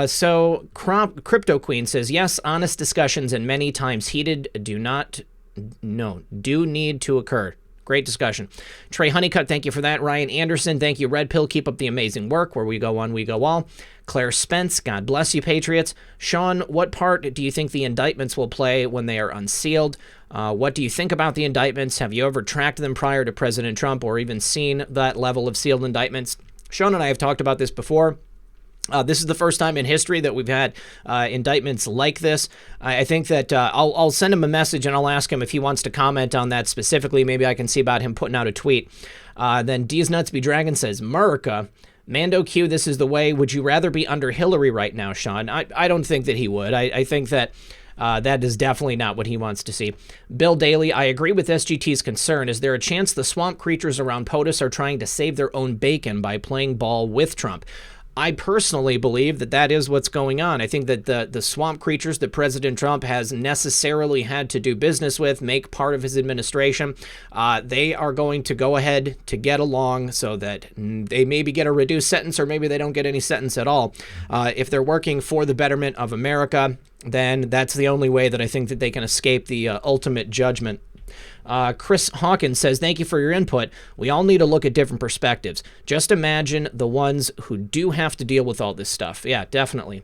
So Crypto Queen says, yes, honest discussions and many times heated do need to occur. Great discussion. Trey Honeycutt, thank you for that. Ryan Anderson, thank you. Red Pill, keep up the amazing work. Where we go on, we go all. Claire Spence, God bless you, Patriots. Sean, what part do you think the indictments will play when they are unsealed? What do you think about the indictments? Have you ever tracked them prior to President Trump or even seen that level of sealed indictments? Sean and I have talked about this before. This is the first time in history that we've had indictments like this. I think that I'll send him a message and I'll ask him if he wants to comment on that specifically. Maybe I can see about him putting out a tweet. Then D's Nuts Be Dragon says, America, Mando Q, this is the way. Would you rather be under Hillary right now, Sean? I don't think that he would. I think that that is definitely not what he wants to see. Bill Daly, I agree with SGT's concern. Is there a chance the swamp creatures around POTUS are trying to save their own bacon by playing ball with Trump? I personally believe that that is what's going on. I think that the swamp creatures that President Trump has necessarily had to do business with, make part of his administration, they are going to go ahead to get along so that they maybe get a reduced sentence or maybe they don't get any sentence at all. If they're working for the betterment of America, then that's the only way that I think that they can escape the ultimate judgment. Chris Hawkins says, thank you for your input. We all need to look at different perspectives. Just imagine the ones who do have to deal with all this stuff. Yeah, definitely.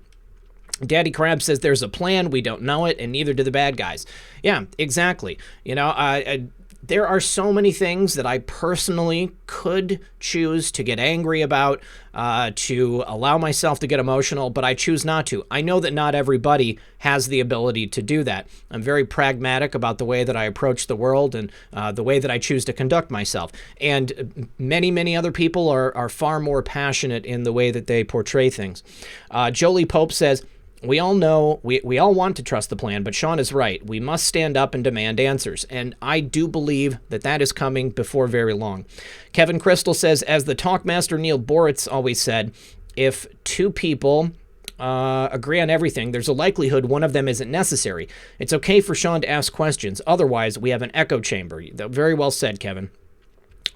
Daddy Crab says there's a plan. We don't know it, and neither do the bad guys. Yeah, exactly. You know, there are so many things that I personally could choose to get angry about, to allow myself to get emotional, but I choose not to. I know that not everybody has the ability to do that. I'm very pragmatic about the way that I approach the world and the way that I choose to conduct myself. And many, many other people are far more passionate in the way that they portray things. Jolie Pope says, we all know, we all want to trust the plan, but Sean is right. We must stand up and demand answers. And I do believe that that is coming before very long. Kevin Crystal says, as the talkmaster Neil Boritz always said, if two people agree on everything, there's a likelihood one of them isn't necessary. It's okay for Sean to ask questions. Otherwise, we have an echo chamber. Very well said, Kevin.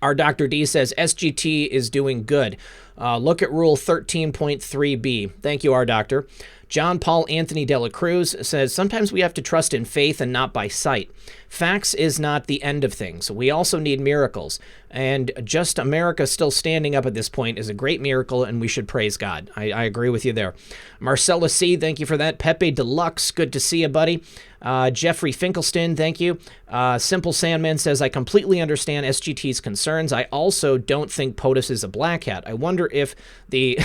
Our Dr. D says, SGT is doing good. Look at Rule 13.3b. Thank you, our doctor. John Paul Anthony Dela Cruz says, sometimes we have to trust in faith and not by sight. Facts is not the end of things. We also need miracles. And just America still standing up at this point is a great miracle, and we should praise God. I agree with you there. Marcella C., thank you for that. Pepe Deluxe, good to see you, buddy. Jeffrey Finkelstein, thank you. Simple Sandman says, I completely understand SGT's concerns. I also don't think POTUS is a black hat. I wonder if the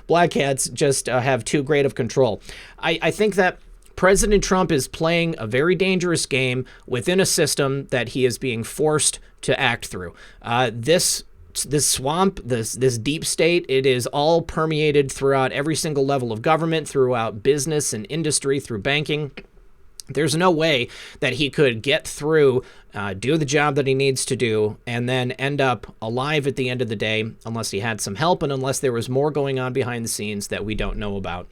black hats just have too great of control. I think that President Trump is playing a very dangerous game within a system that he is being forced to act through. This swamp, this deep state, it is all permeated throughout every single level of government, throughout business and industry, through banking. There's no way that he could get through, do the job that he needs to do, and then end up alive at the end of the day unless he had some help and unless there was more going on behind the scenes that we don't know about.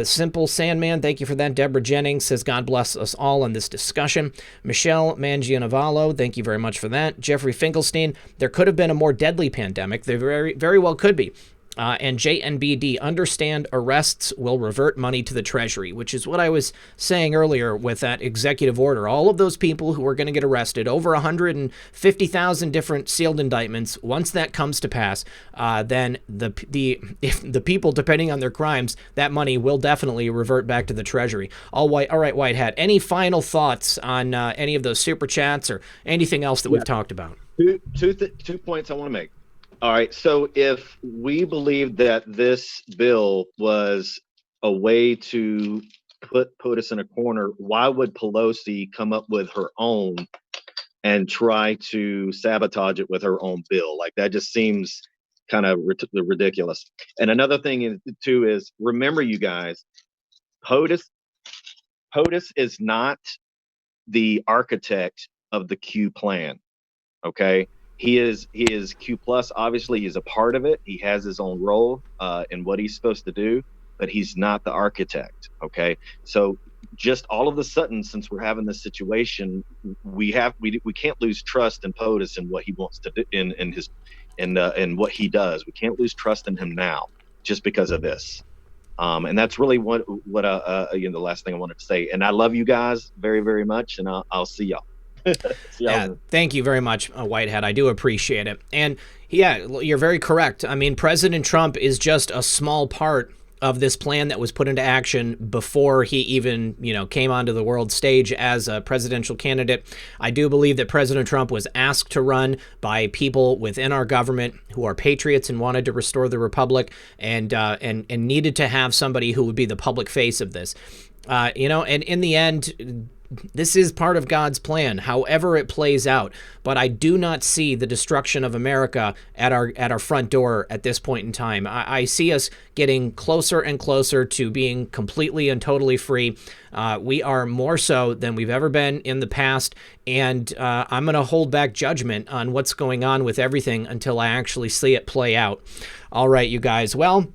Simple Sandman, thank you for that. Deborah Jennings says, God bless us all on this discussion. Michelle Mangianavallo, thank you very much for that. Jeffrey Finkelstein, there could have been a more deadly pandemic. There very, very well could be. And JNBD, understand arrests will revert money to the Treasury, which is what I was saying earlier with that executive order. All of those people who are going to get arrested, over 150,000 different sealed indictments, once that comes to pass, then if the people, depending on their crimes, that money will definitely revert back to the Treasury. All right, White Hat, any final thoughts on any of those super chats or anything else that we've talked about? Two points I want to make. All right. So if we believe that this bill was a way to put us in a corner, why would Pelosi come up with her own and try to sabotage it with her own bill? Like, that just seems kind of ridiculous. And another thing is, remember, you guys, POTUS is not the architect of the Q plan. Okay. He is Q plus. Obviously, he's a part of it. He has his own role in what he's supposed to do, but he's not the architect. Okay, so just all of a sudden, since we're having this situation, we can't lose trust in POTUS and what he wants to do in what he does. We can't lose trust in him now just because of this. And that's really what the last thing I wanted to say. And I love you guys very, very much, and I'll see y'all. Yeah, thank you very much, Whitehead. I do appreciate it. And yeah, you're very correct. I mean, President Trump is just a small part of this plan that was put into action before he even, came onto the world stage as a presidential candidate. I do believe that President Trump was asked to run by people within our government who are patriots and wanted to restore the republic, and needed to have somebody who would be the public face of this. And in the end, this is part of God's plan, however it plays out. But I do not see the destruction of America at our front door at this point in time. I see us getting closer and closer to being completely and totally free. We are more so than we've ever been in the past, and I'm going to hold back judgment on what's going on with everything until I actually see it play out. All right, you guys. Well,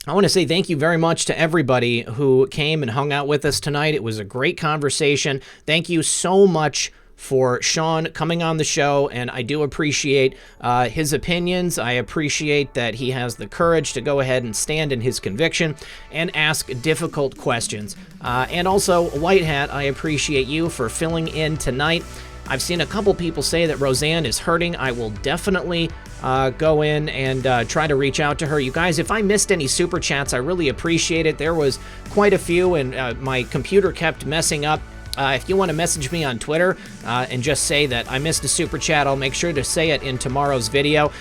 I want to say thank you very much to everybody who came and hung out with us tonight. It was a great conversation. Thank you so much for Sean coming on the show, and I do appreciate his opinions. I appreciate that he has the courage to go ahead and stand in his conviction and ask difficult questions. And also, White Hat, I appreciate you for filling in tonight. I've seen a couple people say that Roseanne is hurting. I will definitely go in and try to reach out to her. You guys, if I missed any super chats, I really appreciate it. There was quite a few, and my computer kept messing up. If you want to message me on Twitter and just say that I missed a super chat, I'll make sure to say it in tomorrow's video.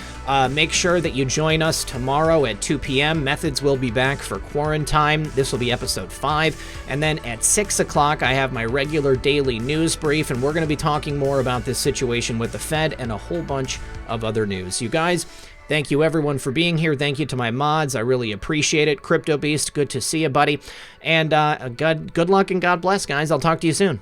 Make sure that you join us tomorrow at 2 p.m. Methods will be back for Quarantine. This will be episode 5. And then at 6 o'clock, I have my regular daily news brief, and we're going to be talking more about this situation with the Fed and a whole bunch of other news. You guys, thank you everyone for being here. Thank you to my mods. I really appreciate it. Crypto Beast, good to see you, buddy. And good luck and God bless, guys. I'll talk to you soon.